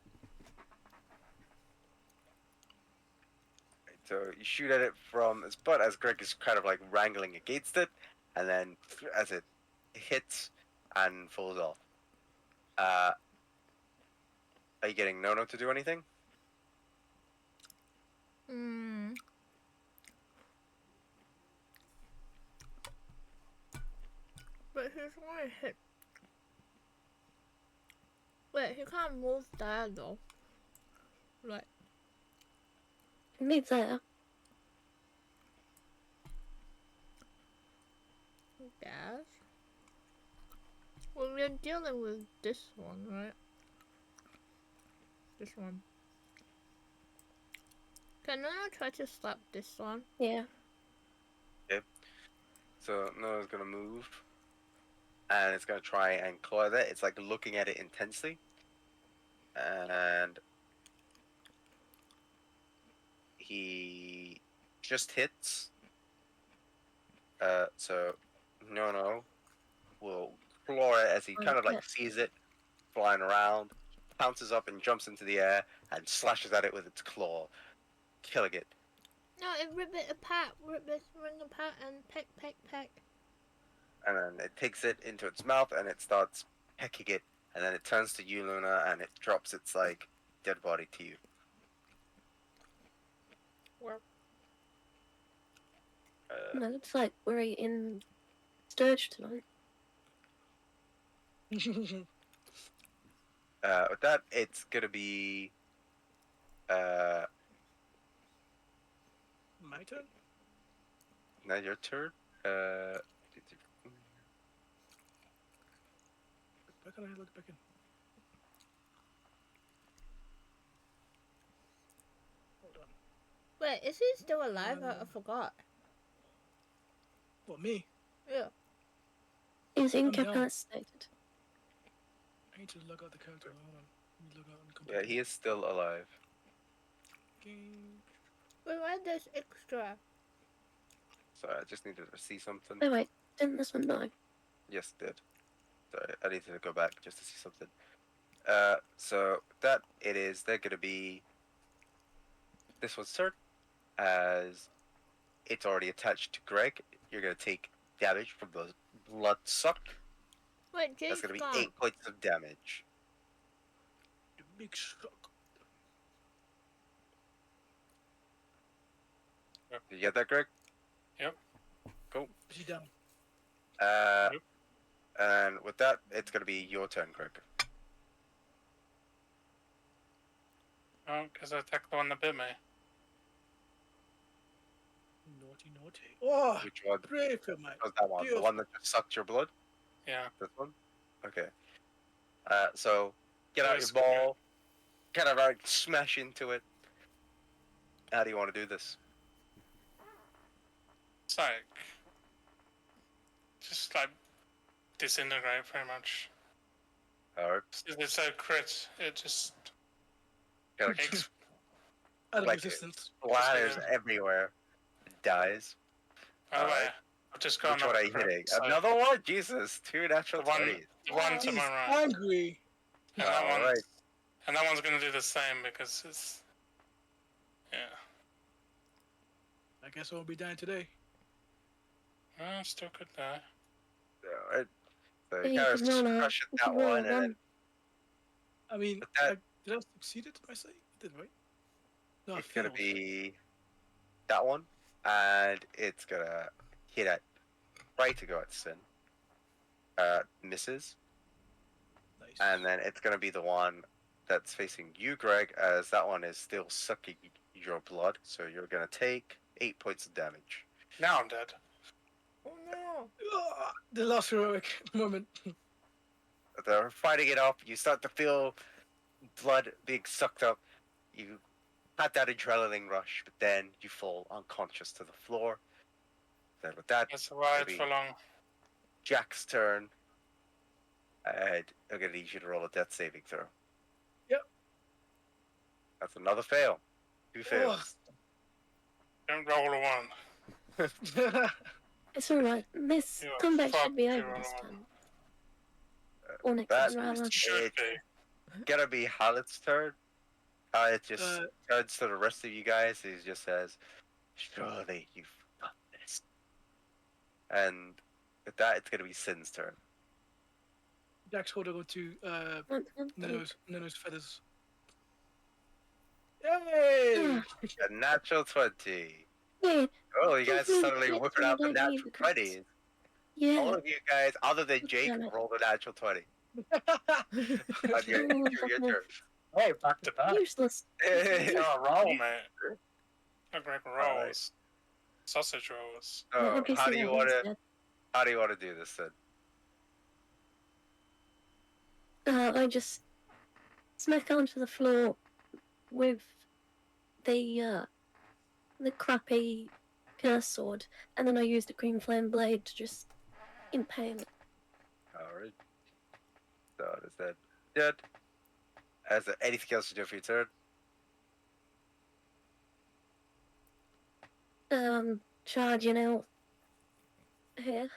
So you shoot at it from its butt as Greg is kind of like wrangling against it, and then as it hits and falls off. Are you getting Nono to do anything? But he's gonna hit. Wait, he can't move there though. Right. Move there. Dash. Well, we're dealing with this one, right? This one. Can I try to slap this one? Yeah. So Nono's gonna move, and it's gonna try and claw at it. It's like looking at it intensely, and he just hits. So Nono will claw it as he kind of like sees it flying around, pounces up and jumps into the air and slashes at it with its claw, killing it. No, it rip it apart, rip it apart and peck, peck, peck. And then it takes it into its mouth and it starts pecking it, and then it turns to you, Luna, and it drops its like dead body to you. Well, No, it looks like we're in Sturge tonight. With that, it's gonna be My turn. now your turn. Why can't I look back in? Hold on. wait, is he still alive? I forgot. What, me? Yeah. He's down. incapacitated. I need to log out the character. Hold on. Let me log out and come Yeah, back. he is still alive. Game. Wait, why there's extra? Sorry, I just needed to see something. Oh wait, didn't this one die? Yes, it did. Sorry, I needed to go back just to see something. So that it is. They're gonna be this one's turn as it's already attached to Greg. You're gonna take damage from the blood suck. Wait, That's Jake's gonna be gone. 8 points of damage. The big shock. Did you get that, Greg? Yep. Cool. Is he down? Yep. And with that, it's gonna be your turn, Greg. Oh, because I attacked the one that bit me. Naughty, naughty. Oh, Which one? great for my. Was that one? The Beautiful. one that just sucked your blood? Yeah. This one? Okay. So get out your Yes, ball, kind of like smash into it. How do you want to do this? It's like just like disintegrate pretty much. Alright. It's so crit. It just Kind of makes Out of like resistance. splatters Yeah. everywhere. It dies. By the way, Alright. I've just got Which one are another you crit. hitting? So Another one? Jesus, 2 natural the one, 20s. the one to He's my right, angry. and that one, Alright. and that one's gonna do the same because it's yeah. I guess I won't be dying today. Still could die. Alright. So Yeah, you you kind of can roll a- crush you that can roll a one, and then one. I mean, But that- did I succeed it? I say I did, right? No, I it's gonna failed. be that one, and it's gonna hit at right to go at Sin. Misses, Nice. and then it's gonna be the one that's facing you, Greg, as that one is still sucking your blood. So you're gonna take 8 points of damage. Now I'm dead. Oh no! The last heroic moment. They're fighting it up. You start to feel blood being sucked up. You had that adrenaline rush, but then you fall unconscious to the floor. Then with that, I survived maybe for long. Jack's turn, and I'm gonna need you to roll a death saving throw. Yep. That's another fail. 2 fails. Don't roll a one. It's alright. This You are combat should be fucked, over you're this on. time. Or next That time, rather. Should It's be. gonna be Hallett's turn. It just turns to the rest of you guys. He just says, "Surely you've got this." And with that, it's gonna be Sin's turn. Jack's holding on to Mm. Nano's feathers. Yay! A natural 20. Yeah, Oh, you guys Just suddenly leave it whipping so out the you don't need natural the crits. 20s. yeah. All of you guys, other than God Jake, damn it. rolled a natural 20 on your, Oh, your fucking turn. Hey, back to back. useless. Oh, roll, mate. Look like Alright. rolls. Sausage rolls. The So NPC how do you that want was to? dead. How do you want to do this then? I just smack onto the floor with the crappy curse sword, and then I use the green flame blade to just impale it. Alright. So is that dead? Is there anything else to do for your turn? Charging out here.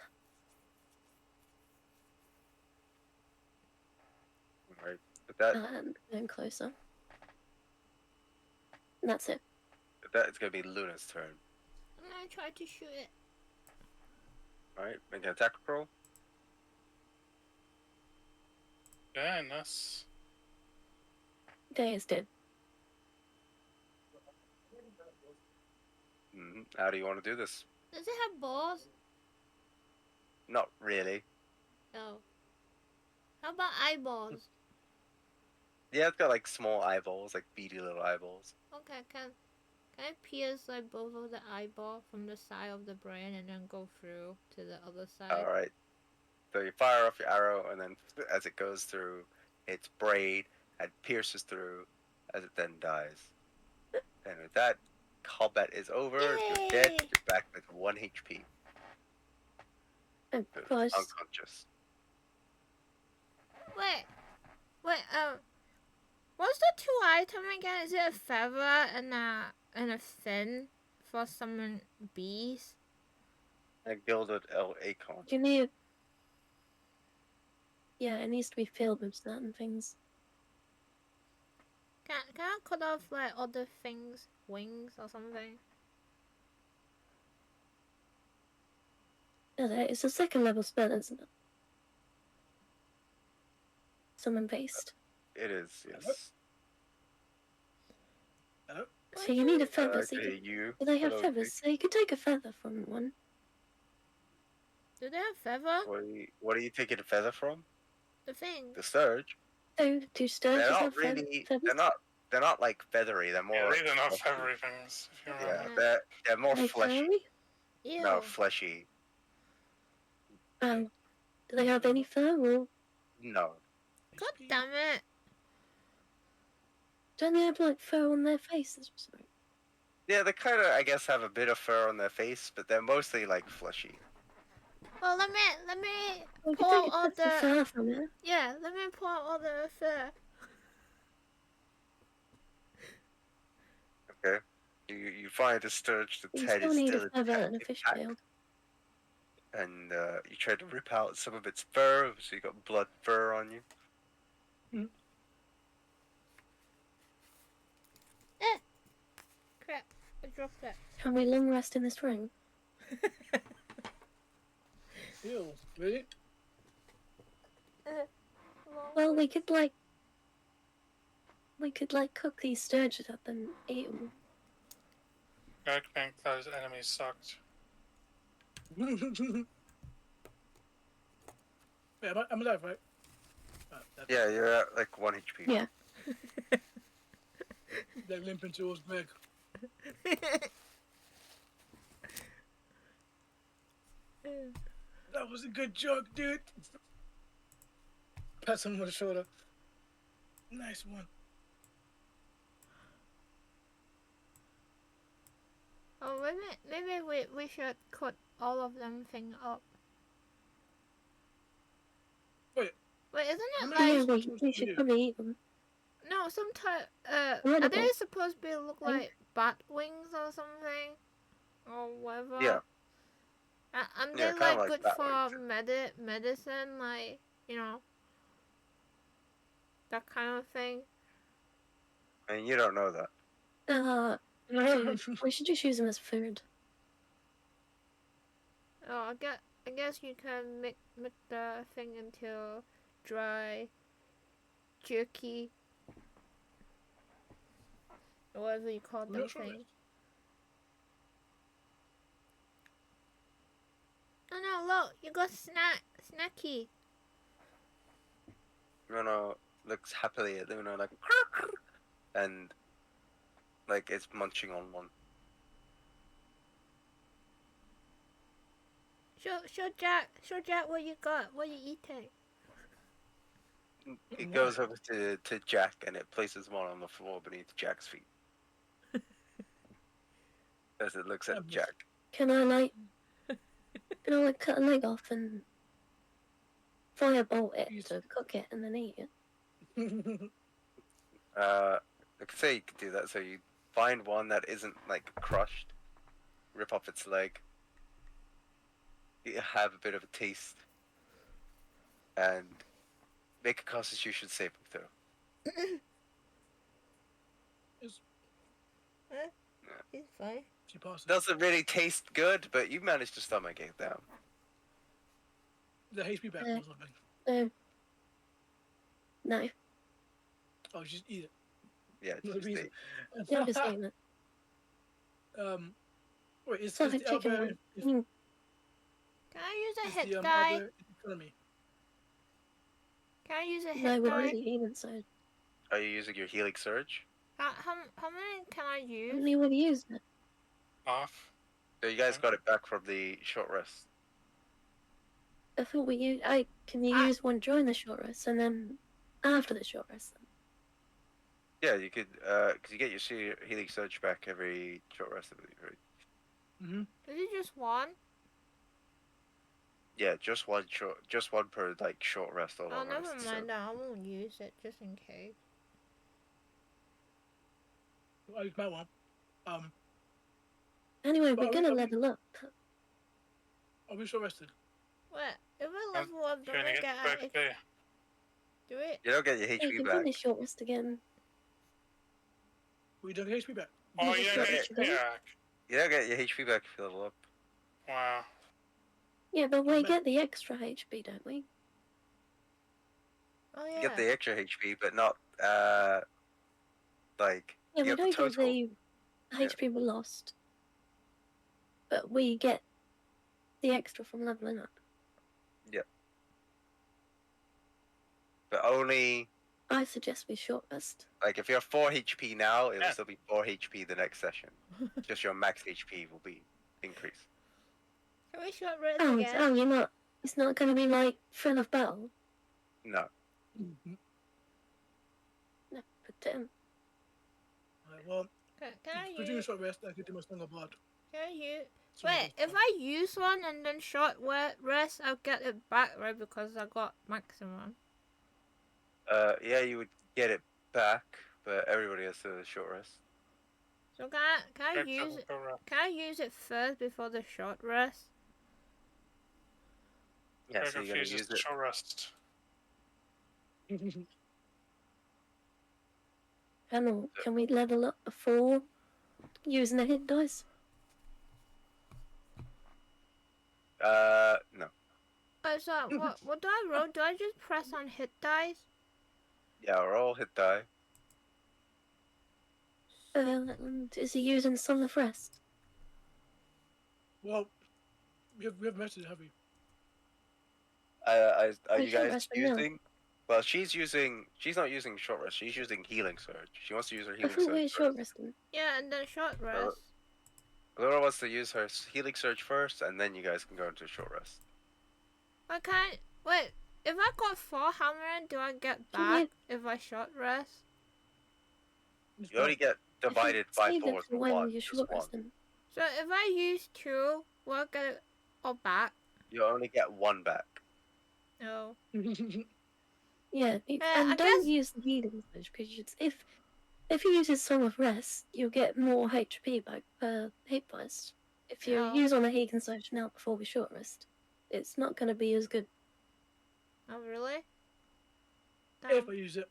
Alright. With that, And going closer. And that's it. it's gonna be Luna's turn. I'm gonna try to shoot it. Alright, make an attack roll. Yeah, nice. Day is dead. How do you want to do this? Does it have balls? Not really. Oh. How about eyeballs? Yeah, it's got like small eyeballs, like beady little eyeballs. Okay, can I pierce like both of the eyeball from the side of the brain and then go through to the other side? Alright. So you fire off your arrow, and then as it goes through its brain and pierces through as it then dies. And with that, combat is over. You're dead. Yay! You're back with 1 HP. And You're close. unconscious. Wait, what's the two item again? Is it a feather and a fin for summon bees? And Gilded Acorn. You need. Yeah, it needs to be filled with certain things. Can I cut off like other things, wings or something? feather. It's a second level spell, isn't it? Summon based. It is, yes. So you need a feather. So Okay, do they have hello, feathers? So you could take a feather from one. Do they have feather? What are you taking a feather from? The thing. The Surge? So do They're sturges not have really. feathers? They're not like feathery. They're more. Yeah, these are not fleshy. feathery things, if you remember. Yeah, they're more Are they fleshy. furry? Ew. No, fleshy. Do they have any fur or No. God damn it. don't they have like fur on their faces? Sorry. Yeah, they kind of, I guess, have a bit of fur on their face, but they're mostly like fleshy. Well, let me We could pull take out all a bit of the fur from it. yeah. Let me pull out all the fur. Okay. You find a Sturge that's You head still is need still a feather and a intact, fish tail. and you try to rip out some of its fur, so you got blood fur on you. Crap! I dropped it. Can we long rest in this ring? Ew, really? Well, we could cook these sturges up and eat them. Greg think those enemies sucked. Wait, I'm alive, right? Yeah, you're at like 1 HP. Yeah. They're limping towards Meg. That was a good joke, dude. Pat him on the shoulder. Nice one. Oh, maybe we should cut all of them thing up. Wait. Wait, isn't How it many like Yeah, we should probably eat them. no? Sometimes What are they about- supposed to be look like bat wings or something, or whatever? Yeah. And Yeah, they kinda like like good bat for wings. medicine, like you know that kind of thing. And you don't know that. Dude, we should just use them as food. Oh, I guess you can make the thing into dry jerky, or whatever you call We're them not sure thing. Oh no! Look, you got snacky. Luna looks happily at Luna like, and like it's munching on one. Show Jack what you got. What you eating? It goes over to Jack and it places one on the floor beneath Jack's feet. As it looks at Jack. Can I cut a leg off and firebolt it to cook it and then eat it? I could say you could do that. So you find one that isn't like crushed, rip off its leg, you have a bit of a taste, and make a Constitution saving throw. He's fine. She passed. Doesn't really taste good, but you managed to stomach it down. The HP back or something. No. Oh, just eat it. Yeah, No just reason. eat. Yeah, I'm just eating it. Wait, is It's like a the chicken elbow one. is, Mm, Can I use a is hit the die? elbow in front of me? Can I use a hit No, we're die? already eating, so Are you using your healing surge? How many can I how use? many would use it? Off. So you guys got it back from the short rest. I thought we used. Can you use one during the short rest and then after the short rest? Yeah, you could, because you get your healing surge back every short rest, I believe, right? Mm-hmm. Is it just one? Yeah, just one per like short rest or Oh, long never rest. mind that. I won't use it just in case. I used my one. Anyway, But we're are gonna we- level up. Are we short rested? Wait, if we level up, don't Trying to we get get back a there. do it? You don't get your Yeah, you HP can back. finish short rest again. We don't get HP back. Oh, You yeah, just yeah, got it. yeah. You don't get your HP back if you level up. Wow. Yeah, but we But- get the extra HP, don't we? Oh You yeah. get the extra HP, but not like Yeah, you we get the don't get total. the HP we lost. But we get the extra from leveling up. But only I suggest we short rest. like if you're 4 HP now, it will Yeah. still be 4 HP the next session. Just your max HP will be increased. Can we short rest Oh, again? you're not. It's not going to be like Thrill of Battle. No. Mhm. No, but Alright, well, Can I if we're doing a use? short rest, I could do my song about. Can I use? Song of Wait, if Blood. I use one and then short rest, I'll get it back, right? Because I got maximum. Yeah, you would get it back, but everybody has a short rest. So can I Greg use doesn't it? go around. Can I use it first before the short rest? Yeah, Greg so you're gonna refuses use to it. short rest. can we level up before using the hit dice? No. Oh, so what do I roll? Do I just press on hit dice? Yeah, roll hit die. And is he using Song of Rest? Well, we have messaged, have we? Are We're you short guys resting now. using? Well, she's not using short rest. She's using healing surge. She wants to use her I healing thought we surge were short first. resting. Yeah, and then short rest. Laura wants to use her healing surge first, and then you guys can go into short rest. I can't. Wait, if I got 4, how many do I get Can back if I short rest? It's You only fine. get divided by Save 4 it to for when 1. you're Just short 1. resting. So if I use 2, will I get it all back? You only get 1 back. No. Yeah, I and don't guess- use the healing surge because if you use his Song of Rest, you'll get more HP back per hit dice. If you Oh. use on a healing surge now before we short rest, it's not going to be as good. Oh really? If Damn. I use it.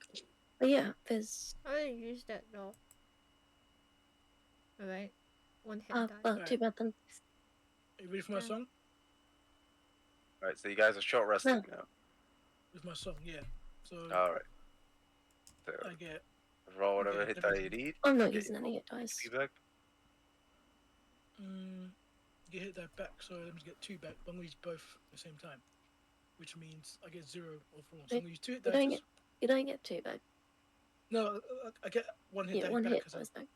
But yeah, there's I didn't use that though. Alright. 1 hit die. well, too bad then. Are you ready for my Yeah. song? Alright, so you guys are short resting now. With my song, yeah. So Alright. So I get roll whatever okay, hit let die me you see. need. I'm not Get using any hit dice. HP back. get hit that back. So let me get 2 back. But I'm gonna use both at the same time, which means I get 0 or 4. So I'm gonna use 2 hit You don't dice. You don't get two back. No, I get 1 hit Yeah, die one back. hit 'cause I- dice back.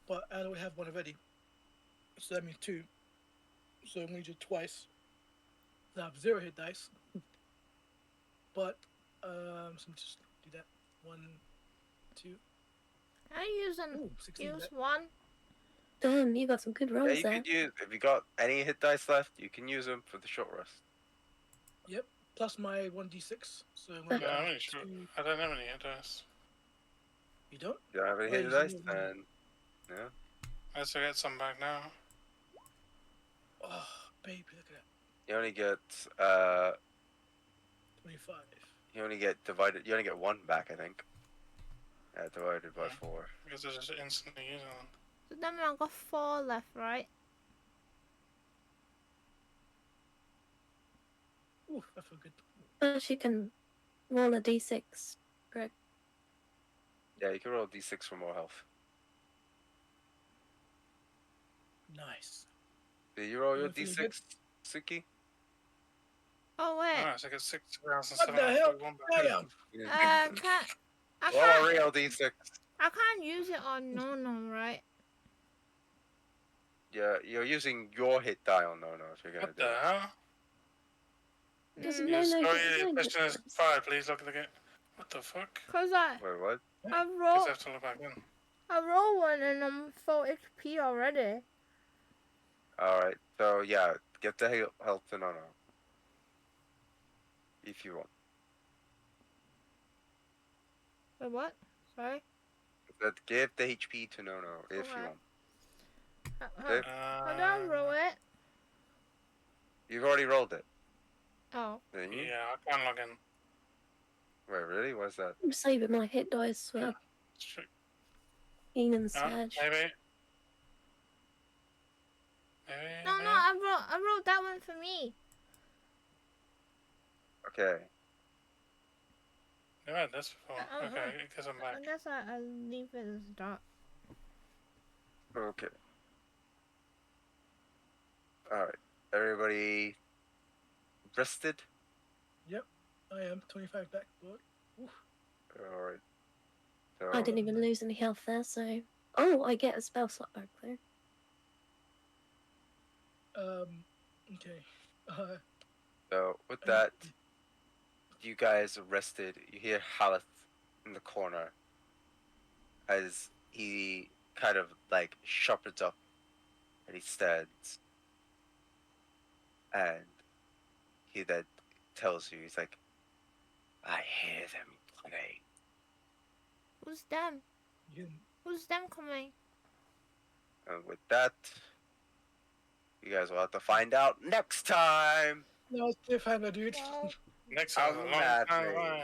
but I only have 1 already. So that means 2. So I'm gonna use it twice. So I have 0 hit dice. But so let me just do that. 1, 2. Can I Ooh, 16 use back. 1? Damn, you got some good Yeah, rolls you there. could use if you got any hit dice left, you can use them for the short rest. Yep. Plus my 1d6. So I'm Yeah, gonna Yeah, I'm add really sure. 2. I don't have any hit dice. You don't? You don't have any Oh, hit you dice, said- then yeah. I still get some back now. Oh, baby, look at that. You only get 25. you only get divided. You only get 1 back, I think. Yeah, divided by Yeah. 4. Because I just instantly use them. So that means I got 4 left, right? Ooh, that felt good. First, you can roll a d6, Greg. Yeah, you can roll a d6 for more health. Nice. Did you roll your I'm feeling good. d6, Suki? Oh wait. Nice, I get 6,000. What the hell? Damn. Can't. I Roll a can't. real d6. I can't use it on no, right? Yeah, you're using your hit die on no if you're gonna What do the it. hell? Doesn't Mm, no Yes, no sorry, get the no question hit is dice. 5, please look at the game. What the fuck? Cause Wait, what? I Guess roll I have to look back in. I roll 1 and I'm full HP already. Alright, so yeah, get the health to no. If you want. Wait, what? Sorry. But give the HP to no if you Okay. want. How Okay. do I roll it? You've already rolled it, Oh. didn't you? Yeah, I can't log in. Wait, really? What's that? I'm saving my hit dice for Shit. healing Ah, surge. maybe. Maybe. No, I wrote that one for me. Okay. You had this before. Uh-huh. Okay, because I'm back. I guess I'll leave it as dark. Okay. All right. Everybody rested. Yep, I am 25 back, boy. All right. So I didn't even lose any health there, so. Oh, I get a spell slot back though. Okay. So with that, you guys are rested. You hear Haleth in the corner as he kind of like sharpens up and he stands, and he then tells you, he's like, I hear them coming. Who's them? You, Who's them coming? And with that, you guys will have to find out next time. no, it's cliffhanger, dude. Well, Next How's time, a long that, time Ray? away.